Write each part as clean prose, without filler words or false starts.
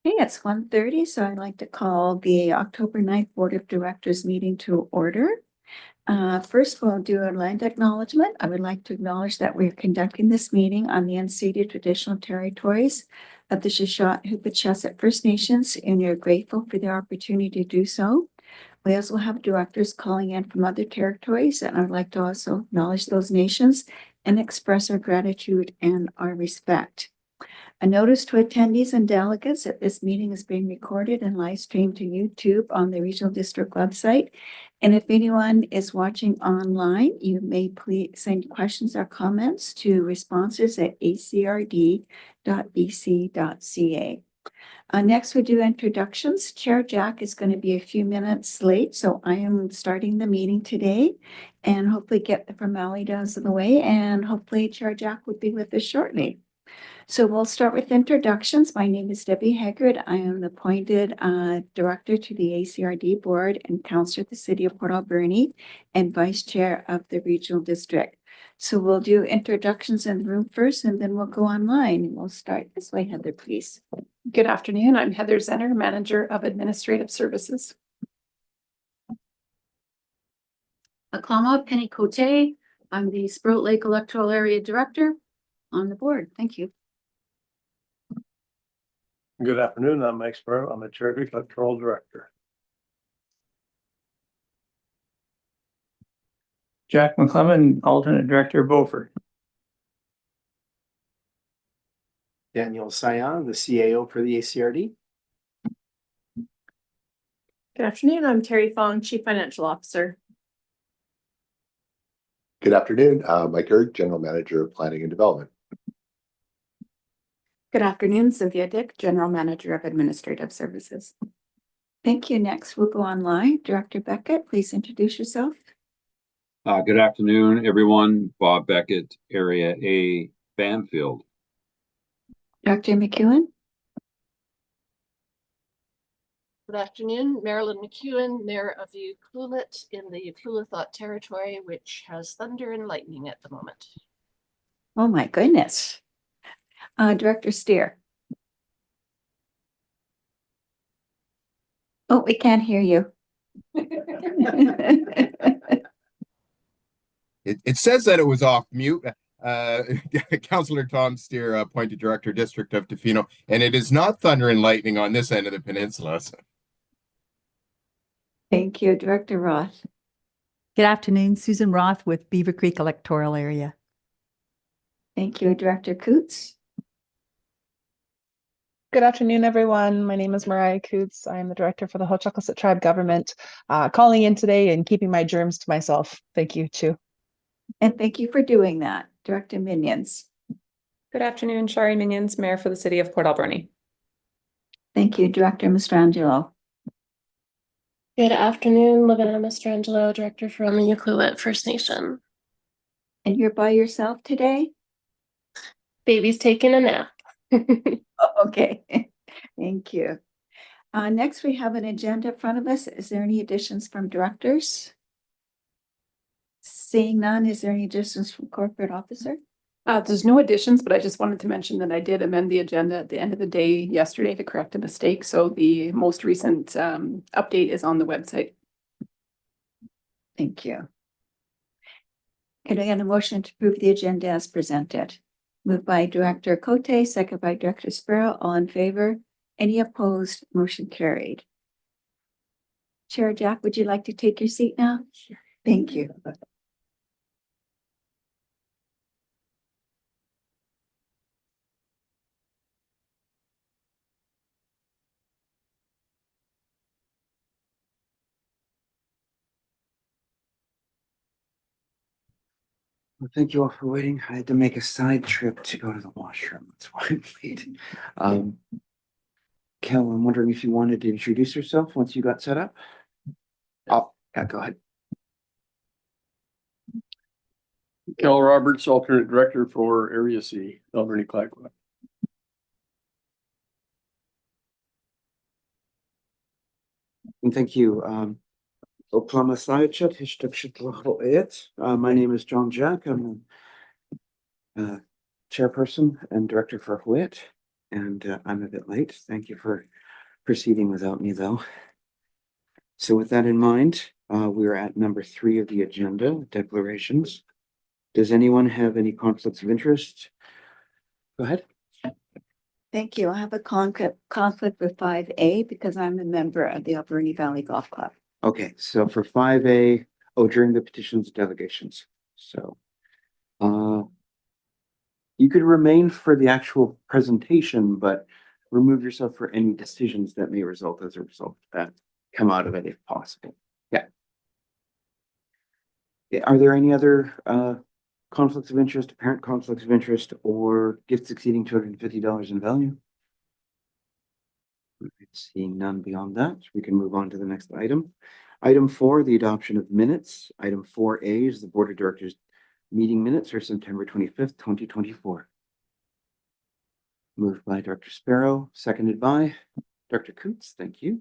Okay, it's 1:30, so I'd like to call the October 9th Board of Directors meeting to order. First, we'll do a land acknowledgement. I would like to acknowledge that we're conducting this meeting on the unceded traditional territories of the Shuswap Huipachesset First Nations, and we are grateful for the opportunity to do so. We also have directors calling in from other territories, and I'd like to also acknowledge those nations and express our gratitude and our respect. A notice to attendees and delegates that this meeting is being recorded and live streamed to YouTube on the Regional District website. And if anyone is watching online, you may please send questions or comments to responses@acrd.bc.ca. Next, we do introductions. Chair Jack is going to be a few minutes late, so I am starting the meeting today and hopefully get the formalities out of the way, and hopefully Chair Jack will be with us shortly. So we'll start with introductions. My name is Debbie Haggard. I am appointed director to the ACRD board and counselor at the city of Port Alberni and vice chair of the regional district. So we'll do introductions in the room first, and then we'll go online. We'll start this way, Heather, please. Good afternoon. I'm Heather Zenner, Manager of Administrative Services. Aklama Penny Cote. I'm the Sprout Lake Electoral Area Director on the board. Thank you. Good afternoon. I'm Mike Sparrow. I'm a Cherry Creek Electoral Director. Jack McClellan, Alternate Director, Beaufort. Daniel Sion, the CAO for the ACRD. Good afternoon. I'm Terry Fong, Chief Financial Officer. Good afternoon. Mike Erg, General Manager of Planning and Development. Good afternoon, Cynthia Dick, General Manager of Administrative Services. Thank you. Next, we'll go online. Director Beckett, please introduce yourself. Good afternoon, everyone. Bob Beckett, Area A, Banfield. Dr. McEwen. Good afternoon, Marilyn McEwen, Mayor of Ucluelet in the Ucluelet territory, which has thunder and lightning at the moment. Oh my goodness. Director Steer. Oh, we can't hear you. It says that it was off mute. Councillor Tom Steer, appointed Director, District of Tofino, and it is not thunder and lightning on this end of the peninsula. So. Thank you, Director Roth. Good afternoon, Susan Roth with Beaver Creek Electoral Area. Thank you, Director Coots. Good afternoon, everyone. My name is Mariah Coots. I'm the Director for the Ho-Chukosset Tribe Government, calling in today and keeping my germs to myself. Thank you, too. And thank you for doing that, Director Minions. Good afternoon, Shari Minions, Mayor for the City of Port Alberni. Thank you, Director Mastrangelo. Good afternoon, Lavana Mastrangelo, Director from the Ucluelet First Nation. And you're by yourself today? Baby's taking a nap. Okay, thank you. Next, we have an agenda in front of us. Is there any additions from directors? Seeing none, is there any additions from corporate officer? There's no additions, but I just wanted to mention that I did amend the agenda at the end of the day yesterday to correct a mistake. So the most recent update is on the website. Thank you. Can I get a motion to approve the agenda as presented? Moved by Director Cote, second by Director Sparrow. All in favor? Any opposed? Motion carried. Chair Jack, would you like to take your seat now? Sure. Thank you. Well, thank you all for waiting. I had to make a side trip to go to the washroom. That's why I'm late. Kel, I'm wondering if you wanted to introduce yourself once you got set up. Oh, yeah, go ahead. Kel Roberts, Alternate Director for Area C, Alberni Clayoquot. And thank you. My name is John Jack. I'm chairperson and director for Hwit. and I'm a bit late. Thank you for proceeding without me, though. So with that in mind, we're at number 3 of the agenda, declarations. Does anyone have any conflicts of interest? Go ahead. Thank you. I have a conflict with 5A because I'm a member of the Alberni Valley Golf Club. Okay, so for 5A, during the petitions delegations. So, you could remain for the actual presentation, but remove yourself for any decisions that may result as a result of that. Come out of it if possible. Yeah. Are there any other conflicts of interest, apparent conflicts of interest, or gifts exceeding $250 in value? Seeing none beyond that, we can move on to the next item. Item 4, the adoption of minutes. Item 4A is the Board of Directors meeting minutes for September 25th, 2024. Moved by Director Sparrow, seconded by Director Coots. Thank you.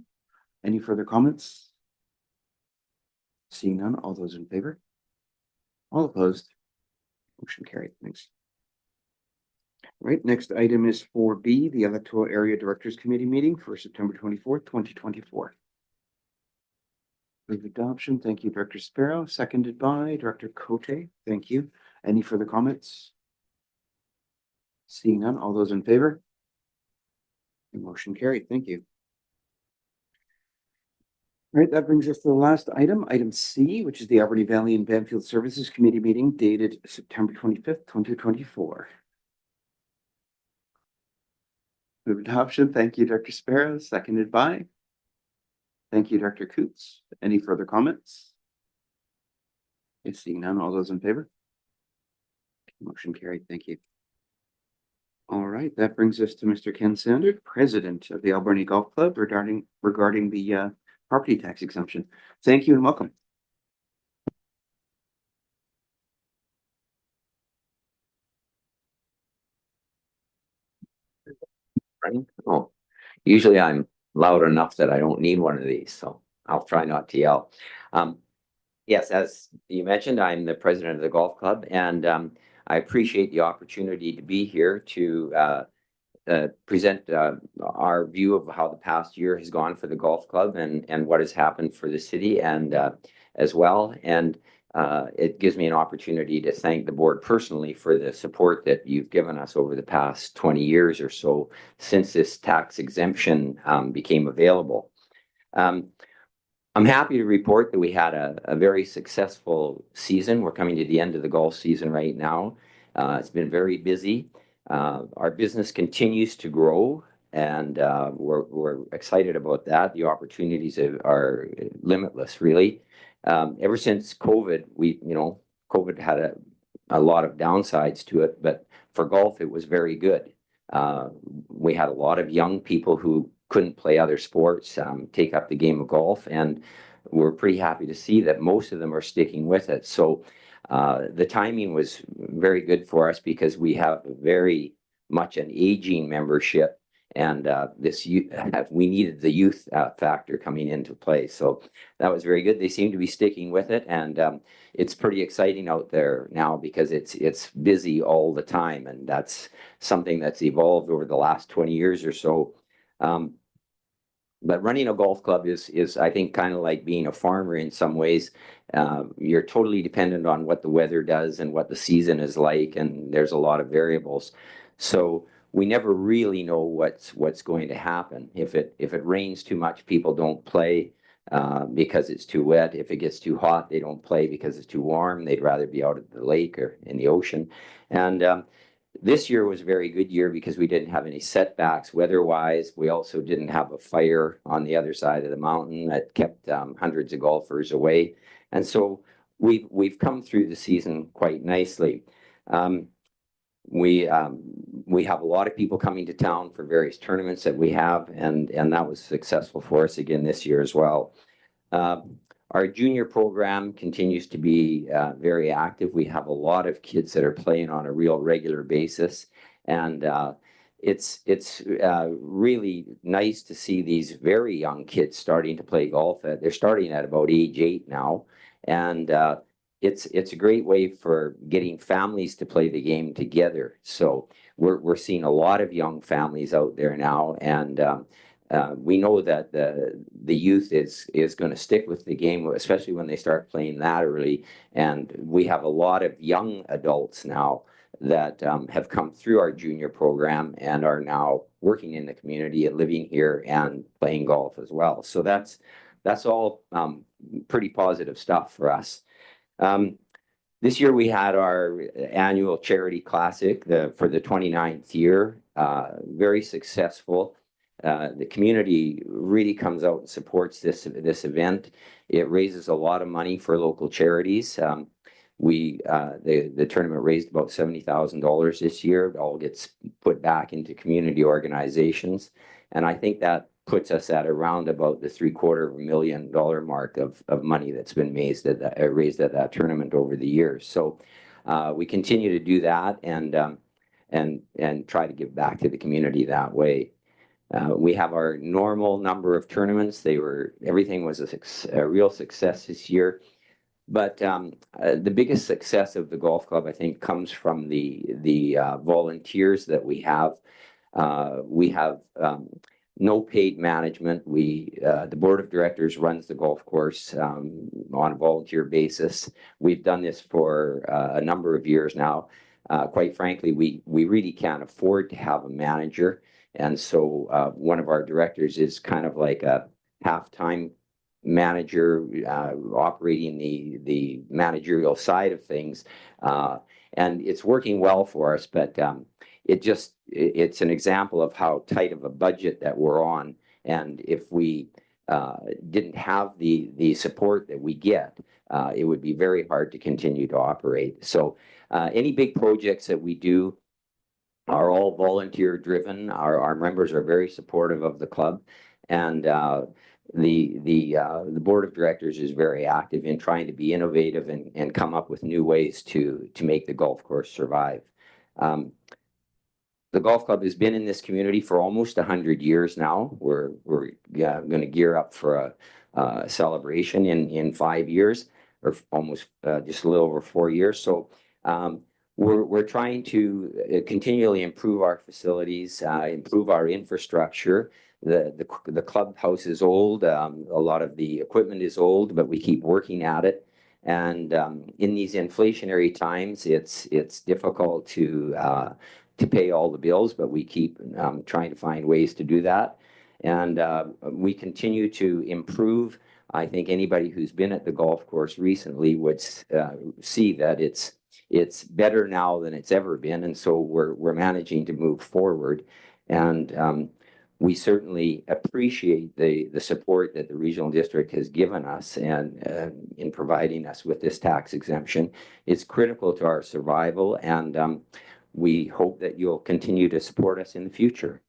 Any further comments? Seeing none, all those in favor? All opposed? Motion carried. Thanks. All right, next item is 4B, the Electoral Area Directors Committee meeting for September 24th, 2024. Move adoption. Thank you, Director Sparrow. Seconded by Director Cote. Thank you. Any further comments? Seeing none, all those in favor? Motion carried. Thank you. All right, that brings us to the last item, item C, which is the Alberni Valley and Banfield Services Committee meeting dated September 25th, 2024. Move adoption. Thank you, Director Sparrow. Seconded by. Thank you, Director Coots. Any further comments? Seeing none, all those in favor? Motion carried. Thank you. All right, that brings us to Mr. Ken Sander, President of the Alberni Golf Club, regarding the property tax exemption. Thank you and welcome. Right? Oh, usually I'm loud enough that I don't need one of these, so I'll try not to yell. Yes, as you mentioned, I'm the president of the golf club, and I appreciate the opportunity to be here to present our view of how the past year has gone for the golf club and what has happened for the city and as well. And it gives me an opportunity to thank the board personally for the support that you've given us over the past 20 years or so since this tax exemption became available. I'm happy to report that we had a very successful season. We're coming to the end of the golf season right now. It's been very busy. Our business continues to grow, and we're excited about that. The opportunities are limitless, really. Ever since COVID, COVID had a lot of downsides to it, but for golf, it was very good. We had a lot of young people who couldn't play other sports take up the game of golf, and we're pretty happy to see that most of them are sticking with it. So the timing was very good for us because we have very much an aging membership, and we needed the youth factor coming into play. So that was very good. They seem to be sticking with it, and it's pretty exciting out there now because it's busy all the time, and that's something that's evolved over the last 20 years or so. But running a golf club is I think kind of like being a farmer in some ways. You're totally dependent on what the weather does and what the season is like, and there's a lot of variables. So we never really know what's going to happen. If it rains too much, people don't play because it's too wet. If it gets too hot, they don't play because it's too warm. They'd rather be out at the lake or in the ocean. And this year was a very good year because we didn't have any setbacks weather-wise. We also didn't have a fire on the other side of the mountain that kept hundreds of golfers away. And so we've come through the season quite nicely. We have a lot of people coming to town for various tournaments that we have, and that was successful for us again this year as well. Our junior program continues to be very active. We have a lot of kids that are playing on a real regular basis, and it's really nice to see these very young kids starting to play golf. They're starting at about age 8 now, and it's a great way for getting families to play the game together. So we're seeing a lot of young families out there now, and we know that the youth is going to stick with the game, especially when they start playing that early. And we have a lot of young adults now that have come through our junior program and are now working in the community and living here and playing golf as well. So that's all pretty positive stuff for us. This year we had our annual charity classic for the 29th year, very successful. The community really comes out and supports this event. It raises a lot of money for local charities. The tournament raised about $70,000 this year. It all gets put back into community organizations, and I think that puts us at around about the $750,000 mark of money that's been raised at that tournament over the years. So we continue to do that and try to give back to the community that way. We have our normal number of tournaments. Everything was a real success this year. But the biggest success of the golf club, I think, comes from the volunteers that we have. We have no paid management. The board of directors runs the golf course on a volunteer basis. We've done this for a number of years now. Quite frankly, we really can't afford to have a manager. And so one of our directors is kind of like a half-time manager operating the managerial side of things. And it's working well for us, but it's an example of how tight of a budget that we're on. And if we didn't have the support that we get, it would be very hard to continue to operate. So any big projects that we do are all volunteer driven. Our members are very supportive of the club, and the board of directors is very active in trying to be innovative and come up with new ways to make the golf course survive. The golf club has been in this community for almost 100 years now. We're going to gear up for a celebration in 5 years, or almost just a little over 4 years. So we're trying to continually improve our facilities, improve our infrastructure. The clubhouse is old. A lot of the equipment is old, but we keep working at it. And in these inflationary times, it's difficult to pay all the bills, but we keep trying to find ways to do that. And we continue to improve. I think anybody who's been at the golf course recently would see that it's better now than it's ever been. And so we're managing to move forward. And we certainly appreciate the support that the regional district has given us and in providing us with this tax exemption. It's critical to our survival, and we hope that you'll continue to support us in the future.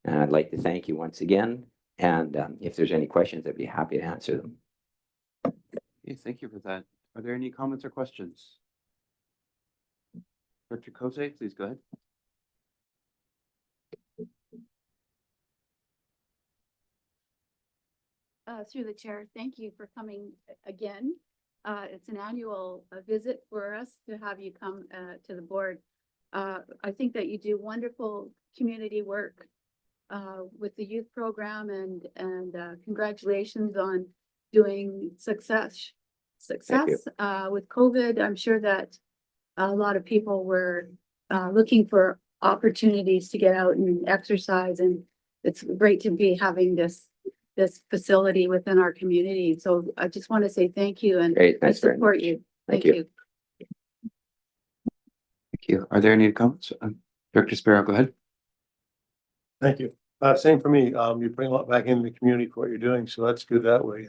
And I'd like to thank you once again. And if there's any questions, I'd be happy to answer them. Okay, thank you for that. Are there any comments or questions? Dr. Kose, please go ahead. Through the chair, thank you for coming again. It's an annual visit for us to have you come to the board. I think that you do wonderful community work with the youth program, and congratulations on doing success with COVID. I'm sure that a lot of people were looking for opportunities to get out and exercise, and it's great to be having this facility within our community. So I just want to say thank you, and I support you. Thank you. Thank you. Are there any comments? Director Sparrow, go ahead. Thank you. Same for me. You're putting a lot back into the community for what you're doing, so that's good that way.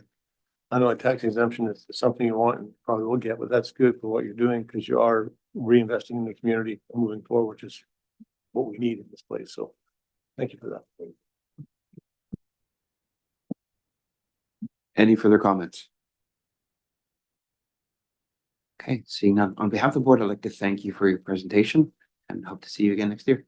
I know a tax exemption is something you want and probably will get, but that's good for what you're doing because you are reinvesting in the community and moving forward, which is what we need in this place. So thank you for that. Any further comments? Okay, seeing none. On behalf of the board, I'd like to thank you for your presentation and hope to see you again next year.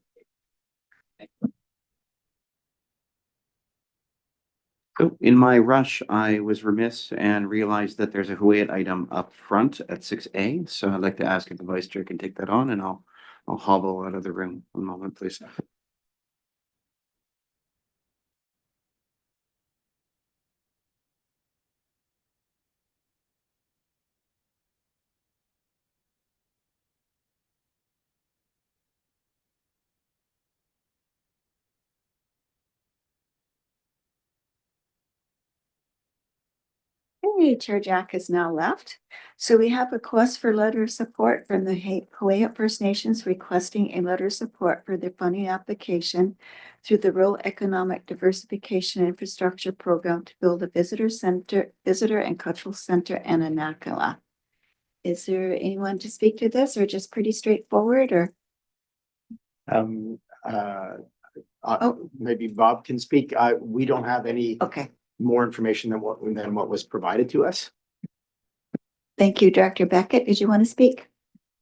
So in my rush, I was remiss and realized that there's a Huayet item up front at 6A. So I'd like to ask if the vice chair can take that on, and I'll hobble out of the room. One moment, please. Okay, Chair Jack has now left. So we have a request for letter of support from the Hawaiian First Nations requesting a letter of support for their funding application through the Rural Economic Diversification Infrastructure Program to build a visitor and cultural center in Anakala. Is there anyone to speak to this, or just pretty straightforward, or? Maybe Bob can speak. We don't have any Okay, more information than what was provided to us. thank you. Director Beckett, did you want to speak?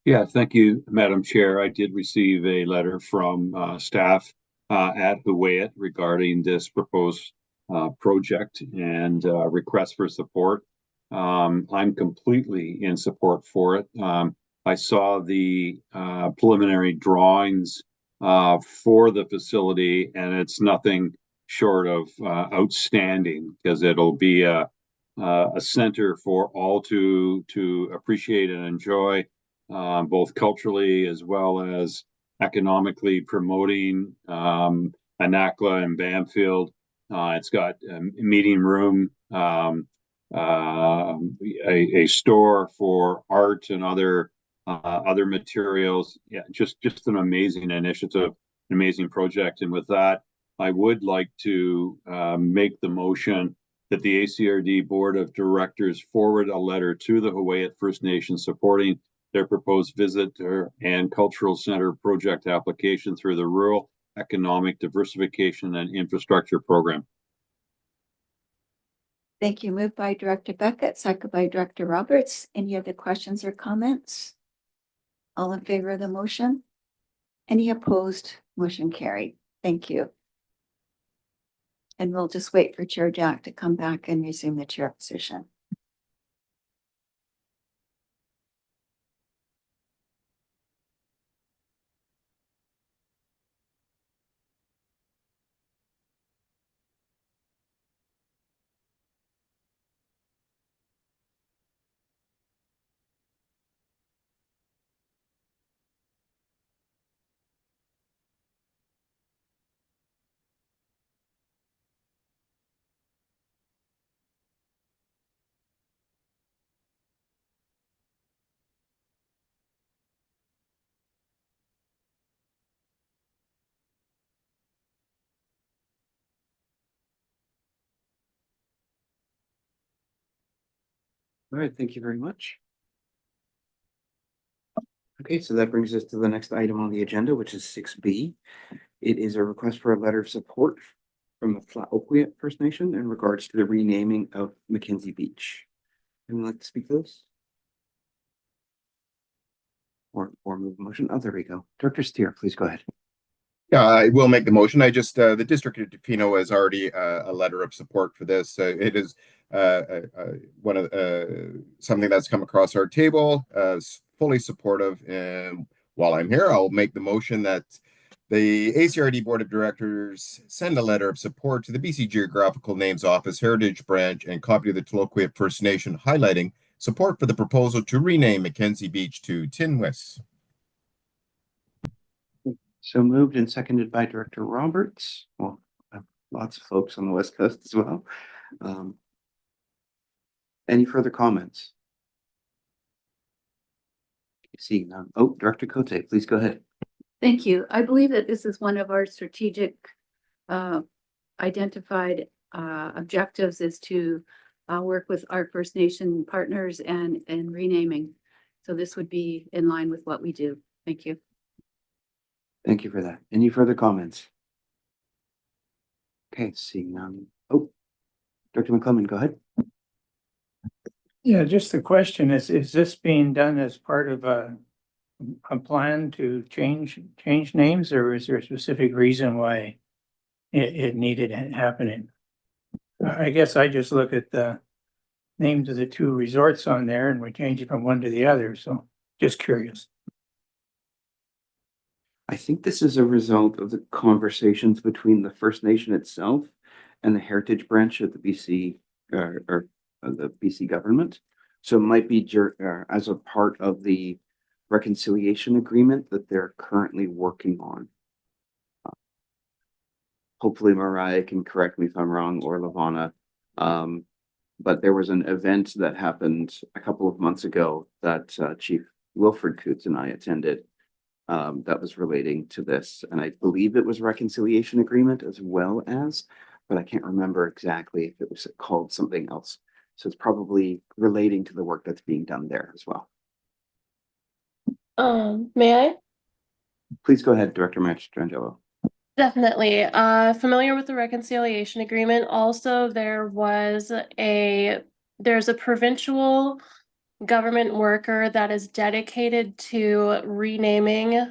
Yeah, thank you, Madam Chair. I did receive a letter from staff at Huayet regarding this proposed project and request for support. I'm completely in support for it. I saw the preliminary drawings for the facility, and it's nothing short of outstanding, because it'll be a center for all to appreciate and enjoy, both culturally as well as economically, promoting Anakla and Bamfield. It's got a meeting room, a store for art and other materials. Yeah, just an amazing initiative, an amazing project. And with that, I would like to make the motion that the ACRD Board of Directors forward a letter to the Huayet First Nation supporting their proposed visitor and cultural center project application through the Rural Economic Diversification and Infrastructure Program. Thank you. Moved by Director Beckett, second by Director Roberts. Any other questions or comments? All in favor of the motion? Any opposed? Motion carried. Thank you. And we'll just wait for Chair Jack to come back and resume the chair position. All right, thank you very much. Okay, so that brings us to the next item on the agenda, which is 6B. It is a request for a letter of support from the Tlaoquiat First Nation in regards to the renaming of Mackenzie Beach. Anyone like to speak to this? Or move the motion? Oh, there we go. Director Steer, please go ahead. Yeah, I will make the motion. I just, the District of Tofino has already a letter of support for this. It is one of something that's come across our table, fully supportive. And while I'm here, I'll make the motion that the ACRD Board of Directors send a letter of support to the BC Geographical Names Office Heritage Branch and copy of the Tlaoquiat First Nation highlighting support for the proposal to rename Mackenzie Beach to Tinwis. So moved and seconded by Director Roberts. Well, lots of folks on the West Coast as well. Any further comments? Seeing none. Oh, Director Cote, please go ahead. Thank you. I believe that this is one of our strategic identified objectives, is to work with our First Nation partners and renaming. So this would be in line with what we do. Thank you. Thank you for that. Any further comments? Okay, seeing none. Oh, Dr. McClellan, go ahead. Yeah, just the question is this being done as part of a plan to change names, or is there a specific reason why it needed happening? I guess I just look at the names of the two resorts on there and we change it from one to the other, so just curious. I think this is a result of the conversations between the First Nation itself and the Heritage Branch of the BC, or the BC government. So it might be as a part of the reconciliation agreement that they're currently working on. Hopefully Mariah can correct me if I'm wrong, or Lavana. But there was an event that happened a couple of months ago that Chief Wilfred Coots and I attended. That was relating to this, and I believe it was reconciliation agreement as well as, but I can't remember exactly if it was called something else. So it's probably relating to the work that's being done there as well. May I? Please go ahead, Director Mastrangelo. Definitely. Familiar with the reconciliation agreement. Also, there's a provincial government worker that is dedicated to renaming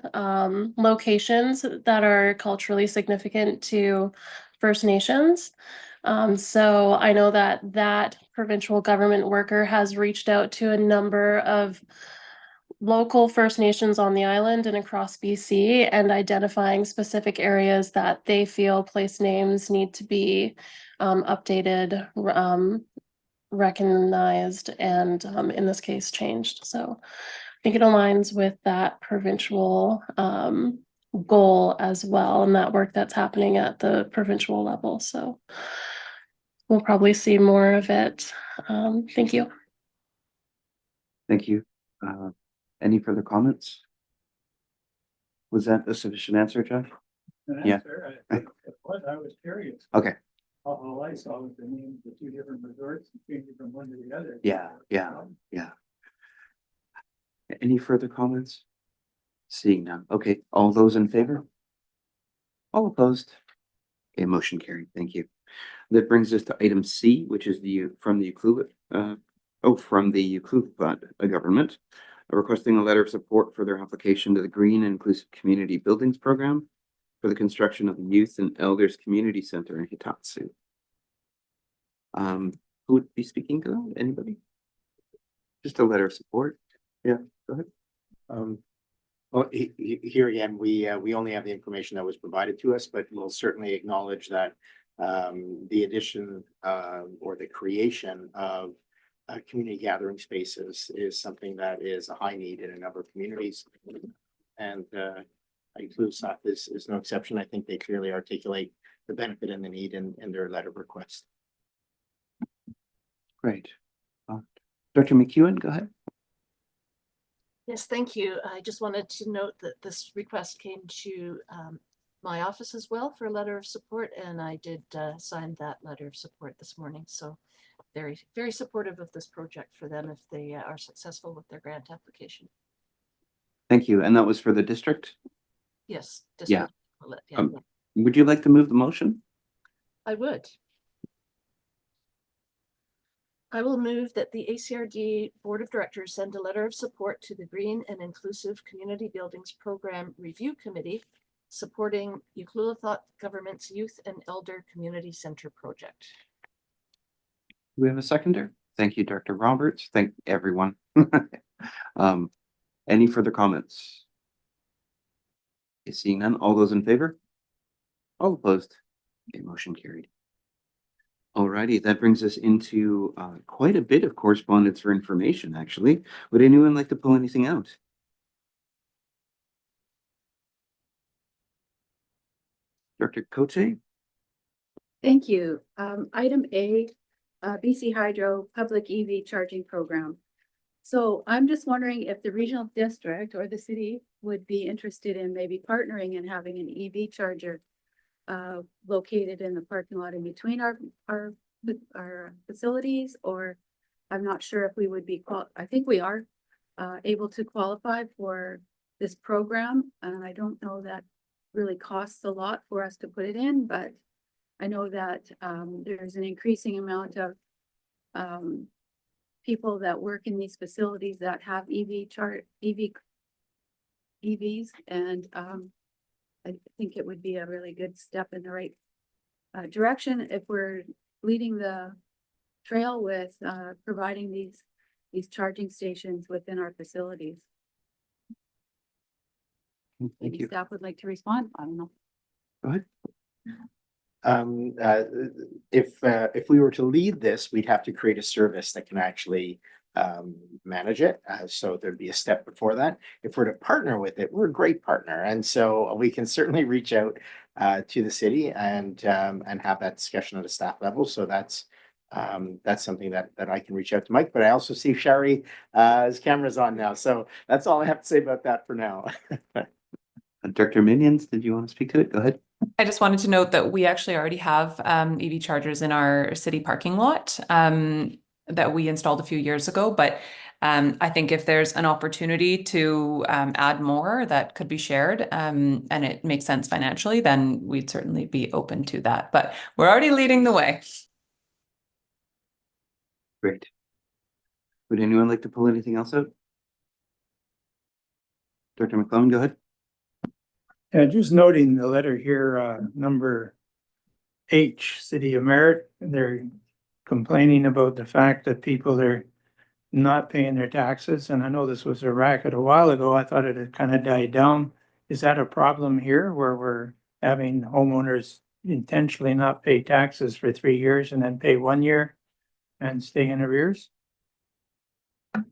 locations that are culturally significant to First Nations. So I know that provincial government worker has reached out to a number of local First Nations on the island and across BC and identifying specific areas that they feel place names need to be updated, recognized, and in this case changed. So I think it aligns with that provincial goal as well, and that work that's happening at the provincial level. So we'll probably see more of it. Thank you. Thank you. Any further comments? Was that a sufficient answer, Jeff? Yeah. I was curious. Okay. All I saw was the names of the two different resorts, changing from one to the other. Yeah. Any further comments? Seeing none. Okay, all those in favor? All opposed? Okay, motion carried. Thank you. That brings us to item C, which is from the Ucluelet government, requesting a letter of support for their application to the Green and Inclusive Community Buildings Program for the construction of the Youth and Elders Community Center in Hitatsu. Who would be speaking to that? Anybody? Just a letter of support. Yeah, go ahead. Well, here again, we only have the information that was provided to us, but we'll certainly acknowledge that the addition or the creation of community gathering spaces is something that is a high need in a number of communities. And Ucluelet is no exception. I think they clearly articulate the benefit and the need in their letter of request. Great. Dr. McEwen, go ahead. Yes, thank you. I just wanted to note that this request came to my office as well for a letter of support, and I did sign that letter of support this morning. So very, very supportive of this project for them if they are successful with their grant application. Thank you. And that was for the district? Yes. Yeah. Yeah. Would you like to move the motion? I would. I will move that the ACRD Board of Directors send a letter of support to the Green and Inclusive Community Buildings Program Review Committee supporting Ucluelet Government's Youth and Elder Community Center project. Do we have a seconder? Thank you, Director Roberts. Thank everyone. Any further comments? Seeing none, all those in favor? All opposed? Okay, motion carried. Alrighty, that brings us into quite a bit of correspondence for information, actually. Would anyone like to pull anything out? Director Cote? Thank you. Item A, BC Hydro Public EV Charging Program. So I'm just wondering if the regional district or the city would be interested in maybe partnering and having an EV charger located in the parking lot in between our facilities, or I'm not sure if we would be, I think we are able to qualify for this program. And I don't know that really costs a lot for us to put it in, but I know that there's an increasing amount of people that work in these facilities that have EVs, and I think it would be a really good step in the right direction if we're leading the trail with providing these charging stations within our facilities. Thank Maybe you. staff would like to respond. I don't know. Go ahead. If we were to lead this, we'd have to create a service that can actually manage it. So there'd be a step before that. If we're to partner with it, we're a great partner. And so we can certainly reach out to the city and have that discussion at a staff level. So that's something that I can reach out to Mike, but I also see Shari, his camera's on now. So that's all I have to say about that for now. Director Minions, did you want to speak to it? Go ahead. I just wanted to note that we actually already have EV chargers in our city parking lot that we installed a few years ago. But I think if there's an opportunity to add more that could be shared and it makes sense financially, then we'd certainly be open to that. But we're already leading the way. Great. Would anyone like to pull anything else out? Director McClellan, go ahead. Yeah, just noting the letter here, number H, City of Merritt, they're complaining about the fact that people are not paying their taxes. And I know this was a racket a while ago. I thought it had kind of died down. Is that a problem here where we're having homeowners intentionally not pay taxes for 3 years and then pay 1 year and stay in arrears? Do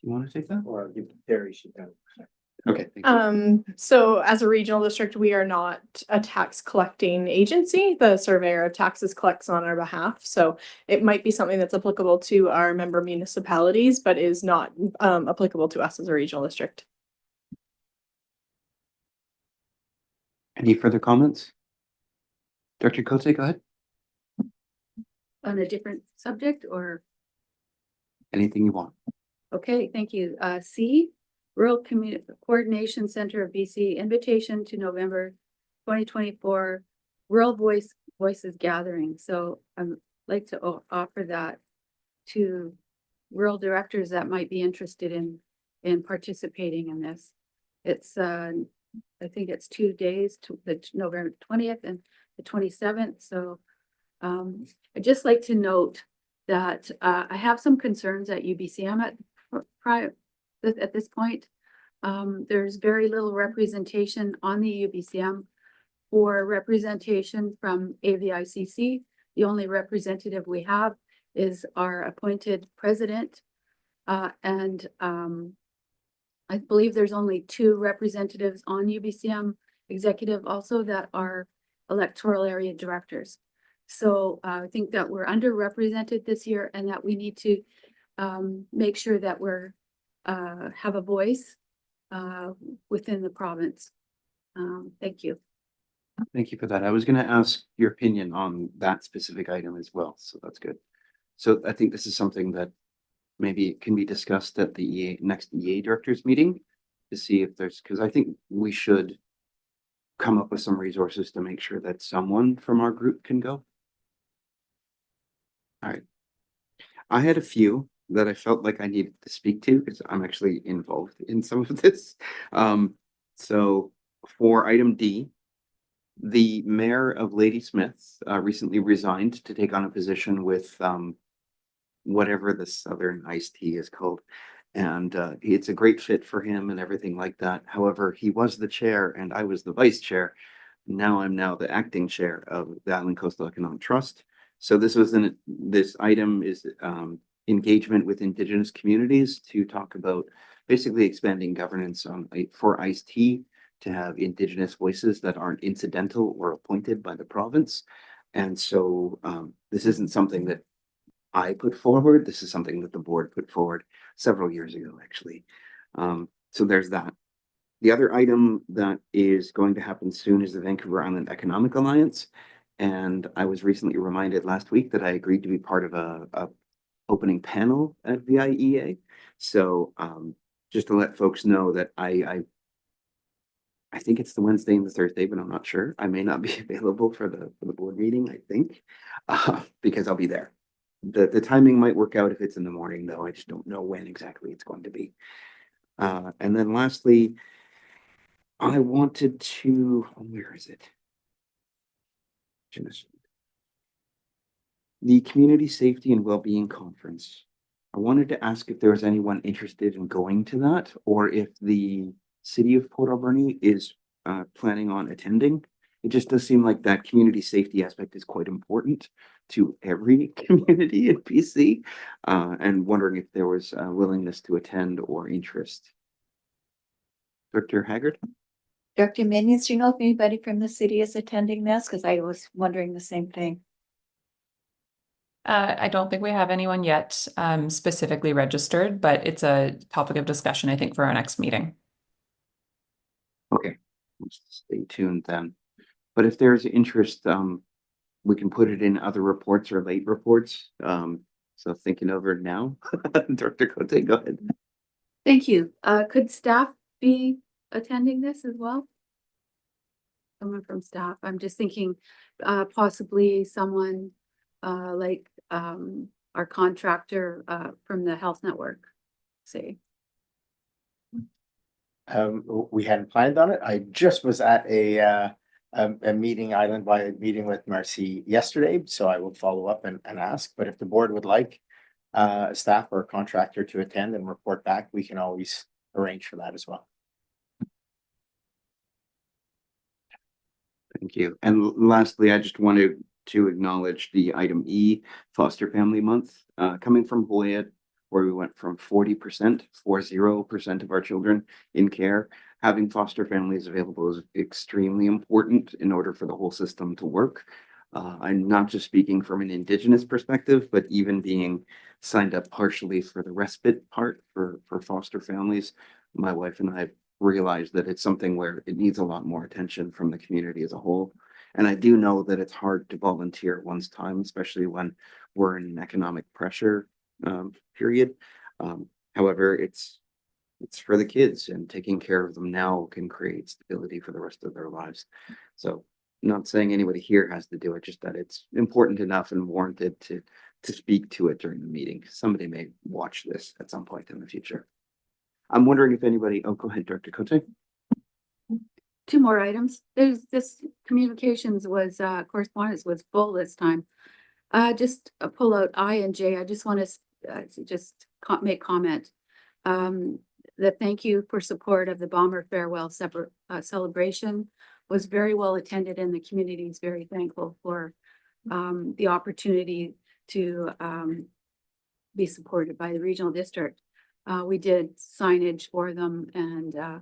you want to take that? Or give Terry should go. Okay. Thank you. So as a regional district, we are not a tax collecting agency. The surveyor of taxes collects on our behalf. So it might be something that's applicable to our member municipalities, but is not applicable to us as a regional district. Any further comments? Director Cote, go ahead. On a different subject or? Anything you want. Okay, thank you. C, Rural Community Coordination Center of BC, invitation to November 2024 Rural Voices Gathering. So I'd like to offer that to rural directors that might be interested in participating in this. It's I think it's 2 days, to the November 20th and the 27th. So I'd just like to note that I have some concerns at UBCM at this point. There's very little representation on the UBCM for representation from AVICC. The only representative we have is our appointed president. And I believe there's only 2 representatives on UBCM executive also that are electoral area directors. So I think that we're underrepresented this year and that we need to make sure that we're have a voice within the province. Thank you. Thank you for that. I was going to ask your opinion on that specific item as well. So that's good. So I think this is something that maybe can be discussed at the next EA directors meeting to see if there's, because I think we should come up with some resources to make sure that someone from our group can go. All right. I had a few that I felt like I needed to speak to because I'm actually involved in some of this. So for item D, the mayor of Ladysmith recently resigned to take on a position with whatever the Southern Iced Tea is called. And it's a great fit for him and everything like that. However, he was the chair and I was the vice chair. Now I'm the acting chair of the Island Coastal Economic Trust. So this item is engagement with Indigenous communities to talk about basically expanding governance for iced tea to have Indigenous voices that aren't incidental or appointed by the province. And so this isn't something that I put forward. This is something that the board put forward several years ago, actually. So there's that. The other item that is going to happen soon is the Vancouver Island Economic Alliance. And I was recently reminded last week that I agreed to be part of a opening panel at VIEA. So just to let folks know that I think it's the Wednesday and the Thursday, but I'm not sure. I may not be available for the board meeting, I think, because I'll be there. The timing might work out if it's in the morning, though. I just don't know when exactly it's going to be. And then lastly, I wanted to, where is it? the Community Safety and Wellbeing Conference. I wanted to ask if there was anyone interested in going to that, or if the city of Port Alberni is planning on attending. It just does seem like that community safety aspect is quite important to every community in PC, and wondering if there was a willingness to attend or interest. Director Haggard? Dr. Minions, do you know if anybody from the city is attending this? Because I was wondering the same thing. I don't think we have anyone yet specifically registered, but it's a topic of discussion, I think, for our next meeting. Okay, let's stay tuned then. But if there's interest, we can put it in other reports or late reports. So thinking over it now, Director Cote, go ahead. Thank you. Could staff be attending this as well? Someone from staff. I'm just thinking, possibly someone like our contractor from the health network, say. We hadn't planned on it. I just was at a meeting, island-wide meeting with Marcy yesterday, so I will follow up and ask. But if the board would like staff or a contractor to attend and report back, we can always arrange for that as well. Thank you. And lastly, I just wanted to acknowledge the item E, Foster Family Month, coming from Hoyt, where we went from 40% of our children in care. Having foster families available is extremely important in order for the whole system to work. I'm not just speaking from an Indigenous perspective, but even being signed up partially for the respite part for foster families. My wife and I realized that it's something where it needs a lot more attention from the community as a whole. And I do know that it's hard to volunteer at one's time, especially when we're in an economic pressure period. However, it's for the kids, and taking care of them now can create stability for the rest of their lives. So not saying anybody here has to do it, just that it's important enough and warranted to speak to it during the meeting. Somebody may watch this at some point in the future. I'm wondering if anybody, oh, go ahead, Director Cote. Two more items. There's this communications was correspondence was full this time. Just pull out I and J. I just want to make comment. The thank you for support of the Bomber Farewell celebration was very well attended, and the community is very thankful for the opportunity to be supported by the regional district. We did signage for them, and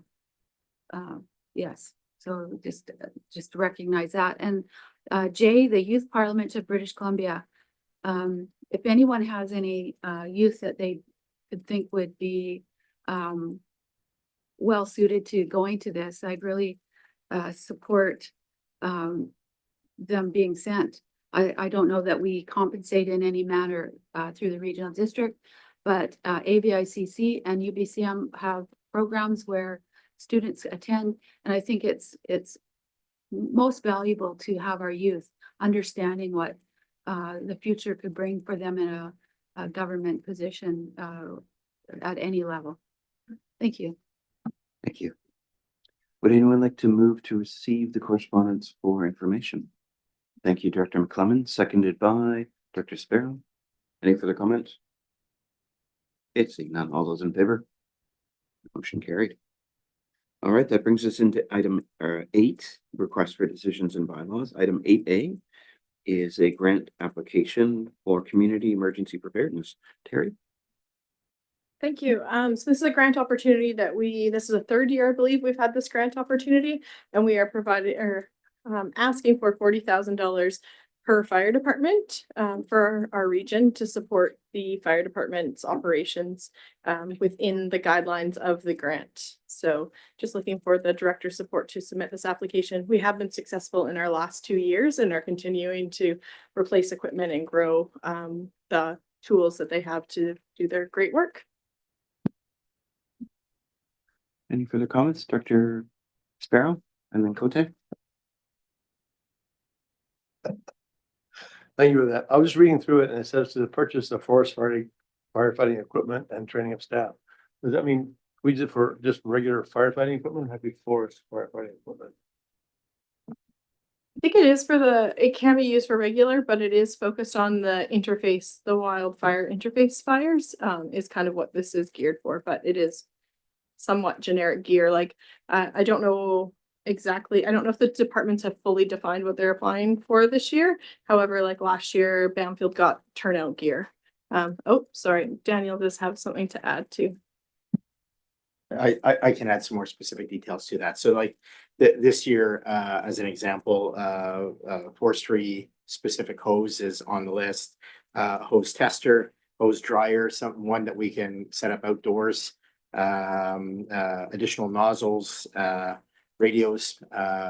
yes, so just recognize that. And Jay, the Youth Parliament of British Columbia, if anyone has any youth that they could think would be well suited to going to this, I'd really support them being sent. I don't know that we compensate in any manner through the regional district, but AVICC and UBCM have programs where students attend, and I think it's most valuable to have our youth understanding what the future could bring for them in a government position at any level. Thank you. Thank you. Would anyone like to move to receive the correspondence for information? Thank you, Director McClellan, seconded by Director Sparrow. Any further comments? It's seeing none. All those in favor? Motion carried. All right, that brings us into item 8, request for decisions and bylaws. Item 8A is a grant application for community emergency preparedness. Terry? Thank you. So this is a grant opportunity that this is a third year, I believe, we've had this grant opportunity, and we are asking for $40,000 per fire department for our region to support the fire department's operations within the guidelines of the grant. So just looking for the director's support to submit this application. We have been successful in our last 2 years and are continuing to replace equipment and grow the tools that they have to do their great work. Any further comments, Director Sparrow and then Cote? Thank you for that. I was reading through it, and it says to the purchase of forest firefighting equipment and training of staff. Does that mean we did for just regular firefighting equipment, or have we forest firefighting equipment? I think it is it can be used for regular, but it is focused on the interface, the wildfire interface fires, is kind of what this is geared for, but it is somewhat generic gear. Like, I don't know exactly, I don't know if the departments have fully defined what they're applying for this year. However, like last year, Bamfield got turnout gear. Oh, sorry, Daniel does have something to add too. I can add some more specific details to that. So like this year, as an example, forestry specific hose is on the list. Hose tester, hose dryer, one that we can set up outdoors. Additional nozzles, radios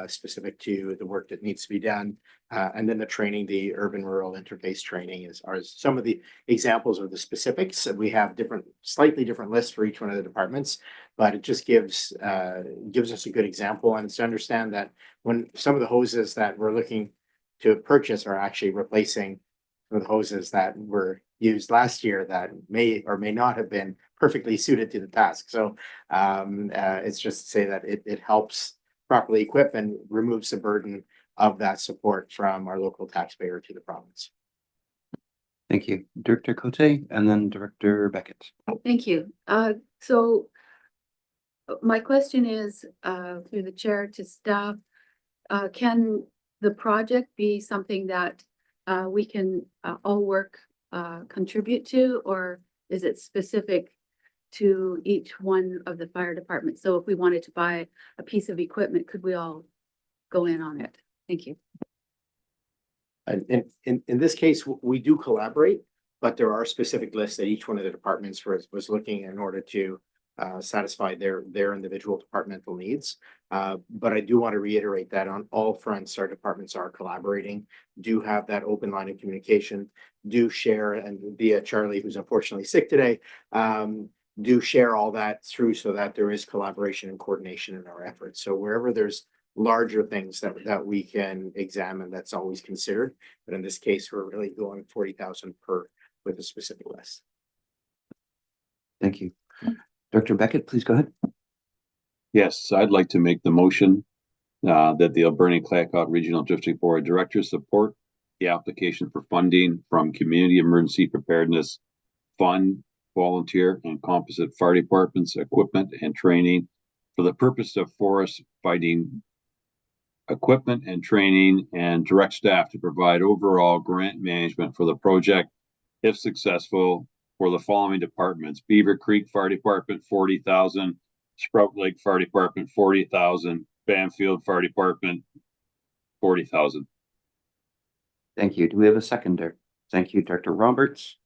specific to the work that needs to be done. And then the training, the urban rural interface training are some of the examples of the specifics. We have slightly different lists for each one of the departments, but it just gives us a good example. And to understand that when some of the hoses that we're looking to purchase are actually replacing some of the hoses that were used last year that may or may not have been perfectly suited to the task. So it's just to say that it helps properly equip and removes the burden of that support from our local taxpayer to the province. Thank you. Director Cote and then Director Beckett. Thank you. So my question is, through the chair to staff, can the project be something that we can all contribute to, or is it specific to each one of the fire departments? So if we wanted to buy a piece of equipment, could we all go in on it? Thank you. And in this case, we do collaborate, but there are specific lists that each one of the departments was looking in order to satisfy their individual departmental needs. But I do want to reiterate that on all fronts, our departments are collaborating, do have that open line of communication, do share, and via Charlie, who's unfortunately sick today, do share all that through so that there is collaboration and coordination in our efforts. So wherever there's larger things that we can examine, that's always considered. But in this case, we're really going 40,000 per with a specific list. Thank you. Director Beckett, please go ahead. Yes, I'd like to make the motion that the Alberni-Clayoquot Regional District Board of Directors support the application for funding from Community Emergency Preparedness Fund, volunteer and composite fire departments, equipment and training for the purpose of forest fighting equipment and training, and direct staff to provide overall grant management for the project, if successful, for the following departments: Beaver Creek Fire Department, 40,000, Sprout Lake Fire Department, 40,000, Bamfield Fire Department, 40,000. Thank you. Do we have a seconder? Thank you, Director Roberts.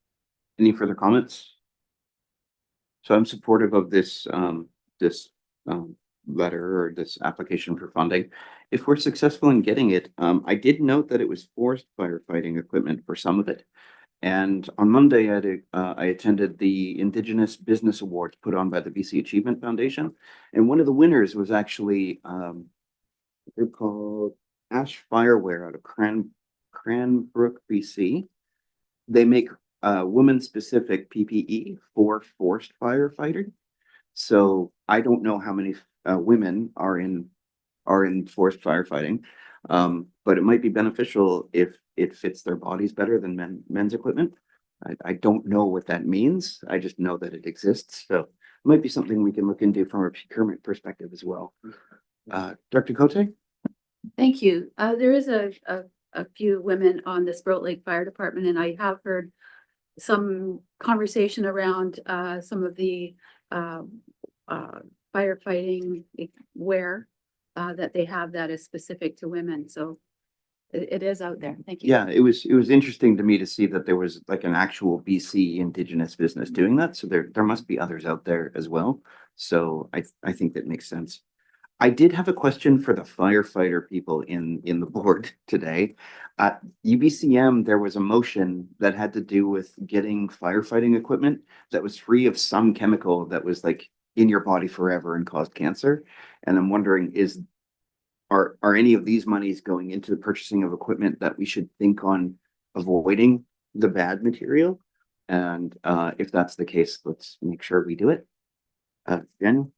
Any further comments? So I'm supportive of this letter or this application for funding. If we're successful in getting it, I did note that it was forest firefighting equipment for some of it. And on Monday, I attended the Indigenous Business Awards put on by the BC Achievement Foundation. And one of the winners was actually they're called Ash Fireware out of Cranbrook, BC. They make women-specific PPE for forest firefighting. So I don't know how many women are in forest firefighting, but it might be beneficial if it fits their bodies better than men's equipment. I don't know what that means. I just know that it exists. So it might be something we can look into from a procurement perspective as well. Director Cote? Thank you. There is a few women on the Sprout Lake Fire Department, and I have heard some conversation around some of the firefighting wear that they have that is specific to women. So it is out there. Thank you. Yeah, it was interesting to me to see that there was like an actual BC Indigenous business doing that. So there must be others out there as well. So I think that makes sense. I did have a question for the firefighter people in the board today. At UBCM, there was a motion that had to do with getting firefighting equipment that was free of some chemical that was like in your body forever and caused cancer. And I'm wondering, are any of these monies going into the purchasing of equipment that we should think on avoiding the bad material? And if that's the case, let's make sure we do it. Daniel?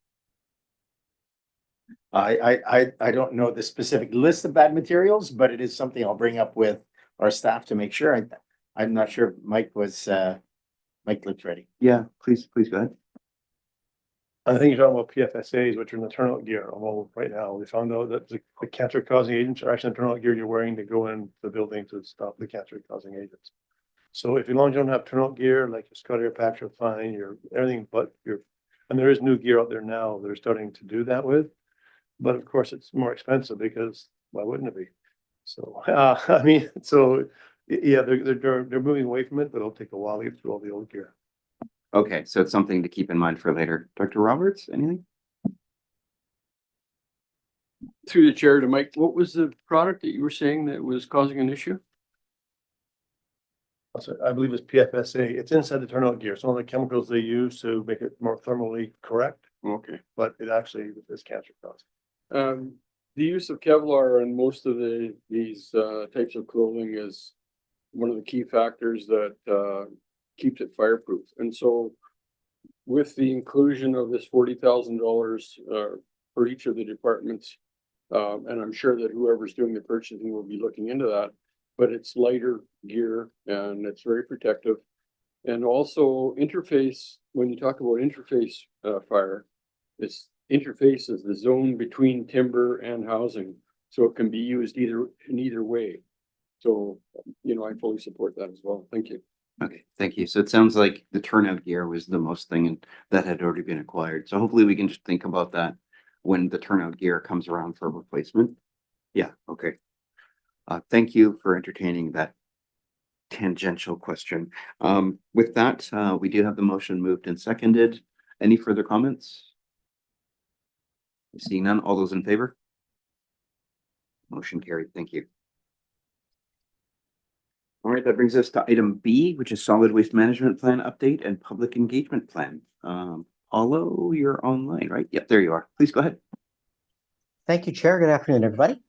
I don't know the specific list of bad materials, but it is something I'll bring up with our staff to make sure. I'm not sure if Mike looks ready. Yeah, please go ahead. I think you're talking about PFSAs, which are in the turnout gear. Well, right now, we found out that the cancer causing agents are actually in the turnout gear you're wearing to go in the building to stop the cancer causing agents. So if you long don't have turnout gear, like your Scott Air packs are fine, your everything but your, and there is new gear out there now they're starting to do that with. But of course, it's more expensive because why wouldn't it be? So, I mean, so yeah, they're moving away from it, but it'll take a while to get through all the old gear. Okay, so it's something to keep in mind for later. Dr. Roberts, anything? Through the chair to Mike, what was the product that you were saying that was causing an issue? I believe it's PFSA. It's inside the turnout gear. Some of the chemicals they use to make it more thermally correct, Okay. but it actually is cancer causing. The use of Kevlar in most of these types of clothing is one of the key factors that keeps it fireproof. And so with the inclusion of this $40,000 for each of the departments, and I'm sure that whoever's doing the purchasing will be looking into that, but it's lighter gear and it's very protective. And also interface, when you talk about interface fire, it's interface is the zone between timber and housing. So it can be used in either way. So, I fully support that as well. Thank you. Okay, thank you. So it sounds like the turnout gear was the most thing and that had already been acquired. So hopefully we can just think about that when the turnout gear comes around for replacement. Yeah, okay. Thank you for entertaining that tangential question. With that, we do have the motion moved and seconded. Any further comments? Seeing none, all those in favor? Motion carried. Thank you. All right, that brings us to item B, which is solid waste management plan update and public engagement plan. Paulo, you're online, right? Yep, there you are. Please go ahead. Thank you, Chair. Good afternoon, everybody.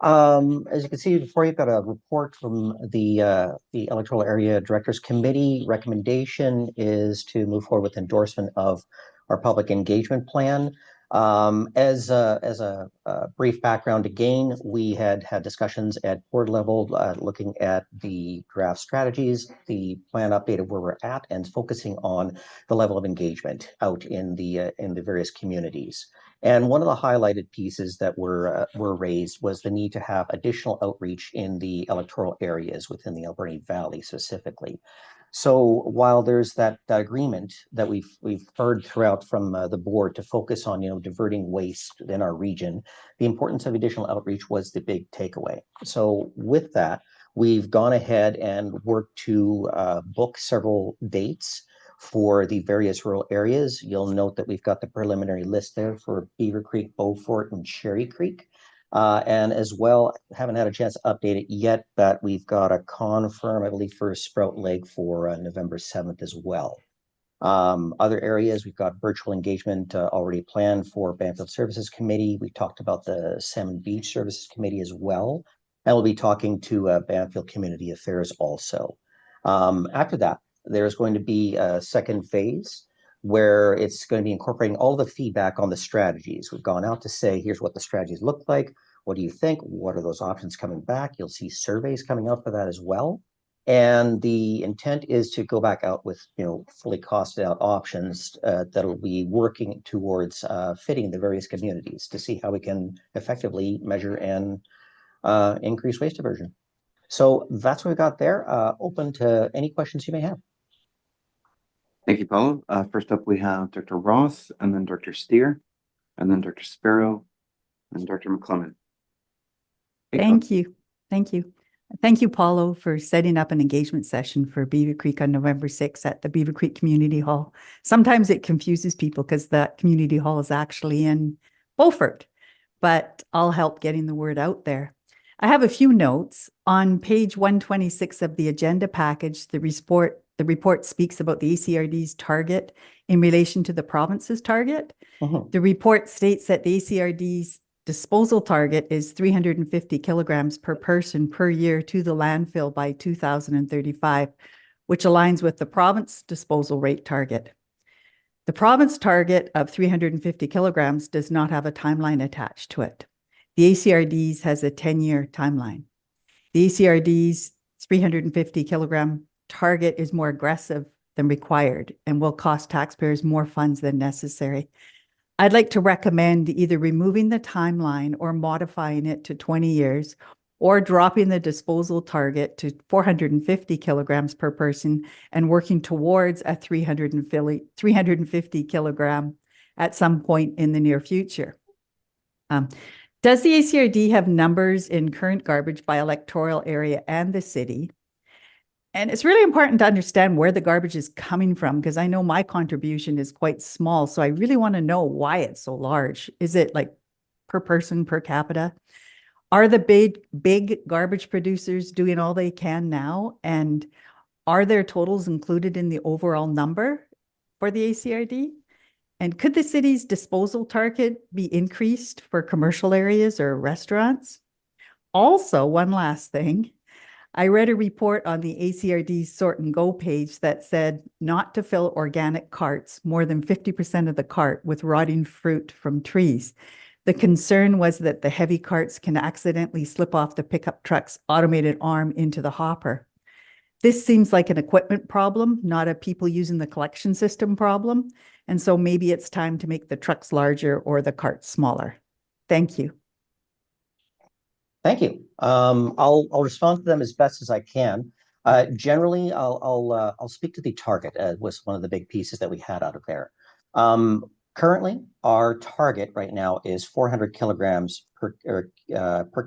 As you can see before, you've got a report from the Electoral Area Directors Committee. Recommendation is to move forward with endorsement of our public engagement plan. As a brief background, again, we had discussions at board level, looking at the draft strategies, the plan update of where we're at, and focusing on the level of engagement out in the various communities. And one of the highlighted pieces that were raised was the need to have additional outreach in the electoral areas within the Alberni Valley specifically. So while there's that agreement that we've heard throughout from the board to focus on diverting waste in our region, the importance of additional outreach was the big takeaway. So with that, we've gone ahead and worked to book several dates for the various rural areas. You'll note that we've got the preliminary list there for Beaver Creek, Beaufort, and Cherry Creek. And as well, haven't had a chance to update it yet, but we've got a confirm, I believe, for Sprout Lake for November 7th as well. Other areas, we've got virtual engagement already planned for Banfield Services Committee. We talked about the Salmon Beach Services Committee as well. And we'll be talking to Banfield Community Affairs also. After that, there's going to be a second phase where it's going to be incorporating all the feedback on the strategies. We've gone out to say, here's what the strategies look like. What do you think? What are those options coming back? You'll see surveys coming out for that as well. And the intent is to go back out with, fully costed out options that'll be working towards fitting the various communities to see how we can effectively measure and increase waste diversion. So that's what we got there. Open to any questions you may have. Thank you, Paulo. First up, we have Dr. Roth, and then Dr. Steer, and then Dr. Sparrow, and Dr. McClellan. Thank you. Thank you. Thank you, Paulo, for setting up an engagement session for Beaver Creek on November 6th at the Beaver Creek Community Hall. Sometimes it confuses people because that community hall is actually in Beaufort, but I'll help getting the word out there. I have a few notes. On page 126 of the agenda package, the report speaks about the ACRD's target in relation to the province's target. The report states that the ACRD's disposal target is 350 kilograms per person per year to the landfill by 2035, which aligns with the province disposal rate target. The province target of 350 kilograms does not have a timeline attached to it. The ACRD's has a 10-year timeline. The ACRD's 350 kilogram target is more aggressive than required and will cost taxpayers more funds than necessary. I'd like to recommend either removing the timeline or modifying it to 20 years, or dropping the disposal target to 450 kilograms per person and working towards a 350 kilogram at some point in the near future. Does the ACRD have numbers in current garbage by electoral area and the city? And it's really important to understand where the garbage is coming from, because I know my contribution is quite small. So I really want to know why it's so large. Is it like per person, per capita? Are the big garbage producers doing all they can now? And are their totals included in the overall number for the ACRD? And could the city's disposal target be increased for commercial areas or restaurants? Also, one last thing. I read a report on the ACRD's Sort and Go page that said not to fill organic carts, more than 50% of the cart, with rotting fruit from trees. The concern was that the heavy carts can accidentally slip off the pickup truck's automated arm into the hopper. This seems like an equipment problem, not a people using the collection system problem. And so maybe it's time to make the trucks larger or the carts smaller. Thank you. Thank you. I'll respond to them as best as I can. Generally, I'll speak to the target, was one of the big pieces that we had out of there. Currently, our target right now is 400 kilograms per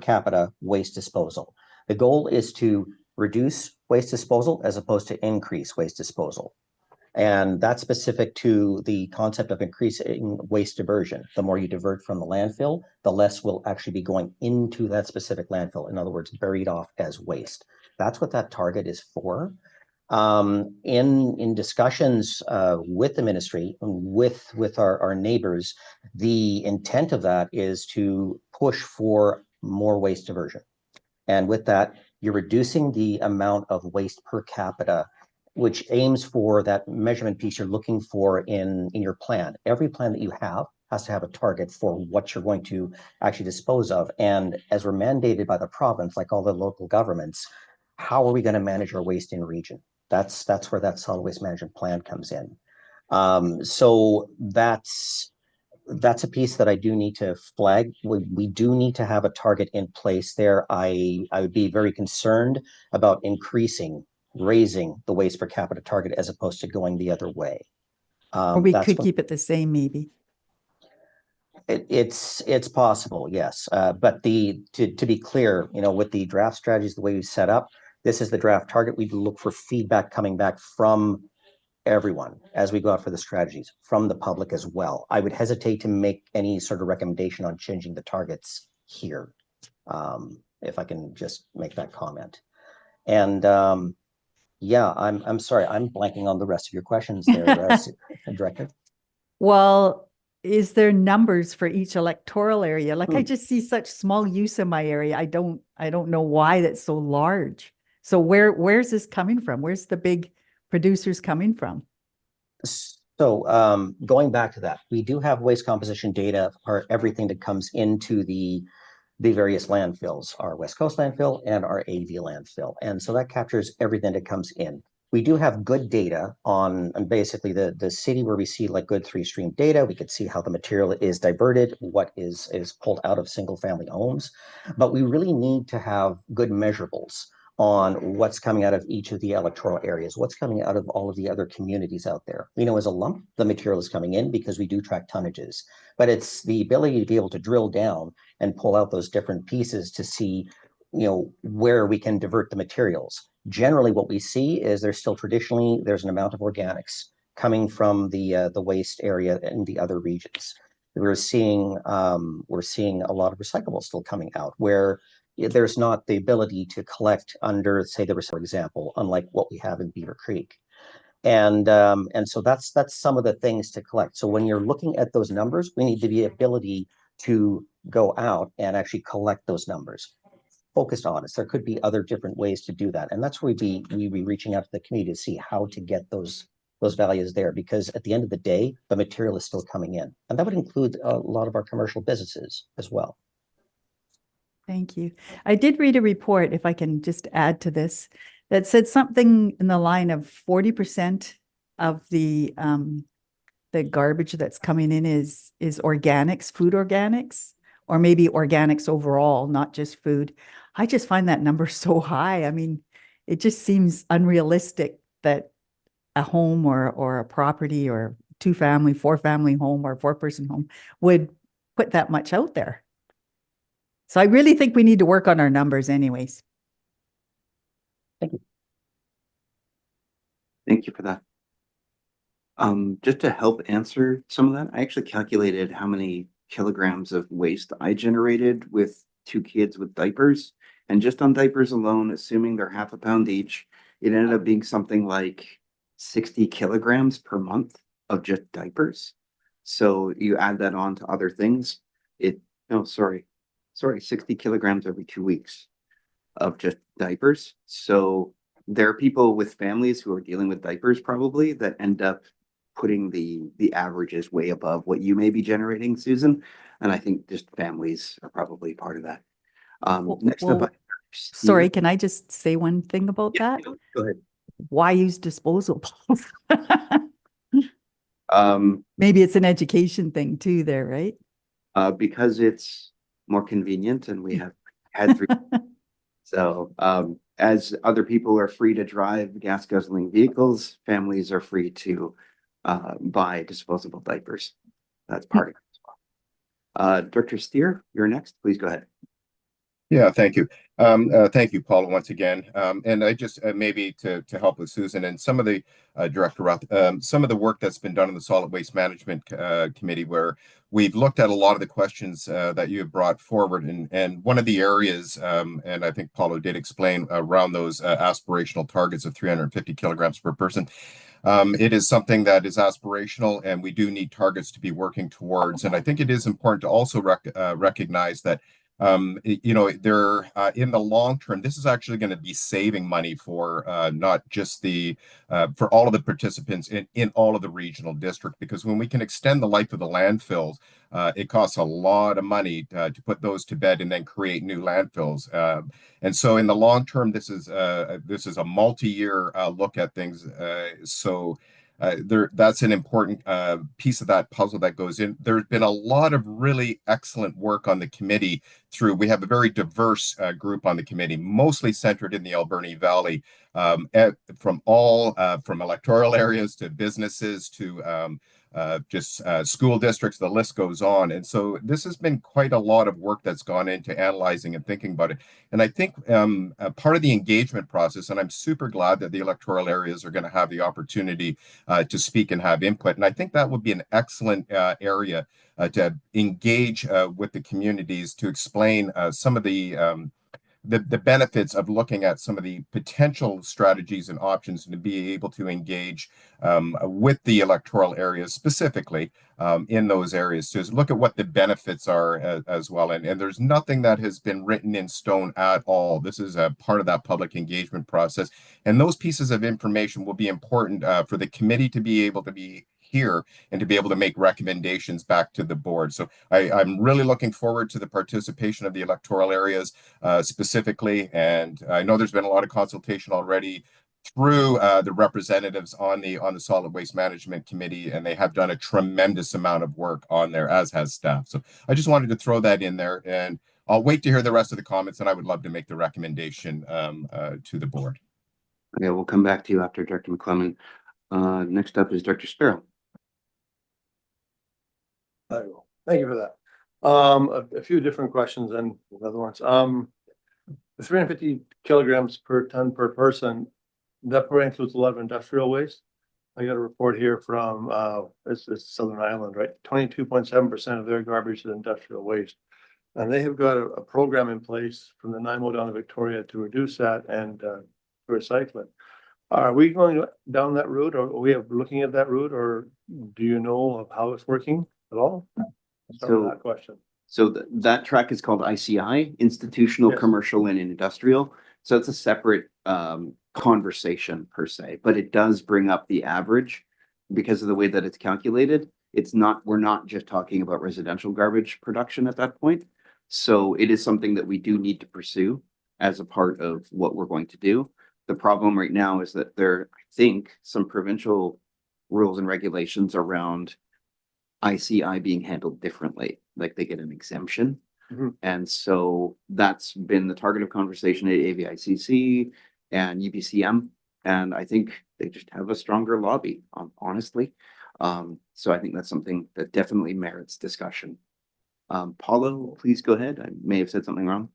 capita waste disposal. The goal is to reduce waste disposal as opposed to increase waste disposal. And that's specific to the concept of increasing waste diversion. The more you divert from the landfill, the less will actually be going into that specific landfill. In other words, buried off as waste. That's what that target is for. In discussions with the ministry, with our neighbors, the intent of that is to push for more waste diversion. And with that, you're reducing the amount of waste per capita, which aims for that measurement piece you're looking for in your plan. Every plan that you have has to have a target for what you're going to actually dispose of. And as we're mandated by the province, like all the local governments, how are we going to manage our waste in region? That's where that solid waste management plan comes in. So that's a piece that I do need to flag. We do need to have a target in place there. I would be very concerned about raising the waste per capita target as opposed to going the other way. Or we could keep it the same, maybe. It's possible, yes. But to be clear, with the draft strategies, the way we set up, this is the draft target. We look for feedback coming back from everyone as we go out for the strategies, from the public as well. I would hesitate to make any sort of recommendation on changing the targets here, if I can just make that comment. And yeah, I'm sorry, I'm blanking on the rest of your questions there, Director. Well, is there numbers for each electoral area? Like I just see such small use in my area. I don't know why that's so large. So where's this coming from? Where's the big producers coming from? So going back to that, we do have waste composition data for everything that comes into the various landfills, our West Coast landfill and our AV landfill. And so that captures everything that comes in. We do have good data on basically the city where we see like good 3-stream data. We could see how the material is diverted, what is pulled out of single family homes. But we really need to have good measurables on what's coming out of each of the electoral areas, what's coming out of all of the other communities out there. We know as a lump, the material is coming in because we do track tonnages, but it's the ability to be able to drill down and pull out those different pieces to see, where we can divert the materials. Generally, what we see is there's an amount of organics coming from the waste area in the other regions. We're seeing a lot of recyclables still coming out where there's not the ability to collect under, say, for example, unlike what we have in Beaver Creek. And so that's some of the things to collect. So when you're looking at those numbers, we need the ability to go out and actually collect those numbers. Focused on it. There could be other different ways to do that. And that's where we'd be reaching out to the community to see how to get those those values there, because at the end of the day, the material is still coming in. And that would include a lot of our commercial businesses as well. Thank you. I did read a report, if I can just add to this, that said something in the line of 40% of the garbage that's coming in is organics, food organics, or maybe organics overall, not just food. I just find that number so high. I mean, it just seems unrealistic that a home or a property or 2-family, 4-family home or 4-person home would put that much out there. So I really think we need to work on our numbers anyways. Thank you. Thank you for that. Just to help answer some of that, I actually calculated how many kilograms of waste I generated with 2 kids with diapers. And just on diapers alone, assuming they're half a pound each, it ended up being something like 60 kilograms per month of just diapers. So you add that on to other things, 60 kilograms every 2 weeks of just diapers. So there are people with families who are dealing with diapers probably that end up putting the averages way above what you may be generating, Susan. And I think just families are probably part of that. Next up, sorry, can I just say one thing about that? Go ahead. Why use disposables? Maybe it's an education thing too there, right? Because it's more convenient and we have had 3. So as other people are free to drive gas guzzling vehicles, families are free to buy disposable diapers. That's part of it as well. Director Steer, you're next. Please go ahead. Yeah, thank you. Thank you, Paula, once again. And I just maybe to help with Susan and some of the Director Roth, some of the work that's been done in the Solid Waste Management Committee, where we've looked at a lot of the questions that you have brought forward. And one of the areas, and I think Paula did explain around those aspirational targets of 350 kilograms per person. It is something that is aspirational, and we do need targets to be working towards. And I think it is important to also recognize that in the long term, this is actually going to be saving money for not just for all of the participants in all of the regional district, because when we can extend the life of the landfills, it costs a lot of money to put those to bed and then create new landfills. And so in the long term, this is a multi-year look at things. That's an important piece of that puzzle that goes in. There's been a lot of really excellent work on the committee we have a very diverse group on the committee, mostly centered in the Alberni Valley, from electoral areas to businesses to school districts, the list goes on. And so this has been quite a lot of work that's gone into analyzing and thinking about it. And I think part of the engagement process, and I'm super glad that the electoral areas are going to have the opportunity to speak and have input. And I think that would be an excellent area to engage with the communities to explain some of the benefits of looking at some of the potential strategies and options, and to be able to engage with the electoral areas specifically in those areas to look at what the benefits are as well. And there's nothing that has been written in stone at all. This is a part of that public engagement process. And those pieces of information will be important for the committee to be able to be here and to be able to make recommendations back to the board. So I'm really looking forward to the participation of the electoral areas specifically. And I know there's been a lot of consultation already through the representatives on the Solid Waste Management Committee, and they have done a tremendous amount of work on there, as has staff. So I just wanted to throw that in there, and I'll wait to hear the rest of the comments, and I would love to make the recommendation to the board. Okay, we'll come back to you after Director McClellan. Next up is Director Sparrow. Thank you for that. A few different questions and other ones. The 350 kilograms per ton per person, that probably includes a lot of industrial waste. I got a report here from it's Southern Ireland, right? 22.7% of their garbage is industrial waste. And they have got a program in place from the NIMO down to Victoria to reduce that and to recycle it. Are we going down that route, or are we looking at that route, or do you know of how it's working at all? So that question. So that track is called ICI, Institutional, Yes. Commercial, and Industrial. So it's a separate conversation per se, but it does bring up the average because of the way that it's calculated. It's not, we're not just talking about residential garbage production at that point. So it is something that we do need to pursue as a part of what we're going to do. The problem right now is that there, I think, some provincial rules and regulations around ICI being handled differently, like they get an exemption. Mhm. And so that's been the target of conversation at AVICC and UBCM. And I think they just have a stronger lobby, honestly. So I think that's something that definitely merits discussion. Paulo, please go ahead. I may have said something wrong.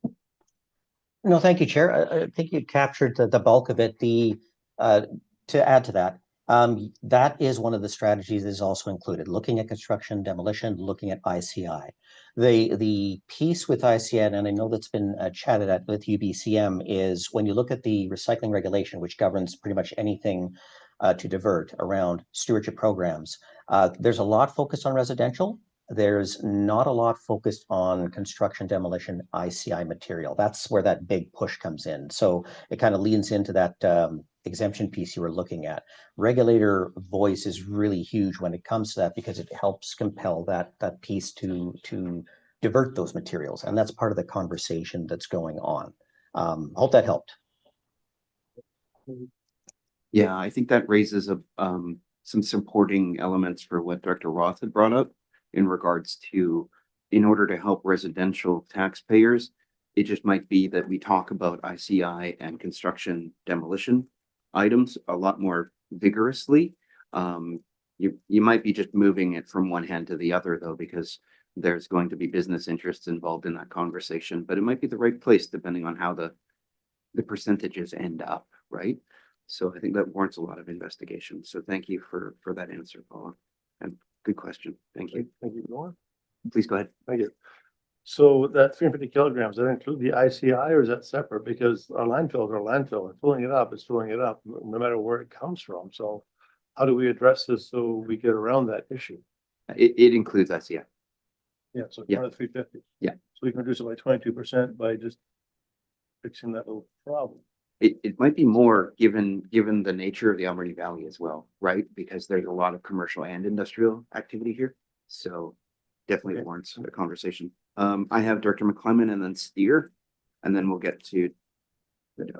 No, thank you, Chair. I think you captured the bulk of it. To add to that, that is one of the strategies that is also included, looking at construction, demolition, looking at ICI. The piece with ICI, and I know that's been chatted at with UBCM, is when you look at the recycling regulation, which governs pretty much anything to divert around stewardship programs. There's a lot focused on residential. There's not a lot focused on construction, demolition, ICI material. That's where that big push comes in. So it kind of leans into that exemption piece you were looking at. Regulator voice is really huge when it comes to that because it helps compel that piece to divert those materials. And that's part of the conversation that's going on. Hope that helped. Yeah, I think that raises some supporting elements for what Director Roth had brought up in regards to, in order to help residential taxpayers, it just might be that we talk about ICI and construction demolition items a lot more vigorously. You might be just moving it from one hand to the other though, because there's going to be business interests involved in that conversation, but it might be the right place depending on how the percentages end up, right? So I think that warrants a lot of investigation. So thank you for that answer, Paula. And good question. Thank you. Thank you, Norm. Please go ahead. Thank you. So that 350 kilograms, does that include the ICI or is that separate? Because our landfill is our landfill and filling it up is filling it up no matter where it comes from. So how do we address this so we get around that issue? It includes ICI. Yeah, so Yeah. part of 350. Yeah. So we can reduce it by 22% by just fixing that little problem. It might be more given the nature of the Alberni Valley as well, right? Because there's a lot of commercial and industrial activity here. So definitely warrants a conversation. I have Director McClement and then Steer, and then we'll get to.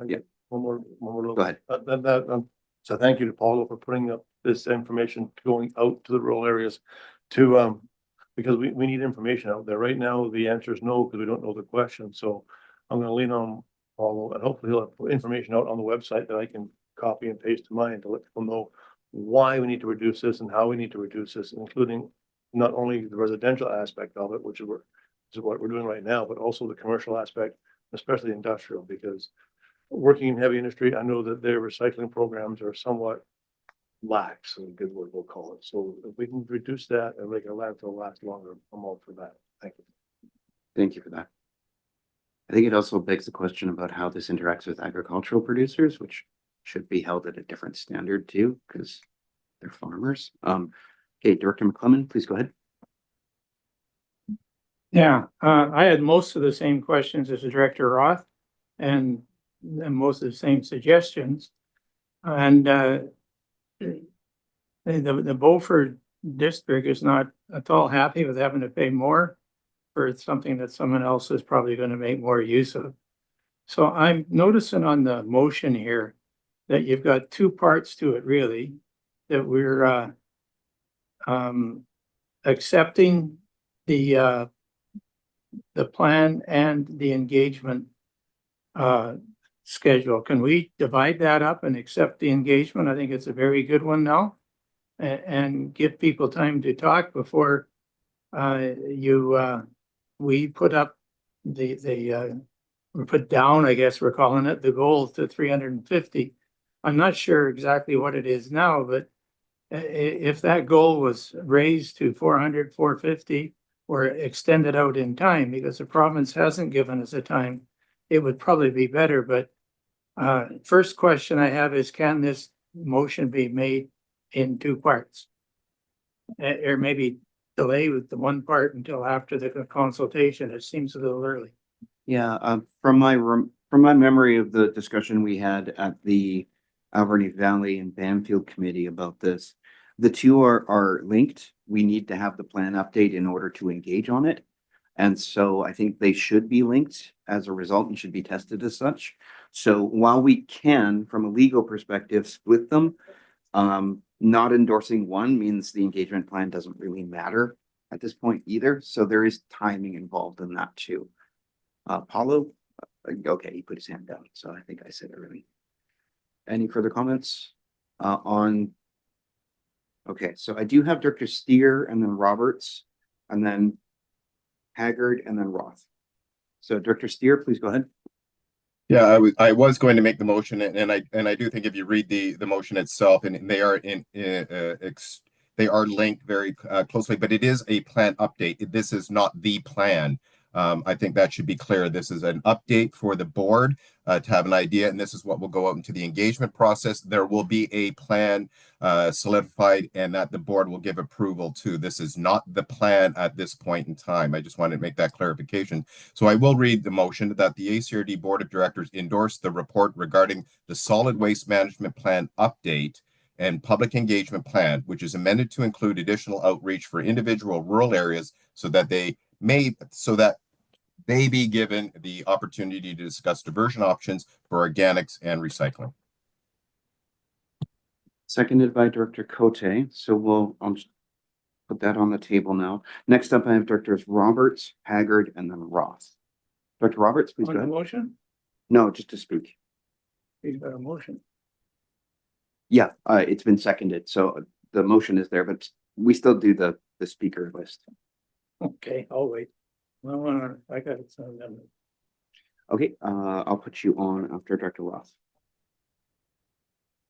Yeah. One more. Little, Go ahead. So thank you to Paulo for putting up this information going out to the rural areas to, because we need information out there. Right now, the answer is no, because we don't know the question. So I'm going to lean on Paulo and hopefully he'll have information out on the website that I can copy and paste to mine to let people know why we need to reduce this and how we need to reduce this, including not only the residential aspect of it, which is what we're doing right now, but also the commercial aspect, especially industrial, because working in heavy industry, I know that their recycling programs are somewhat lax, is a good word we'll call it. So if we can reduce that and make our landfill last longer, I'm all for that. Thank you. Thank you for that. I think it also begs the question about how this interacts with agricultural producers, which should be held at a different standard too, because they're farmers. Okay, Director McClement, please go ahead. Yeah, I had most of the same questions as the Director Roth and most of the same suggestions. And the Beaufort district is not at all happy with having to pay more for something that someone else is probably going to make more use of. So I'm noticing on the motion here that you've got two parts to it really, that we're accepting the plan and the engagement schedule. Can we divide that up and accept the engagement? I think it's a very good one now, and give people time to talk before we put up we put down, I guess we're calling it, the goal to 350. I'm not sure exactly what it is now, but if that goal was raised to 400, 450, or extended out in time, because the province hasn't given us a time, it would probably be better. But first question I have is, can this motion be made in two parts? Or maybe delay with the one part until after the consultation? It seems a little early. Yeah, from my memory of the discussion we had at the Alberni Valley and Banfield Committee about this. The two are linked. We need to have the plan update in order to engage on it. And so I think they should be linked as a result and should be tested as such. So while we can, from a legal perspective, split them, not endorsing one means the engagement plan doesn't really matter at this point either. So there is timing involved in that too. Paulo, okay, he put his hand down, so I think I said it early. Any further comments on? Okay, so I do have Director Steer and then Roberts and then Haggard and then Roth. So Director Steer, please go ahead. Yeah, I was going to make the motion, and I do think if you read the motion itself, and they are they are linked very closely, but it is a plan update. This is not the plan. I think that should be clear. This is an update for the board to have an idea, and this is what will go out into the engagement process. There will be a plan solidified and that the board will give approval to. This is not the plan at this point in time. I just wanted to make that clarification. So I will read the motion that the ACRD Board of Directors endorse the report regarding the Solid Waste Management Plan update and public engagement plan, which is amended to include additional outreach for individual rural areas so that they be given the opportunity to discuss diversion options for organics and recycling. Seconded by Director Cote. So I'll just put that on the table now. Next up, I have Directors Roberts, Haggard, and then Roth. Director Roberts, please On go the ahead. motion? No, just to speak. He's got a motion. Yeah, it's been seconded. So the motion is there, but we still do the speaker list. Okay, I'll wait. Well, I got it. Okay, I'll put you on after Director Roth.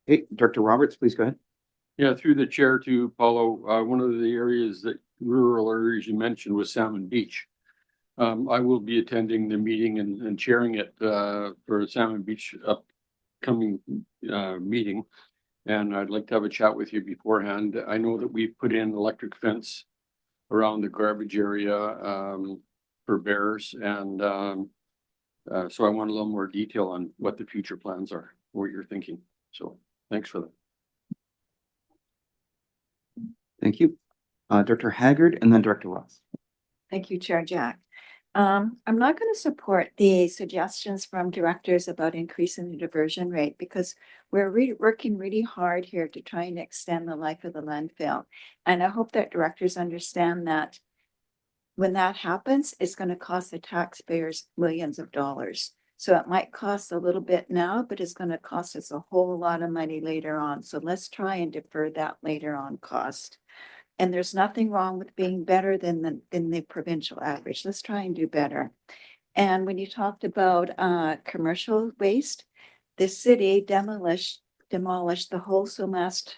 Hey, Director Roberts, please go ahead. Yeah, through the chair to Paulo, one of the rural areas you mentioned was Salmon Beach. I will be attending the meeting and chairing it for Salmon Beach upcoming meeting. And I'd like to have a chat with you beforehand. I know that we've put in electric fence around the garbage area for bears. And so I want a little more detail on what the future plans are, what you're thinking. So thanks for that. Thank you. Director Haggard and then Director Roth. Thank you, Chair Jack. I'm not going to support the suggestions from directors about increasing the diversion rate because we're working really hard here to try and extend the life of the landfill. And I hope that directors understand that when that happens, it's going to cost the taxpayers millions of dollars. So it might cost a little bit now, but it's going to cost us a whole lot of money later on. So let's try and defer that later on cost. And there's nothing wrong with being better than the provincial average. Let's try and do better. And when you talked about commercial waste, the city demolished the whole Somast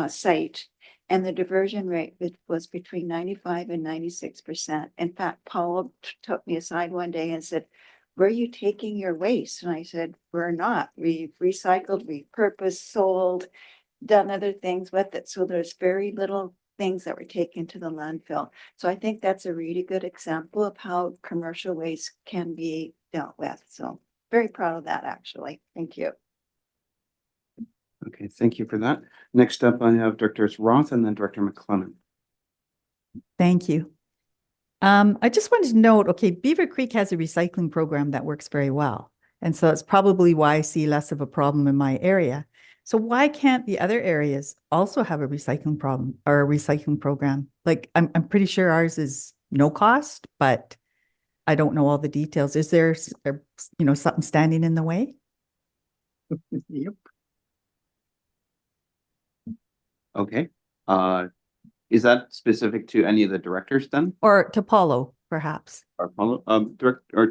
site, and the diversion rate was between 95 and 96%. In fact, Paul took me aside one day and said, "Where are you taking your waste?" And I said, "We're not. We've recycled, repurposed, sold, done other things with it." So there's very little things that were taken to the landfill. So I think that's a really good example of how commercial waste can be dealt with. So very proud of that, actually. Thank you. Okay, thank you for that. Next up, I have Directors Roth and then Director McClellan. Thank you. I just wanted to note, okay, Beaver Creek has a recycling program that works very well. And so that's probably why I see less of a problem in my area. So why can't the other areas also have a recycling problem or a recycling program? Like, I'm pretty sure ours is no cost, but I don't know all the details. Is there, something standing in the way? Yep. Okay. Is that specific to any of the directors then? Or to Paulo, perhaps? Or Paulo?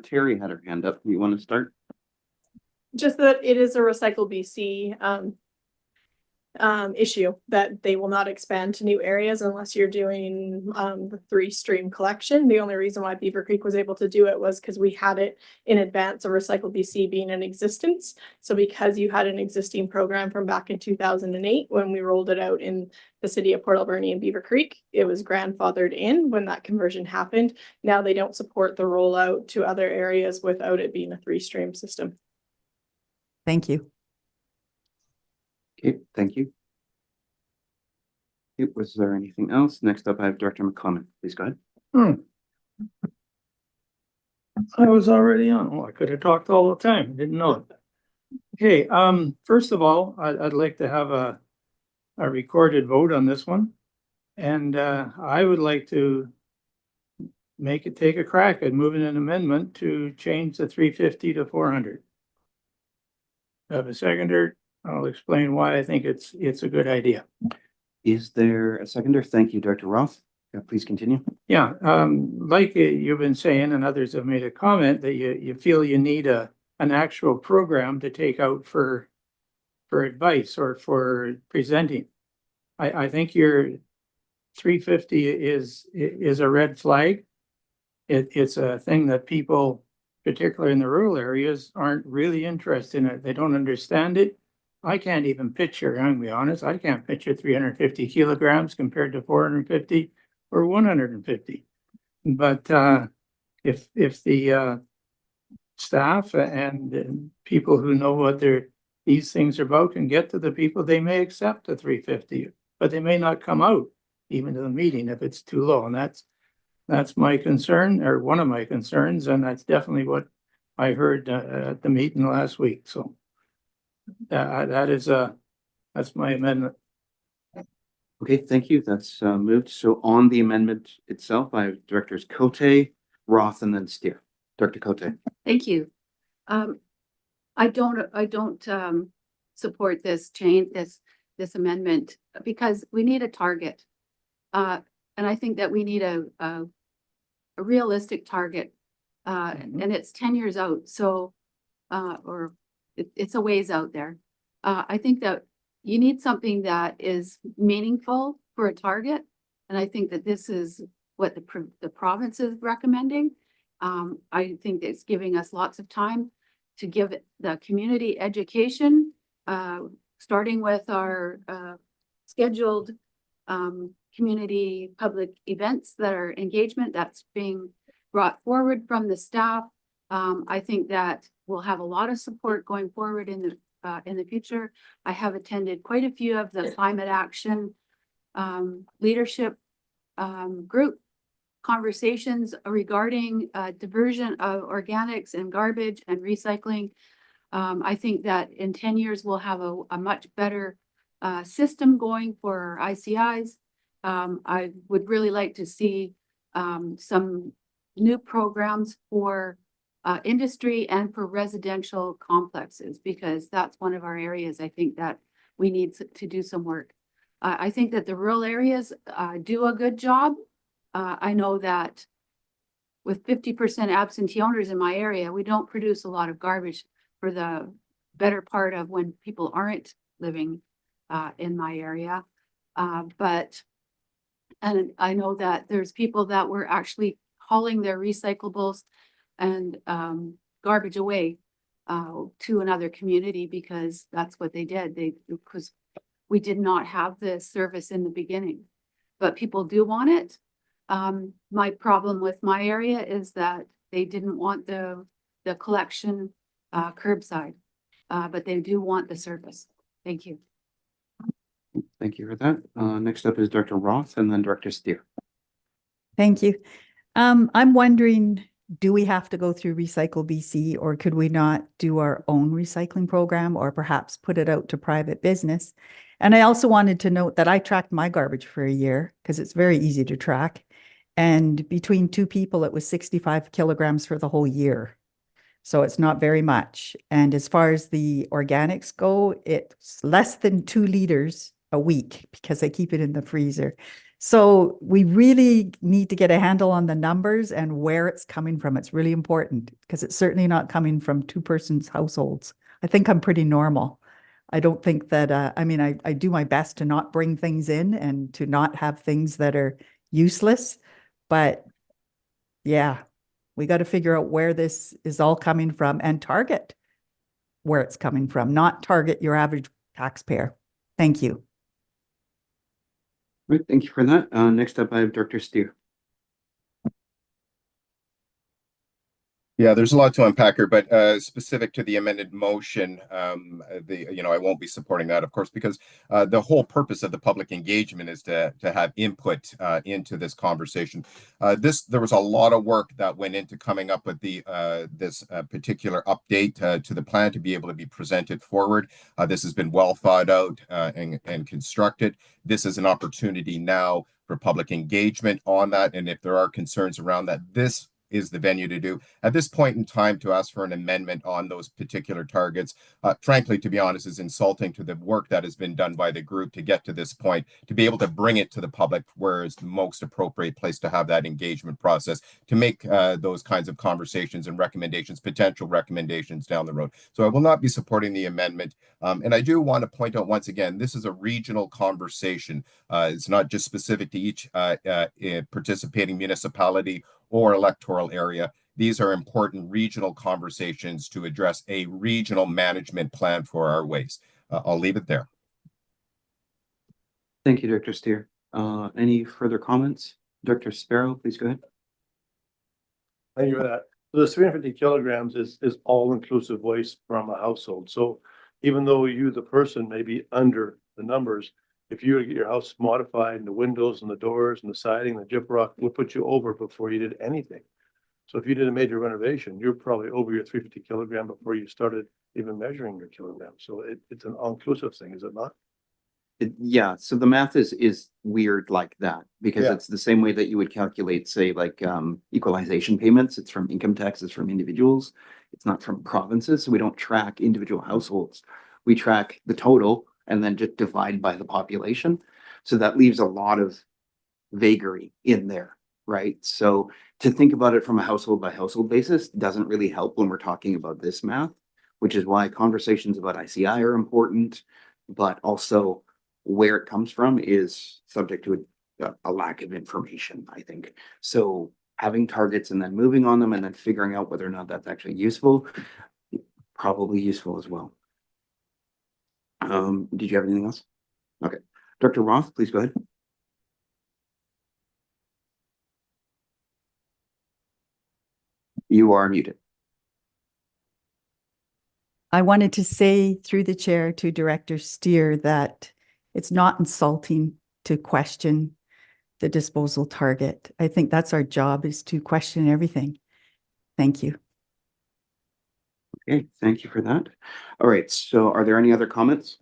Terry had her hand up. You want to start? Just that it is a Recycle BC issue that they will not expand to new areas unless you're doing the 3-stream collection. The only reason why Beaver Creek was able to do it was because we had it in advance of Recycle BC being in existence. So because you had an existing program from back in 2008 when we rolled it out in the city of Port Alberni and Beaver Creek, it was grandfathered in when that conversion happened. Now they don't support the rollout to other areas without it being a 3-stream system. Thank you. Okay, thank you. Okay, was there anything else? Next up, I have Director McClement. Please go ahead. I was already on. Oh, I could have talked all the time. Didn't know it. Okay, first of all, I'd like to have a recorded vote on this one. And I would like to take a crack at moving an amendment to change the 350 to 400. I have a seconder. I'll explain why I think it's a good idea. Is there a seconder? Thank you, Director Roth. Yeah, please continue. Yeah, like you've been saying, and others have made a comment that you feel you need an actual program to take out for advice or for presenting. I think your 350 is a red flag. It's a thing that people, particularly in the rural areas, aren't really interested in it. They don't understand it. I can't even picture, I'm gonna be honest, I can't picture 350 kilograms compared to 450 or 150. But if the staff and people who know what these things are about can get to the people, they may accept the 350, but they may not come out even to the meeting if it's too low. And that's my concern, or one of my concerns, and that's definitely what I heard at the meeting last week. So that's my amendment. Okay, thank you. That's moved. So on the amendment itself, I have Directors Cote, Roth, and then Steer. Director Cote. Thank you. I don't support this amendment because we need a target. And I think that we need a realistic target. And it's 10 years out. So, or it's a ways out there. I think that you need something that is meaningful for a target. And I think that this is what the province is recommending. I think it's giving us lots of time to give the community education, starting with our scheduled community public events that are engagement that's being brought forward from the staff. I think that we'll have a lot of support going forward in the future. I have attended quite a few of the climate action leadership group conversations regarding diversion of organics and garbage and recycling. I think that in 10 years, we'll have a much better system going for our ICIs. I would really like to see some new programs for industry and for residential complexes, because that's one of our areas I think that we need to do some work. I think that the rural areas do a good job. I know that with 50% absentee owners in my area, we don't produce a lot of garbage for the better part of when people aren't living in my area. And I know that there's people that were actually hauling their recyclables and garbage away to another community because that's what they did. Because we did not have this service in the beginning, but people do want it. My problem with my area is that they didn't want the collection curbside, but they do want the service. Thank you. Thank you for that. Next up is Director Roth and then Director Steer. Thank you. I'm wondering, do we have to go through Recycle BC, or could we not do our own recycling program, or perhaps put it out to private business? And I also wanted to note that I tracked my garbage for a year because it's very easy to track. And between two people, it was 65 kilograms for the whole year. So it's not very much. And as far as the organics go, it's less than 2 liters a week because I keep it in the freezer. So we really need to get a handle on the numbers and where it's coming from. It's really important because it's certainly not coming from 2 persons' households. I think I'm pretty normal. I don't think that, I mean, I do my best to not bring things in and to not have things that are useless. But yeah, we got to figure out where this is all coming from and target where it's coming from, not target your average taxpayer. Thank you. Right, thank you for that. Next up, I have Director Steer. Yeah, there's a lot to unpack here, but specific to the amended motion, I won't be supporting that, of course, because the whole purpose of the public engagement is to have input into this conversation. There was a lot of work that went into coming up with this particular update to the plan to be able to be presented forward. This has been well thought out and constructed. This is an opportunity now for public engagement on that, and if there are concerns around that, this is the venue to do. At this point in time, to ask for an amendment on those particular targets, frankly, to be honest, is insulting to the work that has been done by the group to get to this point, to be able to bring it to the public where is the most appropriate place to have that engagement process, to make those kinds of conversations and recommendations, potential recommendations down the road. So I will not be supporting the amendment. And I do want to point out once again, this is a regional conversation. It's not just specific to each participating municipality or electoral area. These are important regional conversations to address a regional management plan for our waste. I'll leave it there. Thank you, Director Steer. Any further comments? Director Sparrow, please go ahead. Thank you for that. So the 350 kilograms is all-inclusive waste from a household. So even though you, the person, may be under the numbers, if you were to get your house modified and the windows and the doors and the siding, the gyprock would put you over before you did anything. So if you did a major renovation, you're probably over your 350 kilogram before you started even measuring your kilograms. So it's an all-inclusive thing, is it not? Yeah, so the math is weird like that because Yeah. it's the same way that you would calculate, say, like equalization payments. It's from income taxes from individuals. It's not from provinces. So we don't track individual households. We track the total and then just divide by the population. So that leaves a lot of vagary in there, right? So to think about it from a household by household basis doesn't really help when we're talking about this math, which is why conversations about ICI are important, but also where it comes from is subject to a lack of information, I think. So having targets and then moving on them and then figuring out whether or not that's actually useful, probably useful as well. Did you have anything else? Okay. Dr. Roth, please go ahead. You are muted. I wanted to say through the chair to Director Steer that it's not insulting to question the disposal target. I think that's our job, is to question everything. Thank you. Okay, thank you for that. All right, so are there any other comments?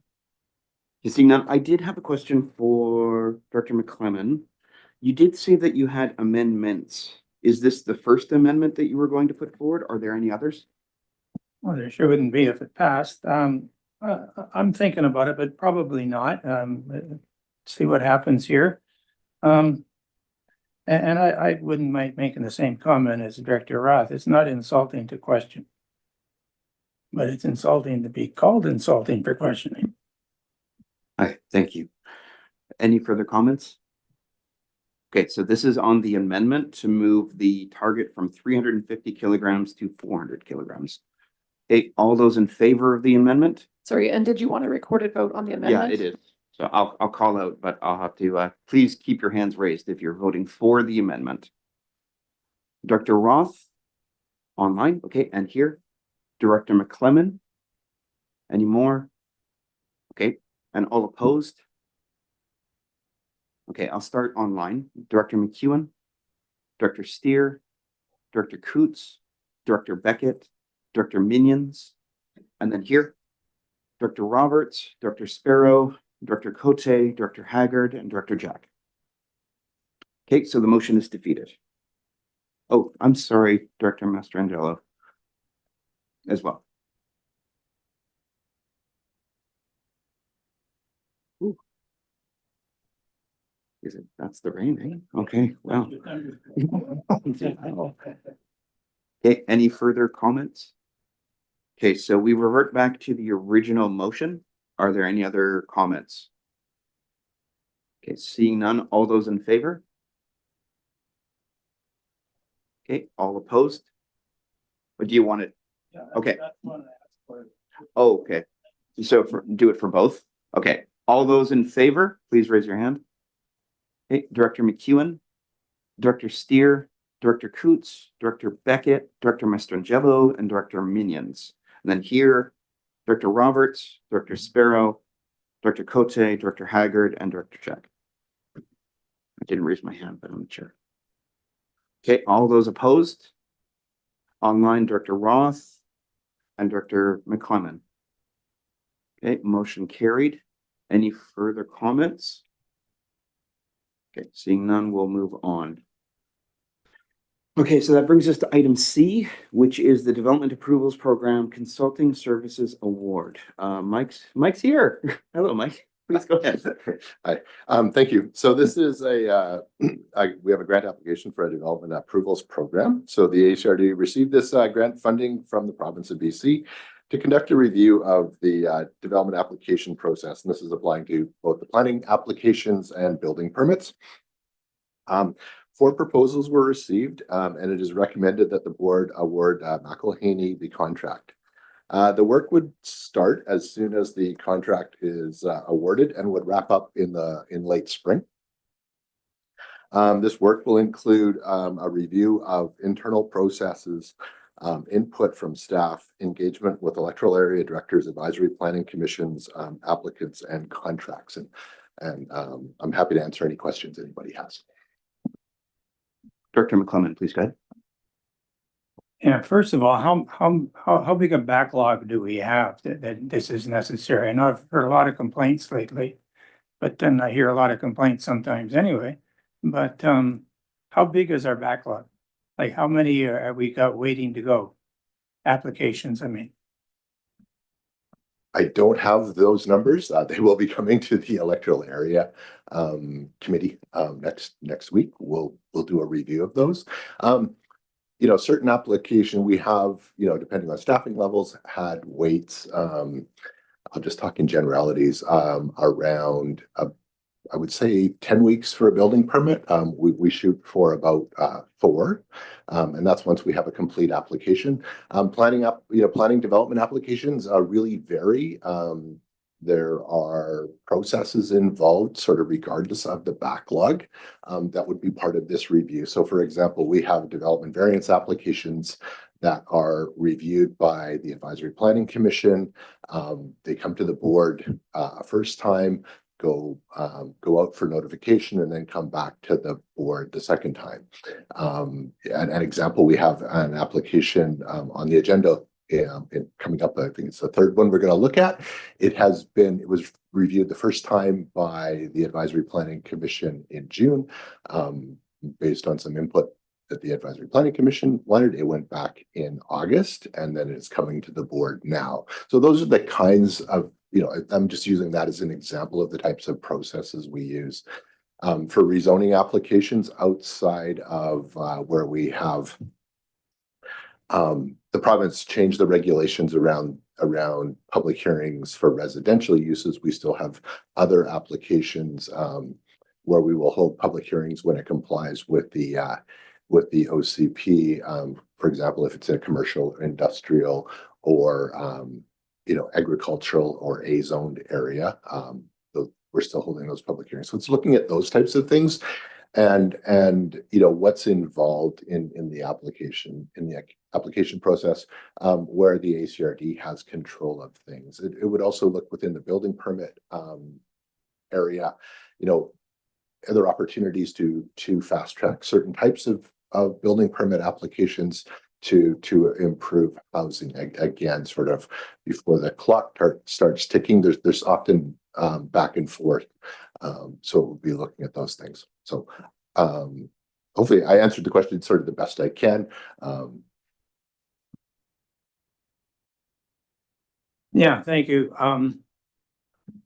You see, now I did have a question for Dr. McClellan. You did say that you had amendments. Is this the first amendment that you were going to put forward? Are there any others? Well, there sure wouldn't be if it passed. I'm thinking about it, but probably not. See what happens here. And I wouldn't mind making the same comment as Director Roth. It's not insulting to question, but it's insulting to be called insulting for questioning. Hi, thank you. Any further comments? Okay, so this is on the amendment to move the target from 350 kilograms to 400 kilograms. Okay, all those in favor of the amendment? Sorry, and did you want a recorded vote on the amendment? Yeah, it is. So I'll call out, but I'll have to, please keep your hands raised if you're voting for the amendment. Dr. Roth, online, okay, and here. Director McClellan, any more? Okay, and all opposed? Okay, I'll start online. Director McEwen, Director Steer, Director Coots, Director Beckett, Director Minions, and then here, Director Roberts, Director Sparrow, Director Cote, Director Haggard, and Director Jack. Okay, so the motion is defeated. Oh, I'm sorry, Director Mastrangelo as well. Ooh. Is it, that's the rain, eh? Okay, well. Okay, any further comments? Okay, so we revert back to the original motion. Are there any other comments? Okay, seeing none, all those in favor? Okay, all opposed? Or do you want it? Okay. Oh, okay. So do it for both? Okay, all those in favor, please raise your hand. Okay, Director McEwen, Director Steer, Director Coots, Director Beckett, Director Mastrangelo, and Director Minions. And then here, Director Roberts, Director Sparrow, Director Cote, Director Haggard, and Director Jack. I didn't raise my hand, but I'm the chair. Okay, all those opposed? Online, Director Roth and Director McClellan. Okay, motion carried. Any further comments? Okay, seeing none, we'll move on. Okay, so that brings us to item C, which is the Development Approvals Program Consulting Services Award. Mike's here. Hello, Mike. Please go ahead. Hi, thank you. So this is we have a grant application for a development approvals program. So the ACRD received this grant funding from the province of BC to conduct a review of the development application process. And this is applying to both the planning applications and building permits. 4 proposals were received, and it is recommended that the board award McElhaney the contract. The work would start as soon as the contract is awarded and would wrap up in late spring. This work will include a review of internal processes, input from staff, engagement with electoral area directors, advisory planning commissions, applicants, and contracts. And I'm happy to answer any questions anybody has. Director McClellan, please go ahead. Yeah, first of all, how big a backlog do we have that this is necessary? I know I've heard a lot of complaints lately, but then I hear a lot of complaints sometimes anyway. But how big is our backlog? Like how many have we got waiting to go? Applications, I mean. I don't have those numbers. They will be coming to the electoral area committee next week. We'll do a review of those. You know, certain application we have, you know, depending on staffing levels, had waits. I'll just talk in generalities around I would say 10 weeks for a building permit. We shoot for about 4, and that's once we have a complete application. Planning development applications really vary. There are processes involved, sort of regardless of the backlog, that would be part of this review. So, for example, we have development variance applications that are reviewed by the Advisory Planning Commission. They come to the board first time, go out for notification, and then come back to the board the second time. An example, we have an application on the agenda coming up. I think it's the 3rd one we're going to look at. It was reviewed the first time by the Advisory Planning Commission in June, based on some input that the Advisory Planning Commission wanted. It went back in August, and then it's coming to the board now. So those are the kinds of, you know, I'm just using that as an example of the types of processes we use. For rezoning applications outside of where we have the province changed the regulations around public hearings for residential uses. We still have other applications where we will hold public hearings when it complies with the OCP. For example, if it's in a commercial, industrial, or you know, agricultural or A-zoned area, we're still holding those public hearings. So it's looking at those types of things, and you know, what's involved in the application process, where the ACRD has control of things. It would also look within the building permit area. You know, are there opportunities to fast track certain types of building permit applications to improve housing? Again, sort of before the clock starts ticking, there's often back and forth. So we'll be looking at those things. So hopefully I answered the question sort of the best I can. Yeah, thank you.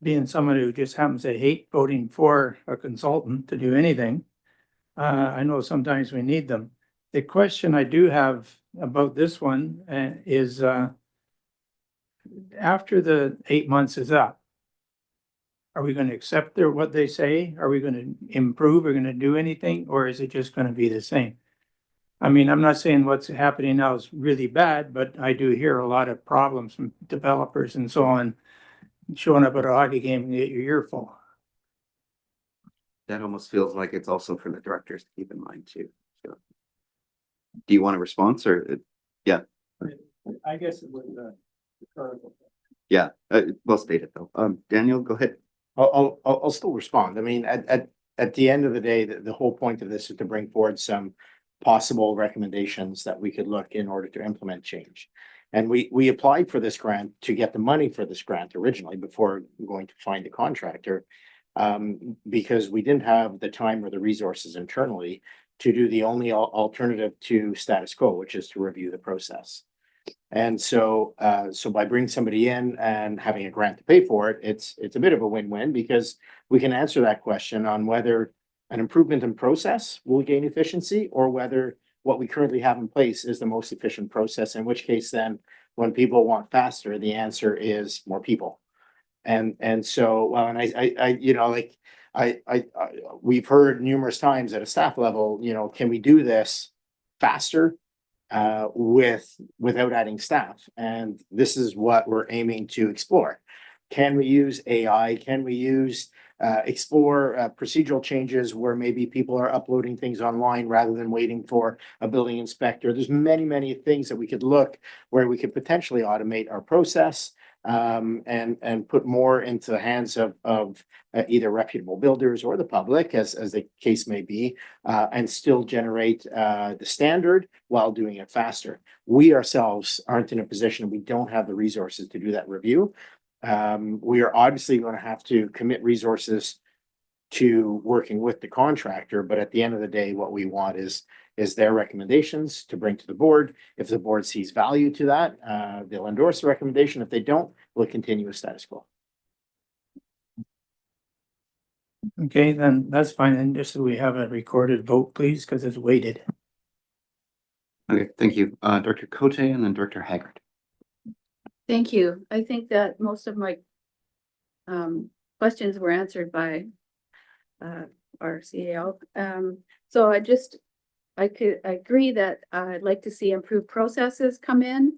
Being someone who just happens to hate voting for a consultant to do anything, I know sometimes we need them. The question I do have about this one is after the 8 months is up, are we going to accept what they say? Are we going to improve? Are we going to do anything? Or is it just going to be the same? I mean, I'm not saying what's happening now is really bad, but I do hear a lot of problems from developers and so on showing up at a hockey game and get your ear full. That almost feels like it's also for the directors to keep in mind too. So. Do you want a response or? Yeah, I guess it was, yeah, well stated though. Daniel, go ahead. I'll still respond. I mean, at the end of the day, the whole point of this is to bring forward some possible recommendations that we could look in order to implement change. And we applied for this grant to get the money for this grant originally before going to find a contractor. Because we didn't have the time or the resources internally to do the only alternative to status quo, which is to review the process. And so by bringing somebody in and having a grant to pay for it, it's a bit of a win-win because we can answer that question on whether an improvement in process will gain efficiency or whether what we currently have in place is the most efficient process, in which case then when people want faster, the answer is more people. And so, well, and I, you know, like we've heard numerous times at a staff level, you know, can we do this faster without adding staff? And this is what we're aiming to explore. Can we use AI? Can we use explore procedural changes where maybe people are uploading things online rather than waiting for a building inspector? There's many things that we could look where we could potentially automate our process and put more into the hands of either reputable builders or the public, as the case may be, and still generate the standard while doing it faster. We ourselves aren't in a position, we don't have the resources to do that review. We are obviously going to have to commit resources to working with the contractor, but at the end of the day, what we want is their recommendations to bring to the board. If the board sees value to that, they'll endorse the recommendation. If they don't, we'll continue with status quo. okay, then that's fine. And just so we have a recorded vote, please, because it's weighted. Okay, thank you. Dr. Cote and then Director Haggard. Thank you. I think that most of my questions were answered by our CEO. So I could agree that I'd like to see improved processes come in.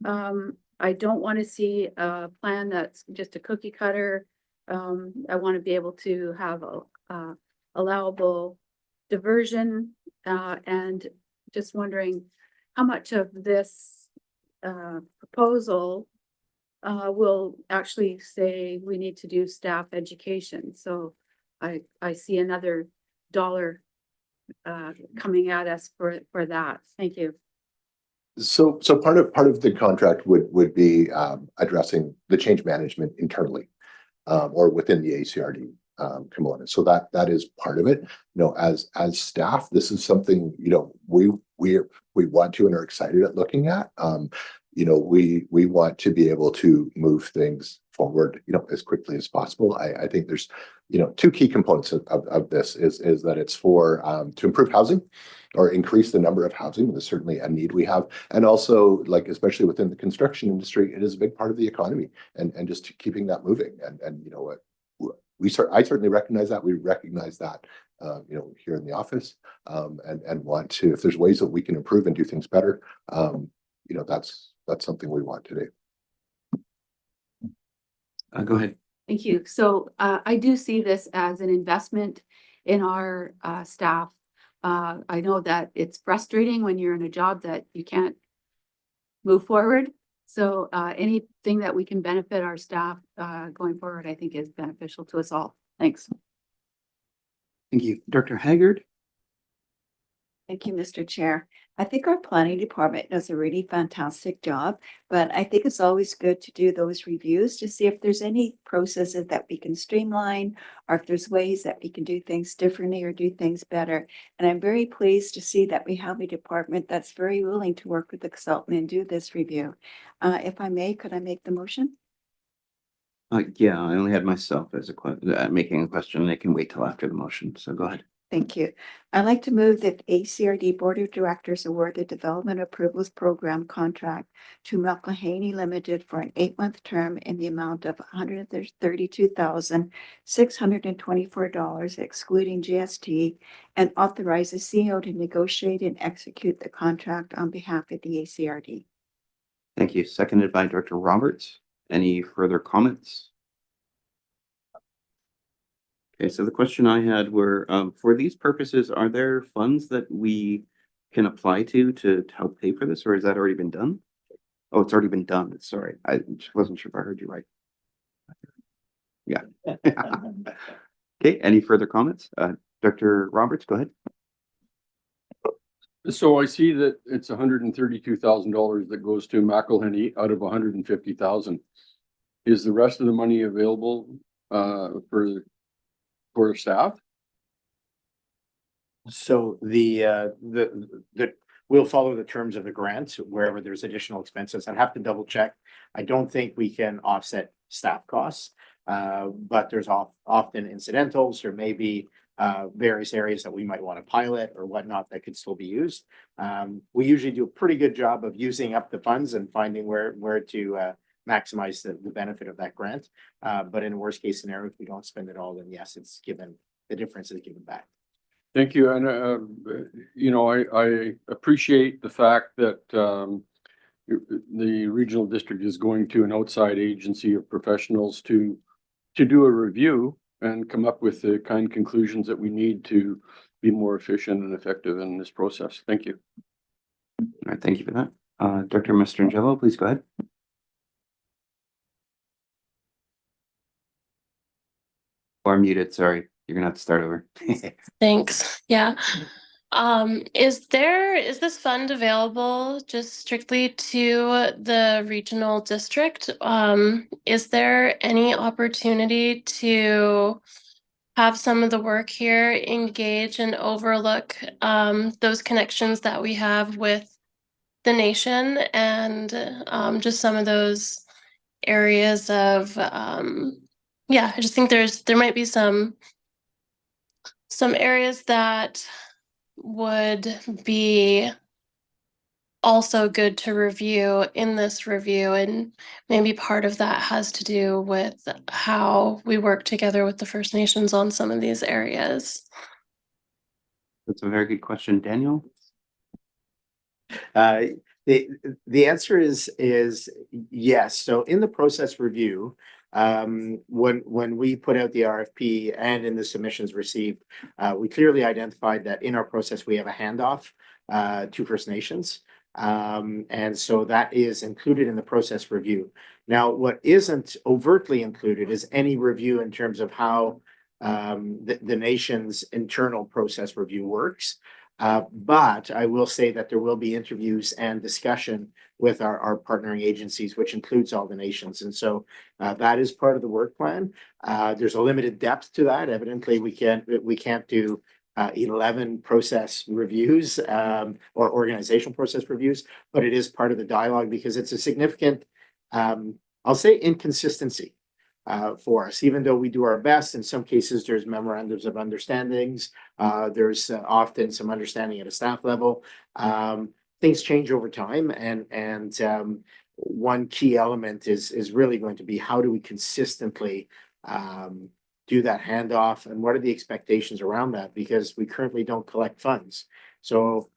I don't want to see a plan that's just a cookie cutter. I want to be able to have a allowable diversion, and just wondering how much of this proposal will actually say we need to do staff education. So I see another dollar coming at us for that. Thank you. So part of the contract would be addressing the change management internally or within the ACRD component. So that is part of it. You know, as staff, this is something, you know, we want to and are excited at looking at. You know, we want to be able to move things forward, you know, as quickly as possible. I think there's, you know, two key components of this is that it's for to improve housing or increase the number of housing. There's certainly a need we have. And also, like, especially within the construction industry, it is a big part of the economy and just keeping that moving. And you know what, I certainly recognize that. We recognize that, you know, here in the office, and want to, if there's ways that we can improve and do things better, you know, that's something we want to do. Go ahead. Thank you. So I do see this as an investment in our staff. I know that it's frustrating when you're in a job that you can't move forward. So anything that we can benefit our staff going forward, I think is beneficial to us all. Thanks. Thank you. Dr. Haggard. Thank you, Mr. Chair. I think our planning department does a really fantastic job, but I think it's always good to do those reviews to see if there's any processes that we can streamline or if there's ways that we can do things differently or do things better. And I'm very pleased to see that we have a department that's very willing to work with the consultant and do this review. If I may, could I make the motion? Yeah, I only had myself as making a question. They can wait till after the motion. So go ahead. Thank you. I'd like to move that ACRD Board of Directors award the Development Approvals Program contract to McElhaney Limited for an 8-month term in the amount of $132,624 excluding GST, and authorize the CEO to negotiate and execute the contract on behalf of the ACRD. Thank you. Seconded by Director Roberts. Any further comments? Okay, so the question I had were, for these purposes, are there funds that we can apply to help pay for this, or has that already been done? Oh, it's already been done. Sorry, I just wasn't sure if I heard you right. Yeah. Okay, any further comments? Dr. Roberts, go ahead. So I see that it's $132,000 that goes to McElhenney out of 150,000. Is the rest of the money available for staff? So the we'll follow the terms of the grant wherever there's additional expenses. I'd have to double check. I don't think we can offset staff costs, but there's often incidentals or maybe various areas that we might want to pilot or whatnot that could still be used. We usually do a pretty good job of using up the funds and finding where to maximize the benefit of that grant. But in a worst case scenario, if we don't spend it all, then yes, it's given, the difference is given back. Thank you. And, you know, I appreciate the fact that the regional district is going to an outside agency of professionals to do a review and come up with the kind of conclusions that we need to be more efficient and effective in this process. Thank you. All right, thank you for that. Dr. Mastrangelo, please go ahead. Or muted, sorry. You're gonna have to start over. Thanks. Yeah. Is this fund available just strictly to the regional district? Is there any opportunity to have some of the work here engage and overlook those connections that we have with the nation and just some of those areas of yeah, I just think there might be some areas that would be also good to review in this review, and maybe part of that has to do with how we work together with the First Nations on some of these areas. That's a very good question, Daniel. The answer is yes. So in the process review, when we put out the RFP and in the submissions received, we clearly identified that in our process we have a handoff to First Nations, and so that is included in the process review. Now, what isn't overtly included is any review in terms of how the nation's internal process review works. But I will say that there will be interviews and discussion with our partnering agencies, which includes all the nations. And so that is part of the work plan. There's a limited depth to that. Evidently, we can't do 11 process reviews or organizational process reviews, but it is part of the dialogue because it's a significant, I'll say, inconsistency for us. Even though we do our best, in some cases there's memorandums of understandings, there's often some understanding at a staff level. Things change over time, and one key element is really going to be how do we consistently do that handoff, and what are the expectations around that, because we currently don't collect funds. So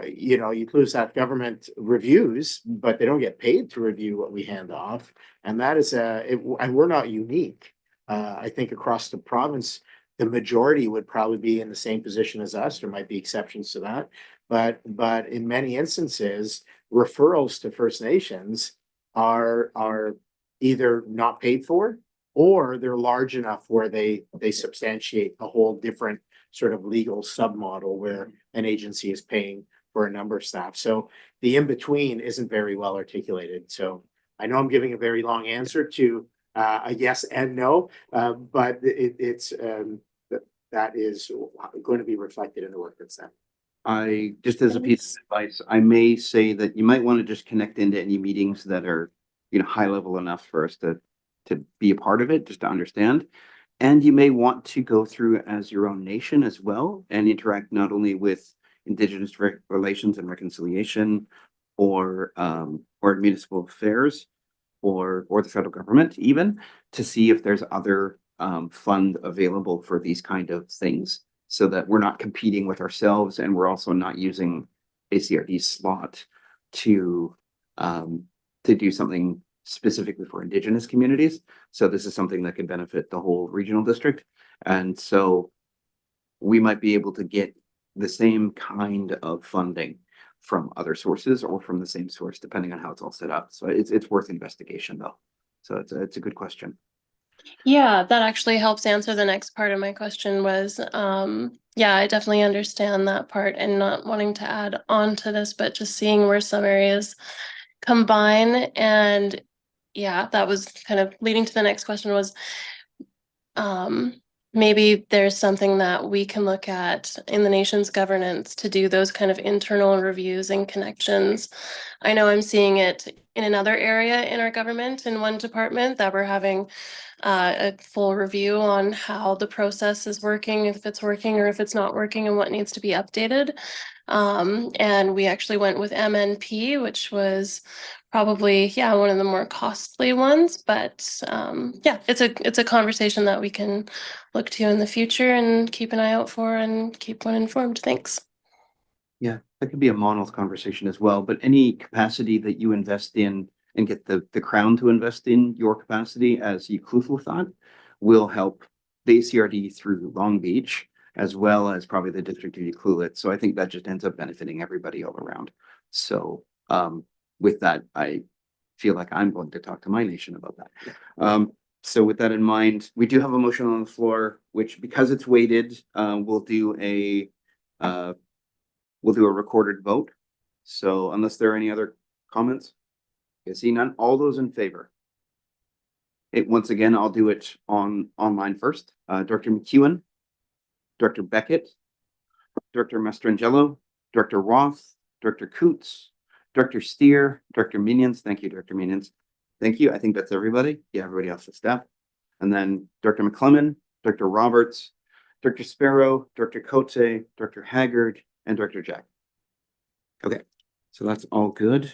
you know, you lose that government reviews, but they don't get paid to review what we hand off. And that is and we're not unique. I think across the province, the majority would probably be in the same position as us. There might be exceptions to that. But in many instances, referrals to First Nations are either not paid for, or they're large enough where they substantiate a whole different sort of legal submodel where an agency is paying for a number of staff. So the in-between isn't very well articulated. So I know I'm giving a very long answer to a yes and no, but it's that is going to be reflected in the work that's done. I just as a piece of advice, I may say that you might want to just connect into any meetings that are, you know, high level enough for us to be a part of it, just to understand. And you may want to go through as your own nation as well and interact not only with Indigenous relations and reconciliation or municipal affairs or the federal government, even to see if there's other fund available for these kind of things, so that we're not competing with ourselves and we're also not using a CRD slot to do something specifically for Indigenous communities. So this is something that could benefit the whole regional district. And so we might be able to get the same kind of funding from other sources or from the same source, depending on how it's all set up. So it's worth investigation though. So it's a good question. Yeah, that actually helps answer the next part of my question was, yeah, I definitely understand that part and not wanting to add on to this, but just seeing where some areas combine. And yeah, that was kind of leading to the next question was, maybe there's something that we can look at in the nation's governance to do those kind of internal reviews and connections. I know I'm seeing it in another area in our government in one department that we're having a full review on how the process is working, if it's working or if it's not working and what needs to be updated. And we actually went with MNP, which was probably, yeah, one of the more costly ones, but yeah, it's a conversation that we can look to in the future and keep an eye out for and keep one informed. Thanks. Yeah, that could be a monolith conversation as well, but any capacity that you invest in and get the Crown to invest in your capacity as Eklutha thought will help the ACRD through Long Beach, as well as probably the District of Eklutha. So I think that just ends up benefiting everybody all around. So with that, I feel like I'm going to talk to my nation about that. So with that in mind, we do have a motion on the floor, which because it's weighted, we'll do a recorded vote. So unless there are any other comments, I see none. All those in favor? Once again, I'll do it online first. Director McEwen, Director Beckett, Director Mastrangelo, Director Roth, Director Coots, Director Steer, Director Minions. Thank you, Director Minions. Thank you. I think that's everybody. Yeah, everybody else is staff. And then Director McClellan, Director Roberts, Director Sparrow, Director Cote, Director Haggard, and Director Jack. Okay, so that's all good.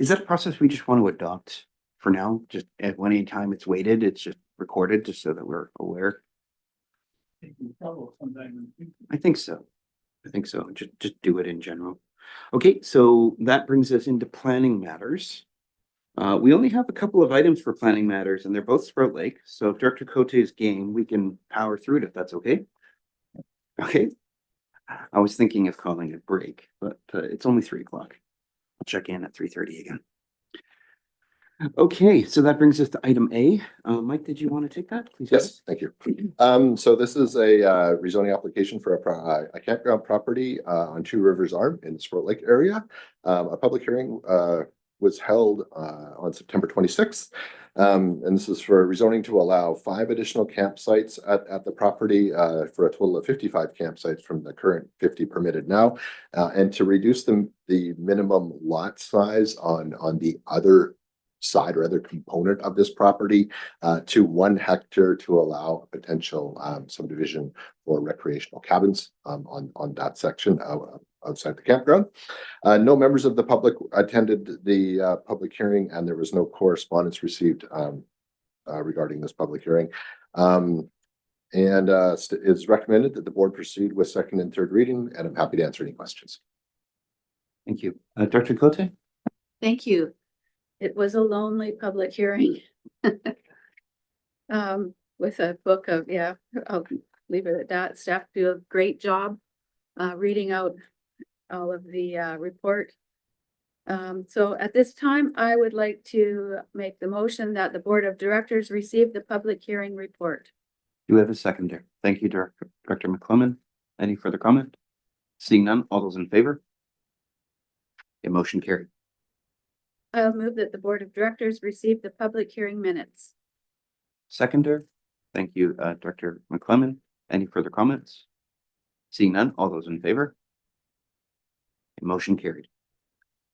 Is that a process we just want to adopt for now? Just at any time it's weighted, it's just recorded just so that we're aware? I think so. I think so. Just do it in general. Okay, so that brings us into planning matters. We only have a couple of items for planning matters and they're both Sprout Lake. So if Director Cote's game, we can power through it if that's okay. Okay. I was thinking of calling it break, but it's only 3 o'clock. I'll check in at 3:30 again. Okay, so that brings us to item A. Mike, did you want to take that, please? Yes, thank you. So this is a rezoning application for a campground property on Two Rivers Arm in the Sprout Lake area. A public hearing was held on September 26th. And this is for rezoning to allow 5 additional campsites at the property for a total of 55 campsites from the current 50 permitted now, and to reduce the minimum lot size on the other side or other component of this property to 1 hectare to allow a potential subdivision for recreational cabins on that section outside the campground. No members of the public attended the public hearing, and there was no correspondence received regarding this public hearing. It's recommended that the board proceed with second and third reading, and I'm happy to answer any questions. Thank you. Director Cote? Thank you. It was a lonely public hearing. With a book of, yeah, I'll leave it at that. Staff do a great job reading out all of the report. So at this time, I would like to make the motion that the Board of Directors receive the public hearing report. Do we have a seconder? Thank you, Director McClellan. Any further comment? Seeing none, all those in favor? A motion carried. I'll move that the Board of Directors receive the public hearing minutes. Seconder, thank you, Director McClellan. Any further comments? Seeing none, all those in favor? A motion carried.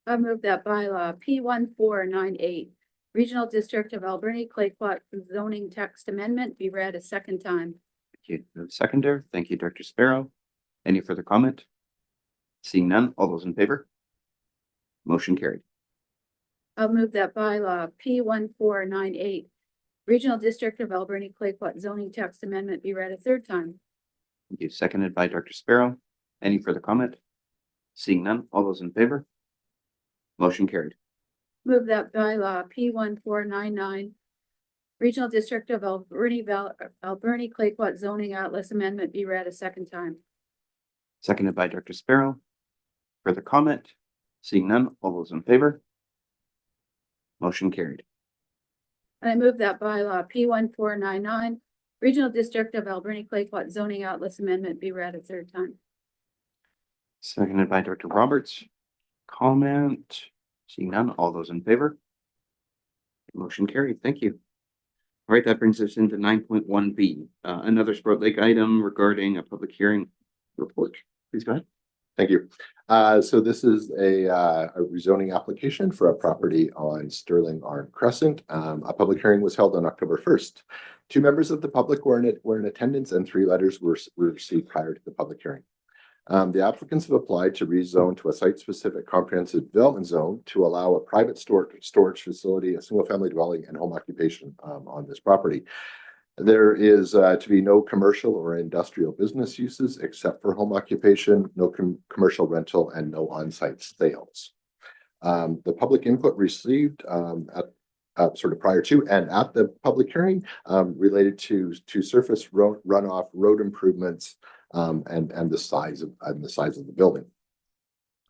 I move that bylaw P1498, Regional District of Alberni Clayoquot zoning text amendment be read a second time. Thank you, seconder. Thank you, Director Sparrow. Any further comment? Seeing none, all those in favor? Motion carried. I'll move that bylaw P1498, Regional District of Alberni Clayoquot zoning text amendment be read a third time. Thank you, seconded by Director Sparrow. Any further comment? Seeing none, all those in favor? Motion carried. Move that bylaw P1499, Regional District of Alberni Clayoquot zoning atlas amendment be read a second time. seconded by Director Sparrow. Further comment? Seeing none, all those in favor? Motion carried. I move that bylaw P1499, Regional District of Alberni Clayoquot Zoning Outlets Amendment be read a third time. Seconded by Director Roberts. Comment? Seeing none, all those in favor? Motion carried. Thank you. All right, that brings us into 9.1B, another Sprout Lake item regarding a public hearing report. Please go ahead. Thank you. So this is a rezoning application for a property on Sterling Arm Crescent. A public hearing was held on October 1st. 2 members of the public were in attendance and 3 letters were received prior to the public hearing. The applicants have applied to rezone to a site-specific comprehensive development zone to allow a private storage facility, a single-family dwelling, and home occupation on this property. There is to be no commercial or industrial business uses except for home occupation, no commercial rental, and no on-site sales. The public input received at sort of prior to and at the public hearing related to surface runoff, road improvements, and the size of the building,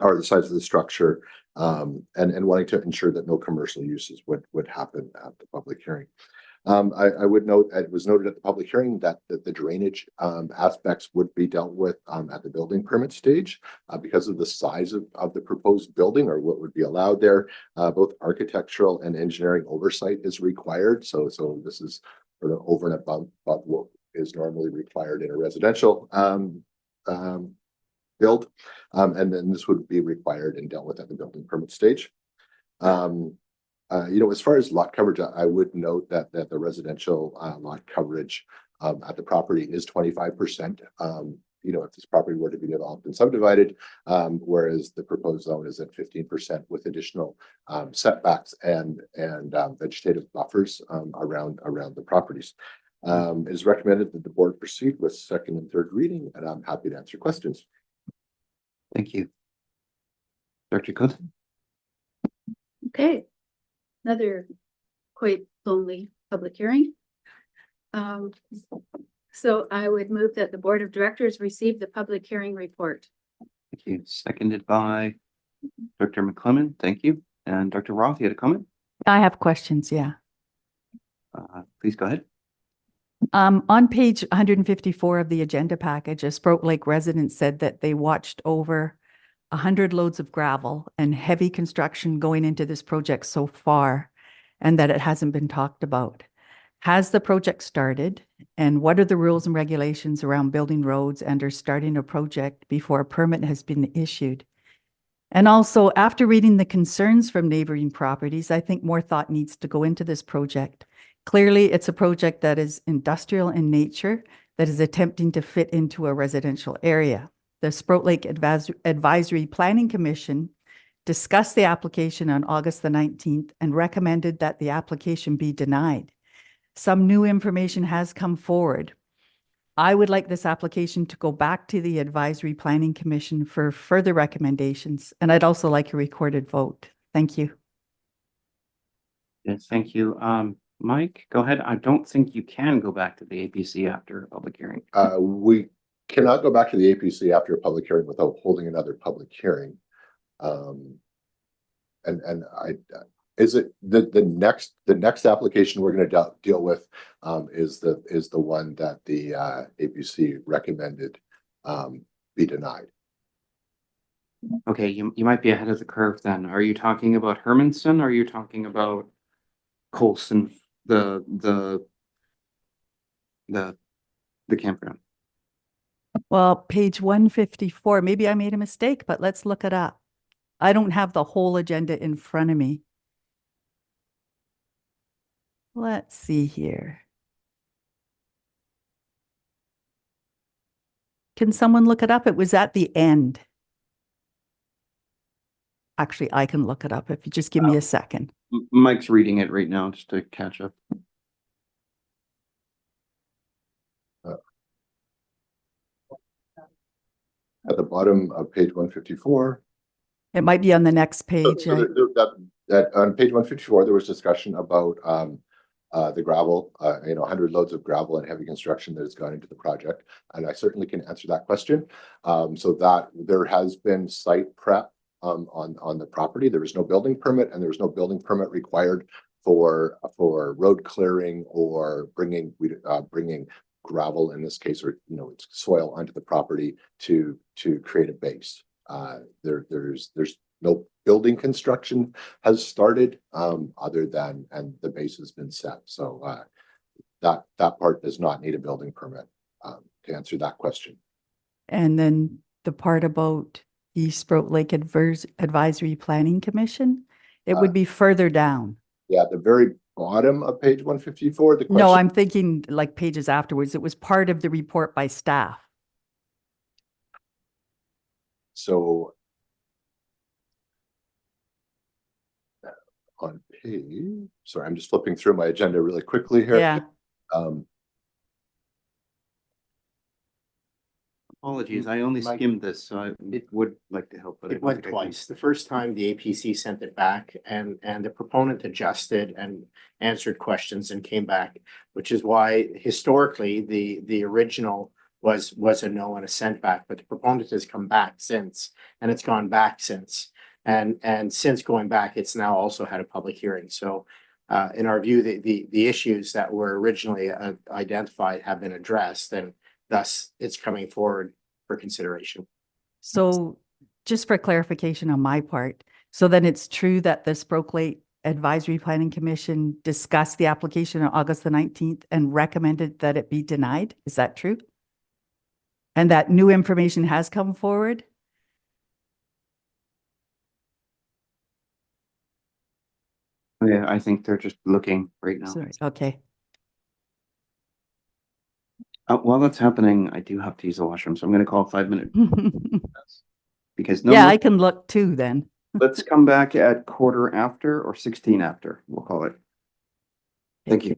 or the size of the structure, and wanting to ensure that no commercial uses would happen at the public hearing. I would note, it was noted at the public hearing that the drainage aspects would be dealt with at the building permit stage because of the size of the proposed building or what would be allowed there. Both architectural and engineering oversight is required. So this is sort of over and above what is normally required in a residential build. And then this would be required and dealt with at the building permit stage. As far as lot coverage, I would note that the residential lot coverage at the property is 25%. If this property were to be developed and subdivided, whereas the proposed zone is at 15% with additional setbacks and vegetative buffers around the properties. It is recommended that the board proceed with second and third reading, and I'm happy to answer questions. Thank you. Dr. Coates? Okay. Another quite lonely public hearing. So I would move that the Board of Directors receive the public hearing report. Thank you. Seconded by Dr. McClellan. Thank you. And Dr. Roth, you had a comment? I have questions, yeah. Please go ahead. On page 154 of the agenda package, a Sprout Lake resident said that they watched over 100 loads of gravel and heavy construction going into this project so far, and that it hasn't been talked about. Has the project started? And what are the rules and regulations around building roads and or starting a project before a permit has been issued? And also, after reading the concerns from neighboring properties, I think more thought needs to go into this project. Clearly, it's a project that is industrial in nature, that is attempting to fit into a residential area. The Sprout Lake Advisory Planning Commission discussed the application on August the 19th and recommended that the application be denied. Some new information has come forward. I would like this application to go back to the Advisory Planning Commission for further recommendations, and I'd also like a recorded vote. Thank you. Yes, thank you. Mike, go ahead. I don't think you can go back to the APC after a public hearing. We cannot go back to the APC after a public hearing without holding another public hearing. Is it the next application we're going to deal with is the one that the APC recommended be denied. Okay, you might be ahead of the curve then. Are you talking about Hermanson? Or are you talking about Colson, the campground? Well, page 154, maybe I made a mistake, but let's look it up. I don't have the whole agenda in front of me. Let's see here. Can someone look it up? It was at the end. Actually, I can look it up if you just give me a second. Mike's reading it right now just to catch up. At the bottom of page 154. It might be on the next page. On page 154, there was discussion about the gravel, 100 loads of gravel and heavy construction that has gone into the project. And I certainly can answer that question. So that there has been site prep on the property. There was no building permit, and there was no building permit required for road clearing or bringing gravel in this case, or it's soil onto the property to create a base. There's no building construction has started other than, and the base has been set. So that part does not need a building permit to answer that question. And then the part about the Sprout Lake Advisory Planning Commission, it would be further down. Yeah, at the very bottom of page 154. The question. No, I'm thinking like pages afterwards. It was part of the report by staff. So on page, sorry, I'm just flipping through my agenda really quickly here. Yeah. Apologies, I only skimmed this, so I would like to help, but I It don't went think I can. twice. The first time the APC sent it back and the proponent adjusted and answered questions and came back, which is why historically the original was a no and a sent back, but the proponent has come back since, and it's gone back since. And since going back, it's now also had a public hearing. So in our view, the issues that were originally identified have been addressed, and thus it's coming forward for consideration. So just for clarification on my part, so then it's true that the Sprout Lake Advisory Planning Commission discussed the application on August the 19th and recommended that it be denied? Is that true? And that new information has come forward? Yeah, I think they're just looking right now. Sorry, okay. While that's happening, I do have to use the washroom, so I'm going to call a 5-minute. Because no Yeah, more- I can look too then. Let's come back at 1/4 or 16 after, we'll call it. Thank you.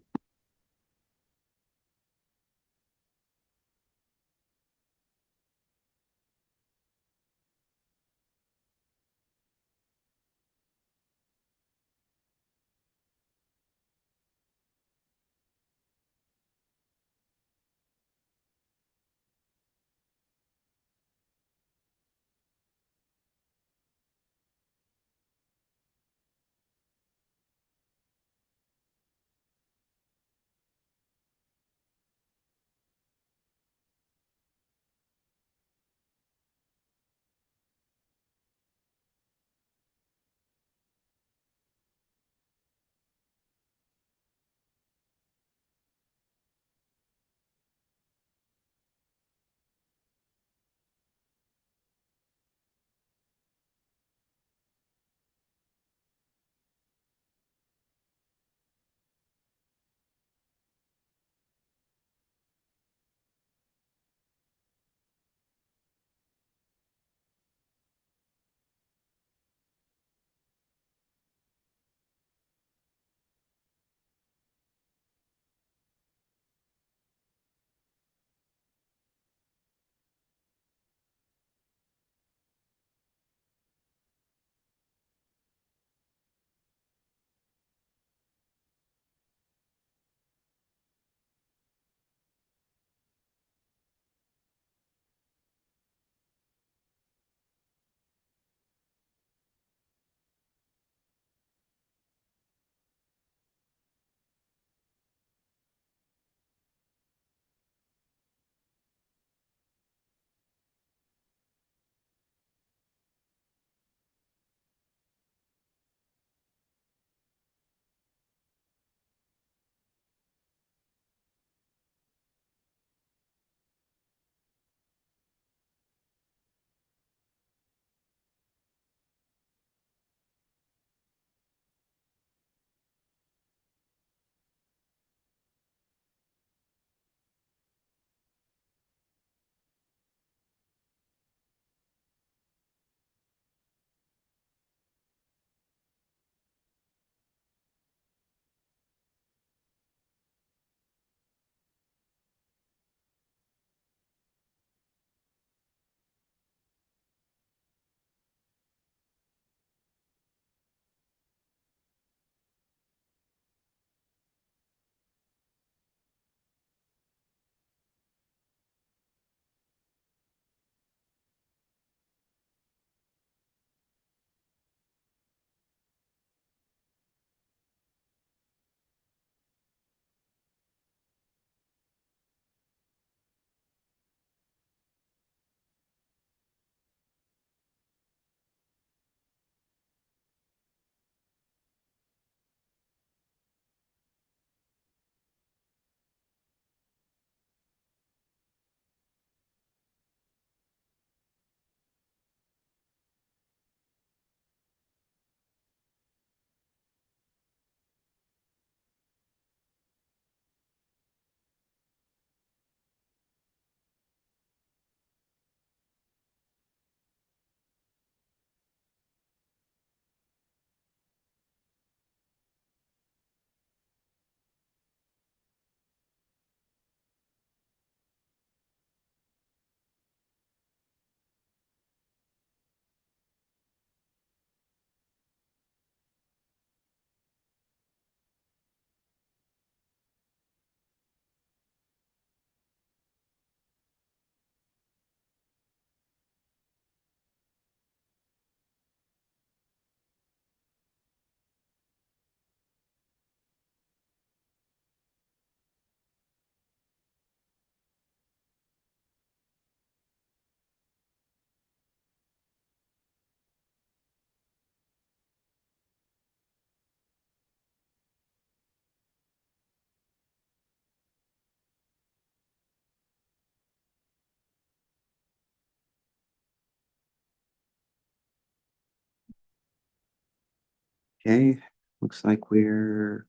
Okay, looks like we're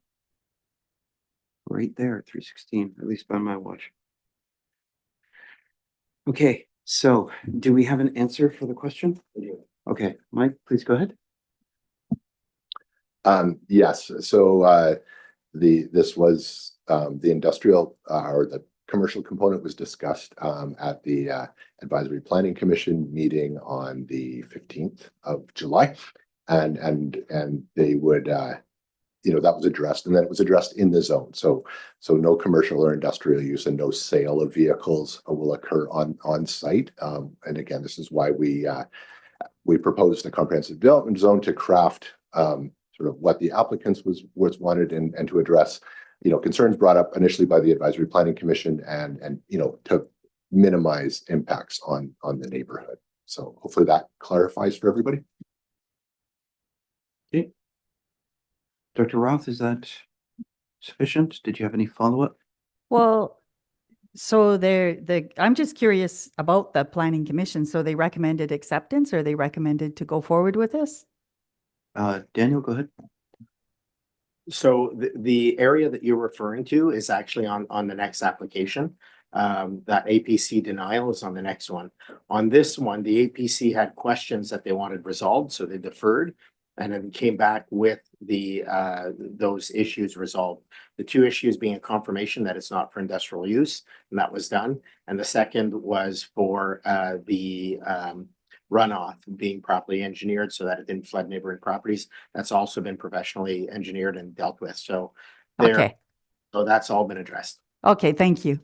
right there at 3:16, at least by my watch. Okay, so do we have an answer for the question? Okay, Mike, please go ahead. Yes, so this was the industrial or the commercial component was discussed at the Advisory Planning Commission meeting on the 15th of July. And they would that was addressed, and then it was addressed in the zone. So no commercial or industrial use and no sale of vehicles will occur on site. And again, this is why we proposed a comprehensive development zone to craft sort of what the applicants was wanted and to address concerns brought up initially by the Advisory Planning Commission and to minimize impacts on the neighborhood. So hopefully that clarifies for everybody. Okay. Dr. Roth, is that sufficient? Did you have any follow-up? Well, so I'm just curious about the planning commission. So they recommended acceptance, or they recommended to go forward with this? Daniel, go ahead. So the area that you're referring to is actually on the next application. That APC denial is on the next one. On this one, the APC had questions that they wanted resolved, so they deferred and then came back with those issues resolved. The two issues being a confirmation that it's not for industrial use, and that was done. And the second was for the runoff being properly engineered so that it didn't flood neighboring properties. That's also been professionally engineered and dealt with. So Okay. So that's all been addressed. Okay, thank you.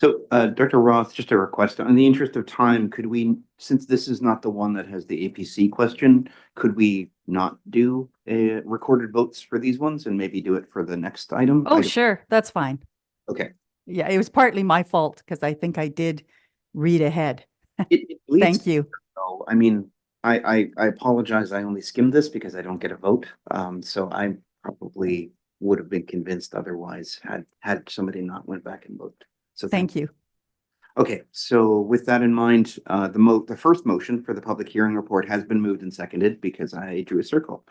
So, Dr. Roth, just a request, in the interest of time, could we, since this is not the one that has the APC question, could we not do recorded votes for these ones and maybe do it for the next item? Oh, sure. That's fine. Okay. Yeah, it was partly my fault because I think I did read ahead. It leads Thank you. So, I mean, I apologize. I only skimmed this because I don't get a vote. So I probably would have been convinced otherwise had somebody not went back and voted. So Thank you. Okay, so with that in mind, the first motion for the public hearing report has been moved and seconded because I drew a circle.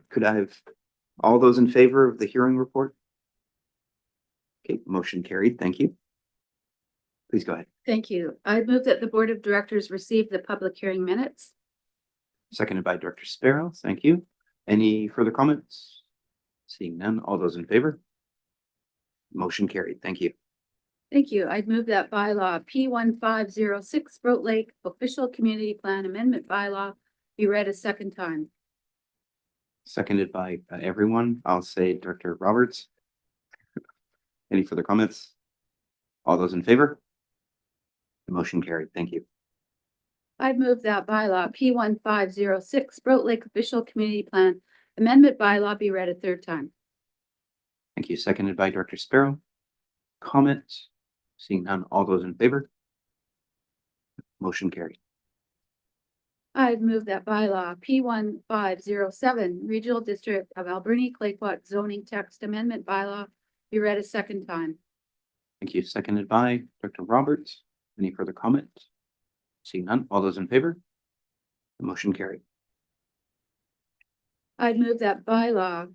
Could I have all those in favor of the hearing report? Okay, motion carried. Thank you. Please go ahead. Thank you. I move that the Board of Directors receive the public hearing minutes. Seconded by Director Sparrow. Thank you. Any further comments? Seeing none, all those in favor? Motion carried. Thank you. Thank you. I'd move that bylaw P1506 Broad Lake Official Community Plan Amendment Bylaw be read a second time. Seconded by everyone. I'll say Director Roberts. Any further comments? All those in favor? The motion carried. Thank you. I'd move that bylaw P1506 Broad Lake Official Community Plan Amendment Bylaw be read a third time. Thank you. Seconded by Director Sparrow. Comments? Seeing none, all those in favor? Motion carried. I'd move that bylaw P1507 Regional District of Alberni Clayoquot Zoning Text Amendment Bylaw be read a second time. Thank you. Seconded by Director Roberts. Any further comments? Seeing none, all those in favor? The motion carried. I'd move that bylaw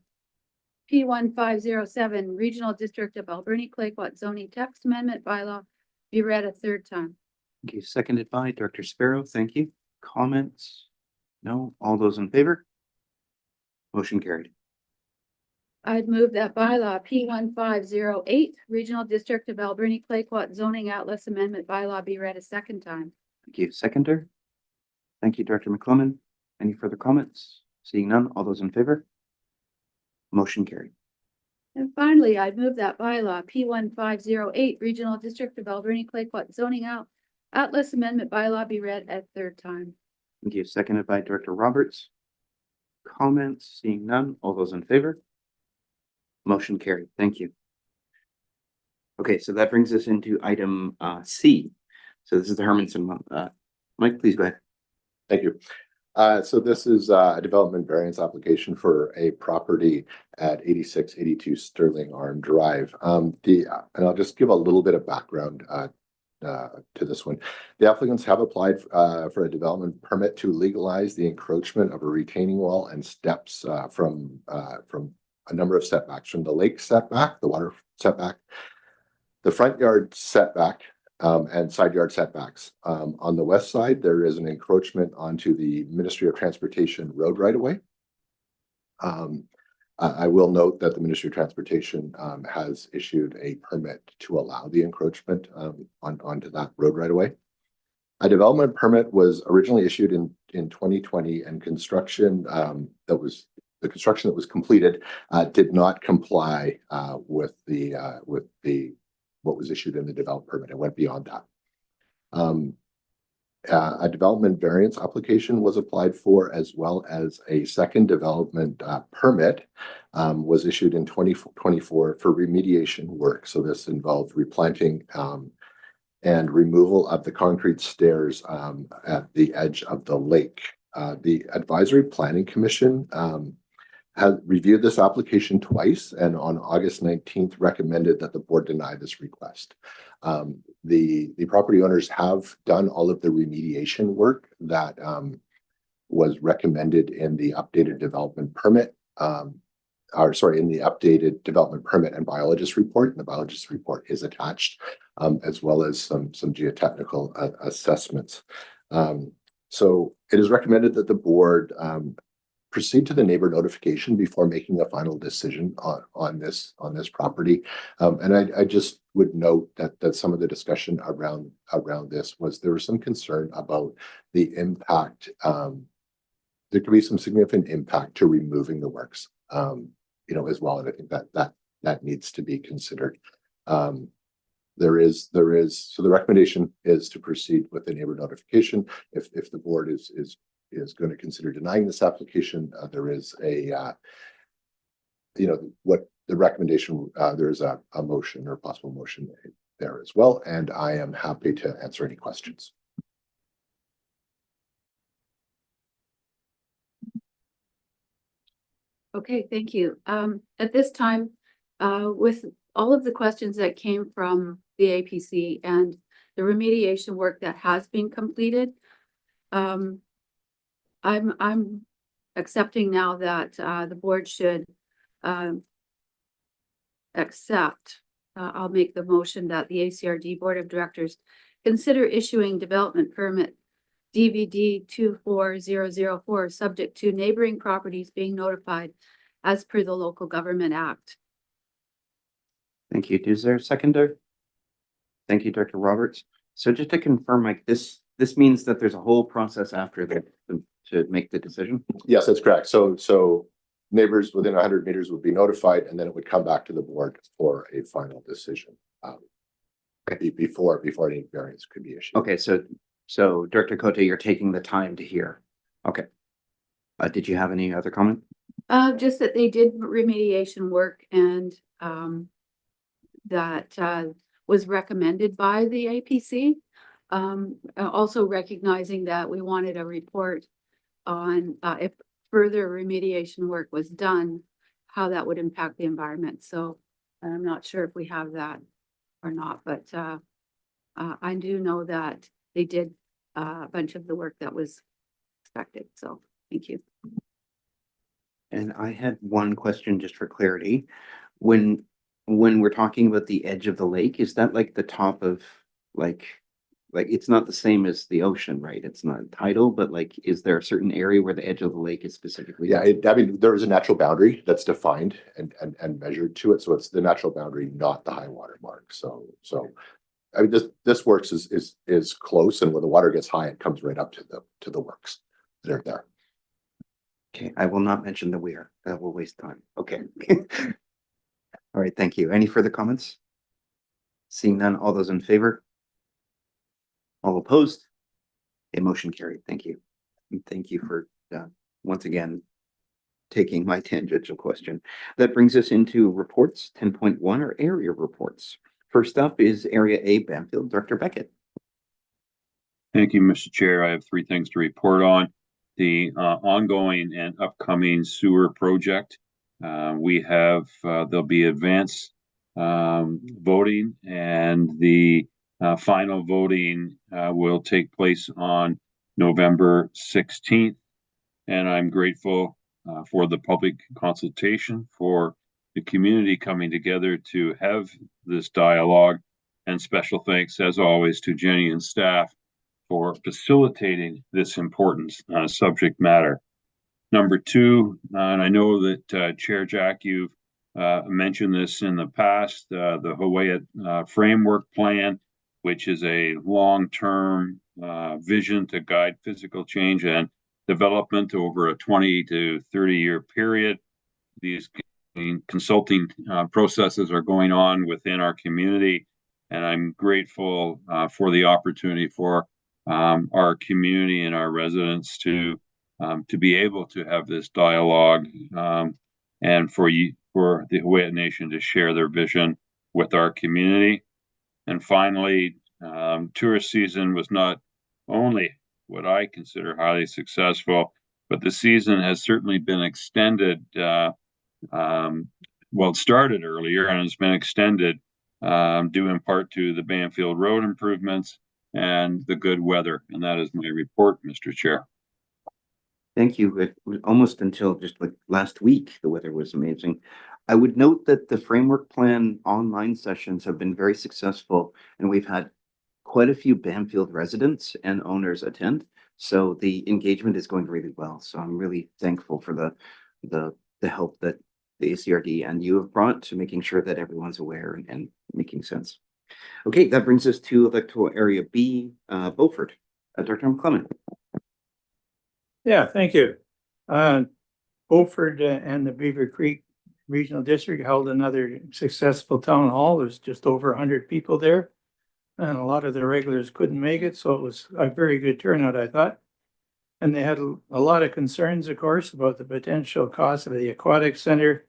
P1507 Regional District of Alberni Clayoquot Zoning Text Amendment Bylaw be read a third time. Thank you. Seconded by Director Sparrow. Thank you. Comments? No. All those in favor? Motion carried. I'd move that bylaw P1508 Regional District of Alberni Clayoquot Zoning Atlas Amendment Bylaw be read a second time. Thank you. Seconder. Thank you, Director McClellan. Any further comments? Seeing none, all those in favor? Motion carried. And finally, I'd move that bylaw P1508 Regional District of Alberni Clayoquot Zoning Atlas Amendment Bylaw be read a third time. Thank you. Seconded by Director Roberts. Comments? Seeing none, all those in favor? Motion carried. Thank you. Okay, so that brings us into item C. So this is the Hermanson one. Mike, please go ahead. Thank you. So this is a development variance application for a property at 8682 Sterling Arm Drive. And I'll just give a little bit of background to this one. The applicants have applied for a development permit to legalize the encroachment of a retaining wall and steps from a number of setbacks, from the lake setback, the water setback, the front yard setback, and side yard setbacks. On the west side, there is an encroachment onto the Ministry of Transportation road right of way. I will note that the Ministry of Transportation has issued a permit to allow the encroachment onto that road right of way. A development permit was originally issued in 2020, and construction that was completed did not comply with what was issued in the development permit. It went beyond that. A development variance application was applied for, as well as a second development permit was issued in 2024 for remediation work. So this involved replanting and removal of the concrete stairs at the edge of the lake. The Advisory Planning Commission has reviewed this application twice, and on August 19th recommended that the board deny this request. The property owners have done all of the remediation work that was recommended in the updated development permit, in the updated development permit and biologist report. And the biologist report is attached, as well as some geotechnical assessments. So it is recommended that the board proceed to the neighbor notification before making a final decision on this property. And I just would note that some of the discussion around this was there was some concern about the impact. There could be some significant impact to removing the works, as well. And I think that needs to be considered. So the recommendation is to proceed with the neighbor notification. If the board is going to consider denying this application, there is what the recommendation, there's a motion or possible motion there as well. And I am happy to answer any questions. Okay, thank you. At this time, with all of the questions that came from the APC and the remediation work that has been completed, I'm accepting now that the board should accept. I'll make the motion that the ACRD Board of Directors consider issuing development permit DVD 24004, subject to neighboring properties being notified as per the Local Government Act. Thank you. Is there a seconder? Thank you, Director Roberts. So just to confirm, Mike, this means that there's a whole process after to make the decision? Yes, that's correct. So neighbors within 100 meters would be notified, and then it would come back to the board for a final decision before any variance could be issued. Okay, so Director Cote, you're taking the time to hear. Okay. Did you have any other comment? Just that they did remediation work, and that was recommended by the APC. Also recognizing that we wanted a report on if further remediation work was done, how that would impact the environment. So I'm not sure if we have that or not, but I do know that they did a bunch of the work that was expected. So thank you. And I had one question just for clarity. When we're talking about the edge of the lake, is that like the top of like it's not the same as the ocean, right? It's not tidal, but like, is there a certain area where the edge of the lake is specifically? Yeah, there is a natural boundary that's defined and measured to it. So it's the natural boundary, not the high water mark. So I mean, this works is close, and when the water gets high, it comes right up to the works that are there. Okay, I will not mention the weir. That will waste time. Okay. All right, thank you. Any further comments? Seeing none, all those in favor? All opposed? A motion carried. Thank you. And thank you for once again taking my tangential question. That brings us into reports 10.1 or area reports. First up is Area A, Bamfield. Director Beckett. Thank you, Mr. Chair. I have three things to report on. The ongoing and upcoming sewer project. We have, there'll be advanced voting, and the Final voting will take place on November 16th. And I'm grateful for the public consultation, for the community coming together to have this dialogue. And special thanks, as always, to Jenny and staff for facilitating this important subject matter. Number two, and I know that Chair Jack, you've mentioned this in the past, the Huu-ay-aht Framework Plan, which is a long-term vision to guide physical change and development over a 20 to 30-year period. These consulting processes are going on within our community, and I'm grateful for the opportunity for our community and our residents to be able to have this dialogue, and for the Huu-ay-aht Nation to share their vision with our community. And finally, tourist season was not only what I consider highly successful, but the season has certainly been extended. Well, it started earlier and it's been extended due in part to the Banfield Road improvements and the good weather. And that is my report, Mr. Chair. Thank you. It was almost until just like last week, the weather was amazing. I would note that the framework plan online sessions have been very successful, and we've had quite a few Banfield residents and owners attend. So the engagement is going really well. So I'm really thankful for the help that the ACRD and you have brought to making sure that everyone's aware and making sense. Okay, that brings us to electoral area B, Beaufort. Dr. McClement. Yeah, thank you. Beaufort and the Beaver Creek Regional District held another successful town hall. There's just over 100 people there, and a lot of the regulars couldn't make it, so it was a very good turnout, I thought. And they had a lot of concerns, of course, about the potential cost of the aquatic center,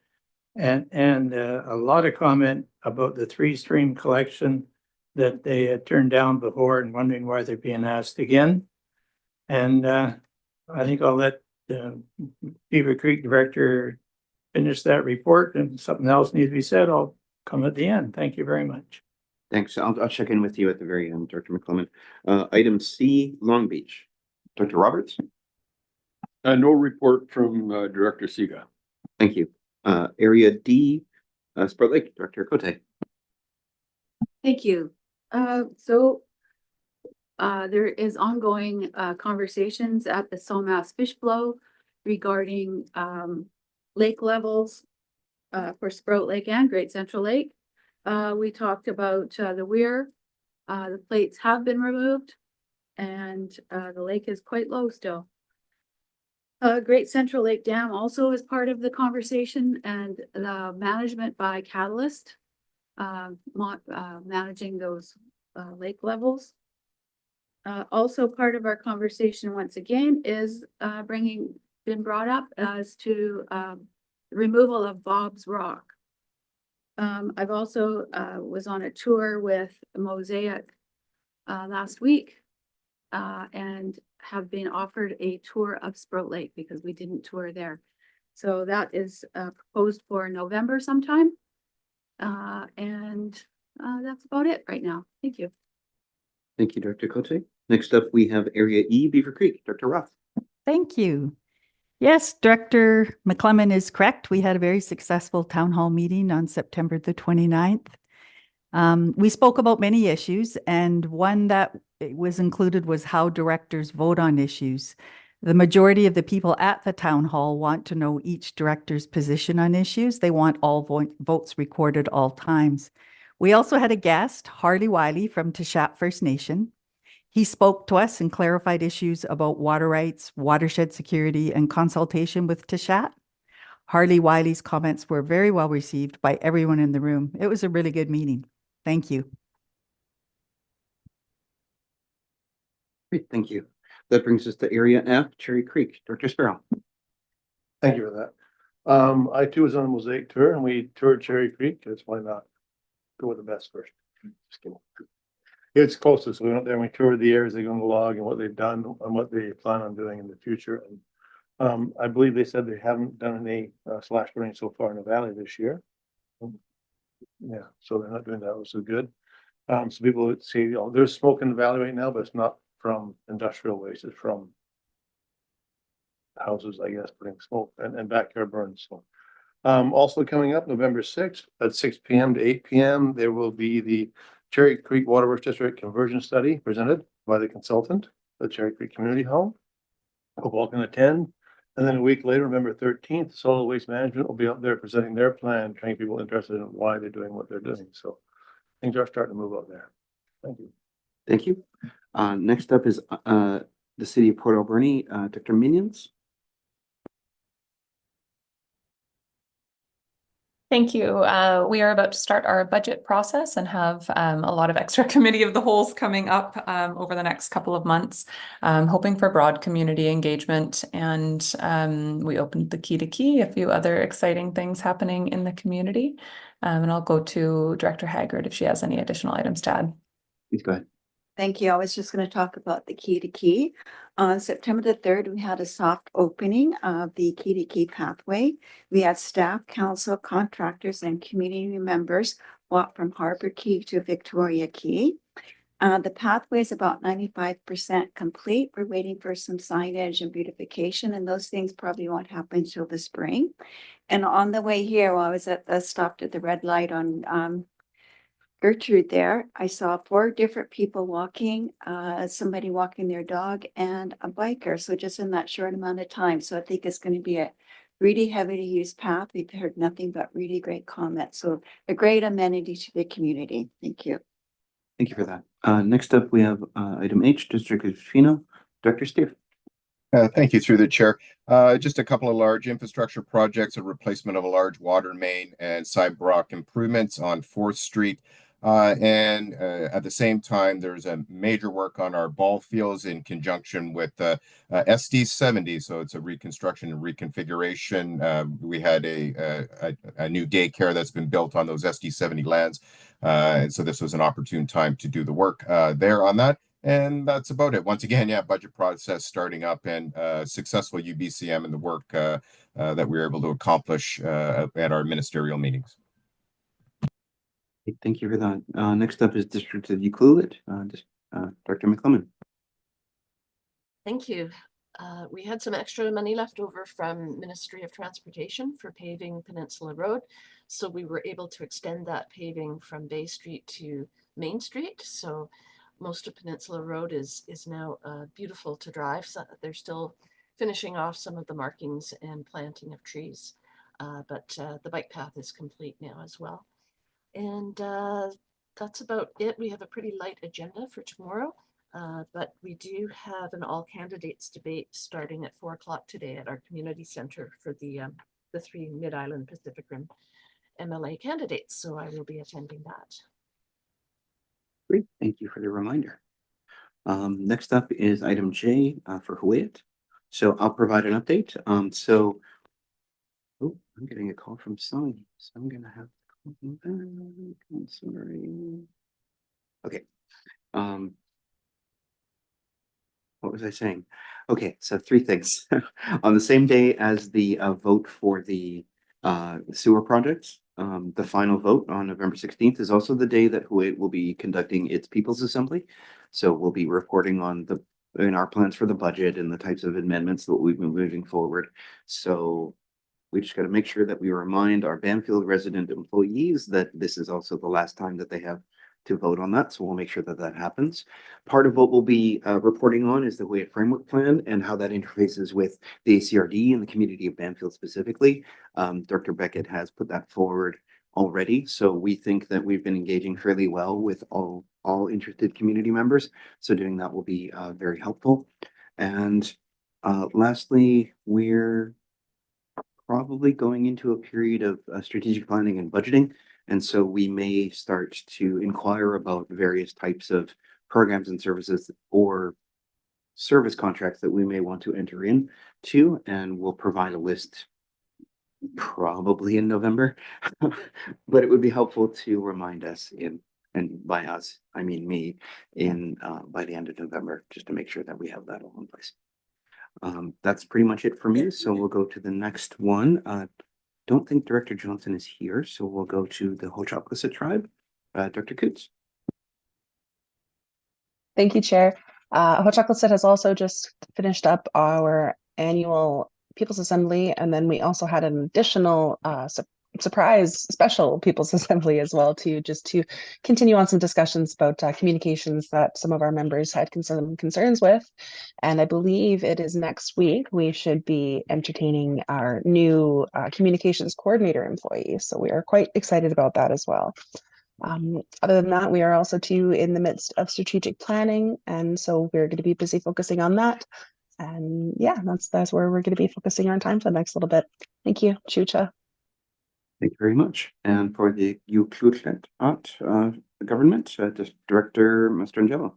and a lot of comment about the three-stream collection that they had turned down before and wondering why they're being asked again. And I think I'll let the Beaver Creek director finish that report, and if something else needs to be said, I'll come at the end. Thank you very much. Thanks. I'll check in with you at the very end, Dr. McClement. Item C, Long Beach. Dr. Roberts. No report from Director Siga. Thank you. Area D, Sprout Lake, Dr. Cote. Thank you. So there is ongoing conversations at the Somas Fish Flow regarding lake levels for Sprout Lake and Great Central Lake. We talked about the weir. The plates have been removed and the lake is quite low still. Great Central Lake Dam also is part of the conversation, and the management by Catalyst, managing those lake levels. Also part of our conversation once again is been brought up as to removal of Bob's Rock. I've also was on a tour with Mosaic last week and have been offered a tour of Sprout Lake because we didn't tour there. So that is proposed for November sometime. And that's about it right now. Thank you. Thank you, Dr. Cote. Next up, we have Area E, Beaver Creek, Dr. Roth. Thank you. Yes, Director McClement is correct. We had a very successful town hall meeting on September the 29th. We spoke about many issues, and one that was included was how directors vote on issues. The majority of the people at the town hall want to know each director's position on issues. They want all votes recorded all times. We also had a guest, Harley Wiley from Tishat First Nation. He spoke to us and clarified issues about water rights, watershed security, and consultation with Tishat. Harley Wiley's comments were very well received by everyone in the room. It was a really good meeting. Thank you. Great, thank you. That brings us to Area F, Cherry Creek, Dr. Sparrow. Thank you for that. I too was on a Mosaic tour and we toured Cherry Creek. That's why not go with the best first. Just kidding. It's closest. We went there and we toured the areas they're going to log and what they've done and what they plan on doing in the future. And I believe they said they haven't done any slash burning so far in the valley this year. Yeah, so they're not doing that, which is good. So people would see, there's smoke in the valley right now, but it's not from industrial waste, it's from houses, I guess, putting smoke and backyard burns, so. Also coming up November 6th at 6 p.m. to 8 p.m., there will be the Cherry Creek Waterworks District Conversion Study presented by the consultant, the Cherry Creek Community Hall. Hope all can attend. And then a week later, November 13th, Solid Waste Management will be out there presenting their plan, training people interested in why they're doing what they're doing. So things are starting to move out there. Thank you. Thank you. Next up is the city of Port Alberni, Dr. Minions. Thank you. We are about to start our budget process and have a lot of extra committee of the holes coming up over the next couple of months, hoping for broad community engagement. And we opened the Key to Key, a few other exciting things happening in the community. And I'll go to Director Haggard if she has any additional items to add. Please go ahead. Thank you. I was just going to talk about the Key to Key. On September the 3rd, we had a soft opening of the Key to Key pathway. We had staff, council, contractors, and community members walk from Harbor Key to Victoria Key. The pathway is about 95% complete. We're waiting for some signage and beautification, and those things probably won't happen until the spring. And on the way here, while I was stopped at the red light on Gertrude there, I saw 4 different people walking, somebody walking their dog and a biker. So just in that short amount of time. So I think it's going to be a really heavily used path. We've heard nothing but really great comments. So a great amenity to the community. Thank you. Thank you for that. Next up, we have item H, District of Tofino, Director Steve. Thank you through the chair. Just a couple of large infrastructure projects, a replacement of a large water main and sidewalk improvements on 4th Street. And at the same time, there's a major work on our ball fields in conjunction with SD 70. So it's a reconstruction and reconfiguration. We had a new daycare that's been built on those SD 70 lands. And so this was an opportune time to do the work there on that. And that's about it. Once again, yeah, budget process starting up and successful UBCM and the work that we were able to accomplish at our ministerial meetings. Thank you for that. Next up is District of Ucluelet, Dr. McClellan. Thank you. We had some extra money left over from Ministry of Transportation for paving Peninsula Road. So we were able to extend that paving from Bay Street to Main Street. So most of Peninsula Road is now beautiful to drive. So they're still finishing off some of the markings and planting of trees. But the bike path is complete now as well. And that's about it. We have a pretty light agenda for tomorrow, but we do have an all candidates debate starting at 4 o'clock today at our community center for the 3 Mid-Island Pacific Rim MLA candidates. So I will be attending that. Great, thank you for the reminder. Next up is item J for Huu-ay-aht. So I'll provide an update. Oh, I'm getting a call from Sonny, so I'm gonna have I'm sorry. Okay. What was I saying? Okay, so 3 things. On the same day as the vote for the sewer projects, the final vote on November 16th is also the day that Huu-ay-aht will be conducting its People's Assembly. So we'll be reporting on in our plans for the budget and the types of amendments that we've been moving forward. So we just got to make sure that we remind our Banfield resident employees that this is also the last time that they have to vote on that. So we'll make sure that that happens. Part of what we'll be reporting on is the Huu-ay-aht Framework Plan and how that interfaces with the ACRD and the community of Banfield specifically. Dr. Beckett has put that forward already. So we think that we've been engaging fairly well with all interested community members. So doing that will be very helpful. And lastly, we're probably going into a period of strategic planning and budgeting. And so we may start to inquire about various types of programs and services or service contracts that we may want to enter into, and we'll provide a list probably in November. But it would be helpful to remind us and by us, I mean me, by the end of November, just to make sure that we have that all in place. That's pretty much it for me. So we'll go to the next one. Don't think Director Johnson is here, so we'll go to the Ho-Chukwu Tribe. Dr. Coots. Thank you, Chair. Hochelaga has also just finished up our annual People's Assembly, and then we also had an additional surprise special People's Assembly as well, to continue on some discussions about communications that some of our members had some concerns with. And I believe it is next week we should be entertaining our new communications coordinator employee. So we are quite excited about that as well. Other than that, we are also in the midst of strategic planning, and so we're going to be busy focusing on that. And yeah, that's where we're going to be focusing our time for the next little bit. Thank you, Chucha. Thank you very much. And for the Ucluelet government, Director Mastrangelo.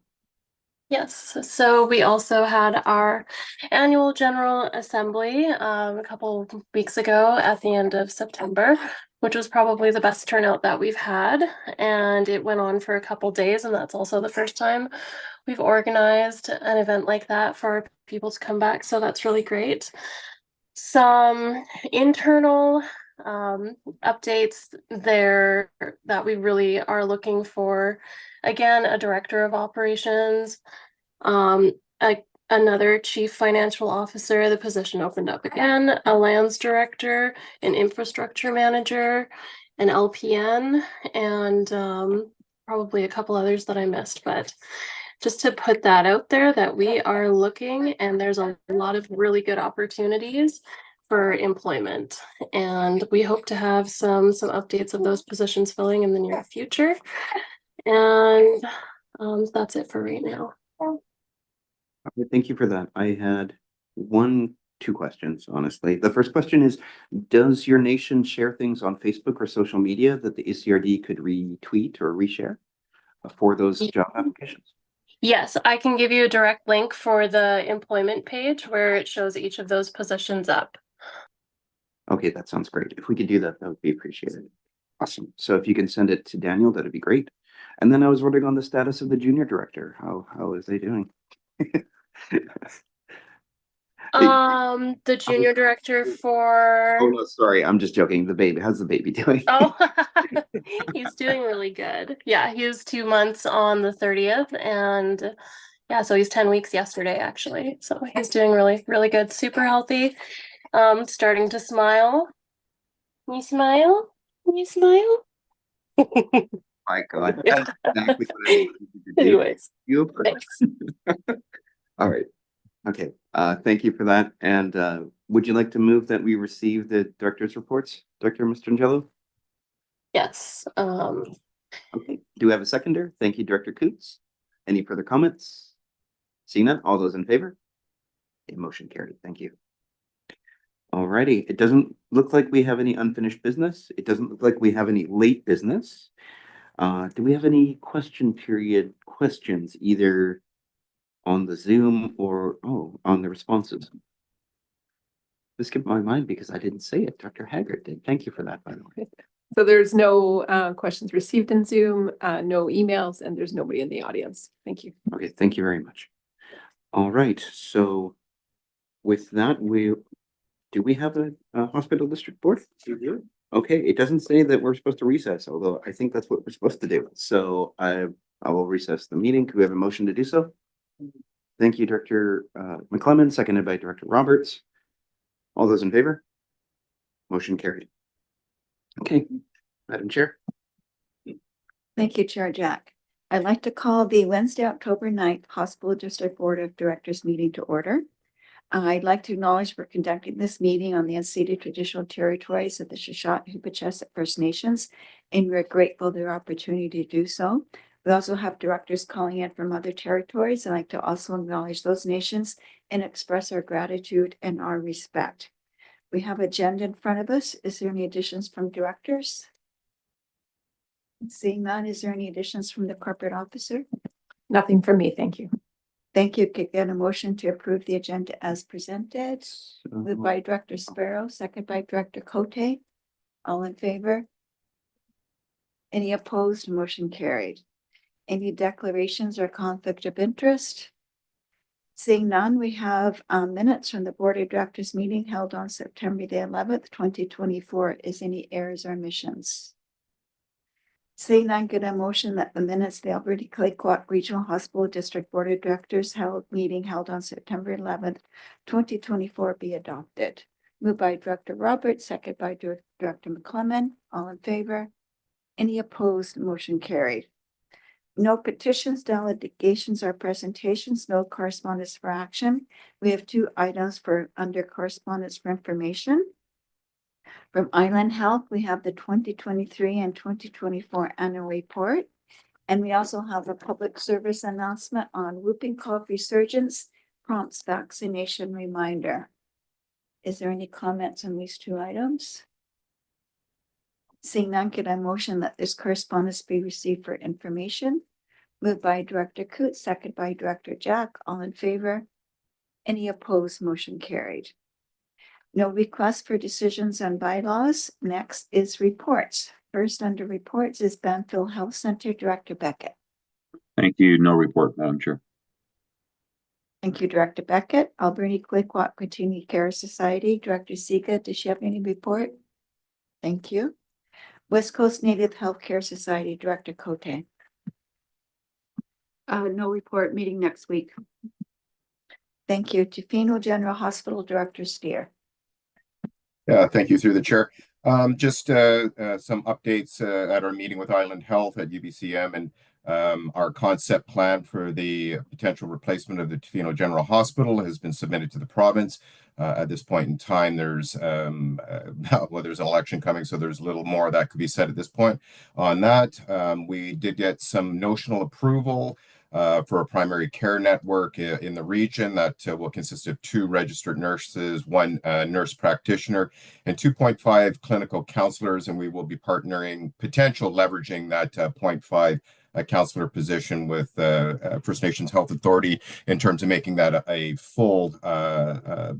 Yes, so we also had our annual General Assembly a couple weeks ago at the end of September, which was probably the best turnout that we've had. And it went on for a couple days, and that's also the first time we've organized an event like that for people to come back. So that's really great. Some internal updates there that we really are looking for. Again, a director of operations, another chief financial officer, the position opened up again, a lands director, an infrastructure manager, an LPN, and probably a couple others that I missed, but just to put that out there that we are looking, and there's a lot of really good opportunities for employment, and we hope to have some updates of those positions filling in the near future. And that's it for right now. Okay, thank you for that. I had two questions, honestly. The first question is, does your nation share things on Facebook or social media that the ACRD could retweet or reshare for those job applications? Yes, I can give you a direct link for the employment page where it shows each of those positions up. Okay, that sounds great. If we could do that, that would be appreciated. Awesome. So if you can send it to Daniel, that'd be great. And then I was wondering on the status of the junior director. How is they doing? The junior director for... Oh, no, sorry. I'm just joking. The baby. How's the baby doing? Oh, he's doing really good. Yeah, he was 2 months on the 30th, and yeah, so he's 10 weeks yesterday, actually. So he's doing really, really good. Super healthy. Starting to smile. Can you smile? Can you smile? My God. That's exactly what I wanted you to do. Anyways. You Thanks. All right. Okay. Thank you for that. And would you like to move that we receive the director's reports, Director Mastrangelo? Yes. Okay. Do we have a seconder? Thank you, Director Coots. Any further comments? Seeing none, all those in favor? A motion carried. Thank you. All righty. It doesn't look like we have any unfinished business. It doesn't look like we have any late business. Do we have any question period questions, either on the Zoom or on the responses? This skipped my mind because I didn't say it. Dr. Haggard did. Thank you for that, by the way. So there's no questions received in Zoom, no emails, and there's nobody in the audience. Thank you. Okay, thank you very much. All right, so with that, do we have a hospital district board? Okay, it doesn't say that we're supposed to recess, although I think that's what we're supposed to do. So I will recess the meeting. Could we have a motion to do so? Thank you, Director McClellan, seconded by Director Roberts. All those in favor? Motion carried. Okay, Madam Chair. Thank you, Chair Jack. I'd like to call the Wednesday, October 9th Hospital District Board of Directors meeting to order. I'd like to acknowledge we're conducting this meeting on the unceded traditional territories of the Shuswap Huipachesset First Nations, and we're grateful for their opportunity to do so. We also have directors calling in from other territories. I'd like to also acknowledge those nations and express our gratitude and our respect. We have an agenda in front of us. Is there any additions from directors? Seeing none, is there any additions from the corporate officer? Nothing from me. Thank you. Thank you. Could get a motion to approve the agenda as presented. Moved by Director Sparrow, second by Director Cote. All in favor? Any opposed? Motion carried. Any declarations or conflict of interest? Seeing none, we have minutes from the Board of Directors meeting held on September the 11th, 2024. Is any errors or omissions? Seeing none, get a motion that the minutes of the Alberta Clayoquot Regional Hospital District Board of Directors meeting held on September 11th, 2024 be adopted. Moved by Director Roberts, second by Director McClellan. All in favor? Any opposed? Motion carried. No petitions, delegations, or presentations, no correspondence for action. We have 2 items for under correspondence for information. From Island Health, we have the 2023 and 2024 annual report. And we also have a public service announcement on whooping cough resurgence prompts vaccination reminder. Is there any comments on these 2 items? Seeing none, could I motion that this correspondence be received for information? Moved by Director Coots, second by Director Jack. All in favor? Any opposed? Motion carried. No request for decisions on bylaws. Next is reports. First under reports is Banfield Health Center Director Beckett. Thank you. No report, Madam Chair. Thank you, Director Beckett. Alberta Clayoquot Continuing Care Society, Director Siga, does she have any report? Thank you. West Coast Native Healthcare Society, Director Cote. No report, meeting next week. Thank you. Tofino General Hospital, Director Steer. Yeah, thank you through the chair. Just some updates at our meeting with Island Health at UBCM and our concept plan for the potential replacement of the Tofino General Hospital has been submitted to the province. At this point in time, there's well, there's an election coming, so there's a little more that could be said at this point on that. We did get some notional approval for a primary care network in the region that will consist of 2 registered nurses, 1 nurse practitioner, and 2.5 clinical counselors. And we will be partnering, leveraging that 0.5 counselor position with First Nations Health Authority in terms of making that a full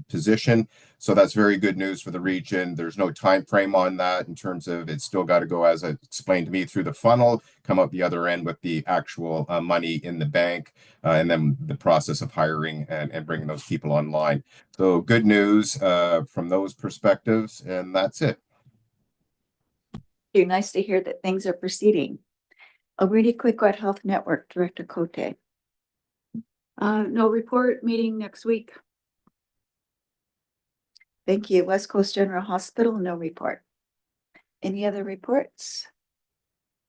position. So that's very good news for the region. There's no time frame on that in terms of it's still got to go, as I explained to me, through the funnel, come out the other end with the actual money in the bank, and then the process of hiring and bringing those people online. So good news from those perspectives, and that's it. Nice to hear that things are proceeding. Alberta Clayoquot Health Network, Director Cote. No report, meeting next week. Thank you. West Coast General Hospital, no report. Any other reports?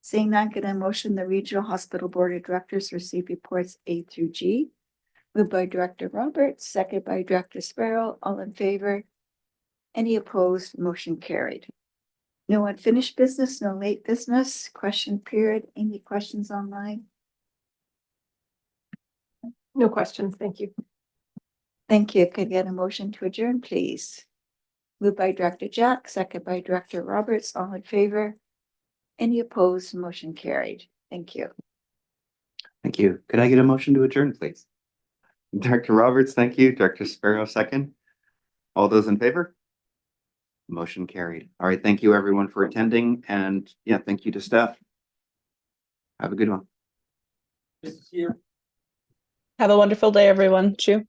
Seeing none, can I motion the Regional Hospital Board of Directors receive reports A through G? Moved by Director Roberts, second by Director Sparrow. All in favor? Any opposed? Motion carried. No unfinished business, no late business. Question period. Any questions online? No questions. Thank you. Thank you. Could I get a motion to adjourn, please? Moved by Director Jack, second by Director Roberts. All in favor? Any opposed? Motion carried. Thank you. Thank you. Could I get a motion to adjourn, please? Director Roberts, thank you. Director Sparrow, second. All those in favor? Motion carried. All right. Thank you, everyone, for attending. And yeah, thank you to staff. Have a good one. Have a wonderful day, everyone. Chew.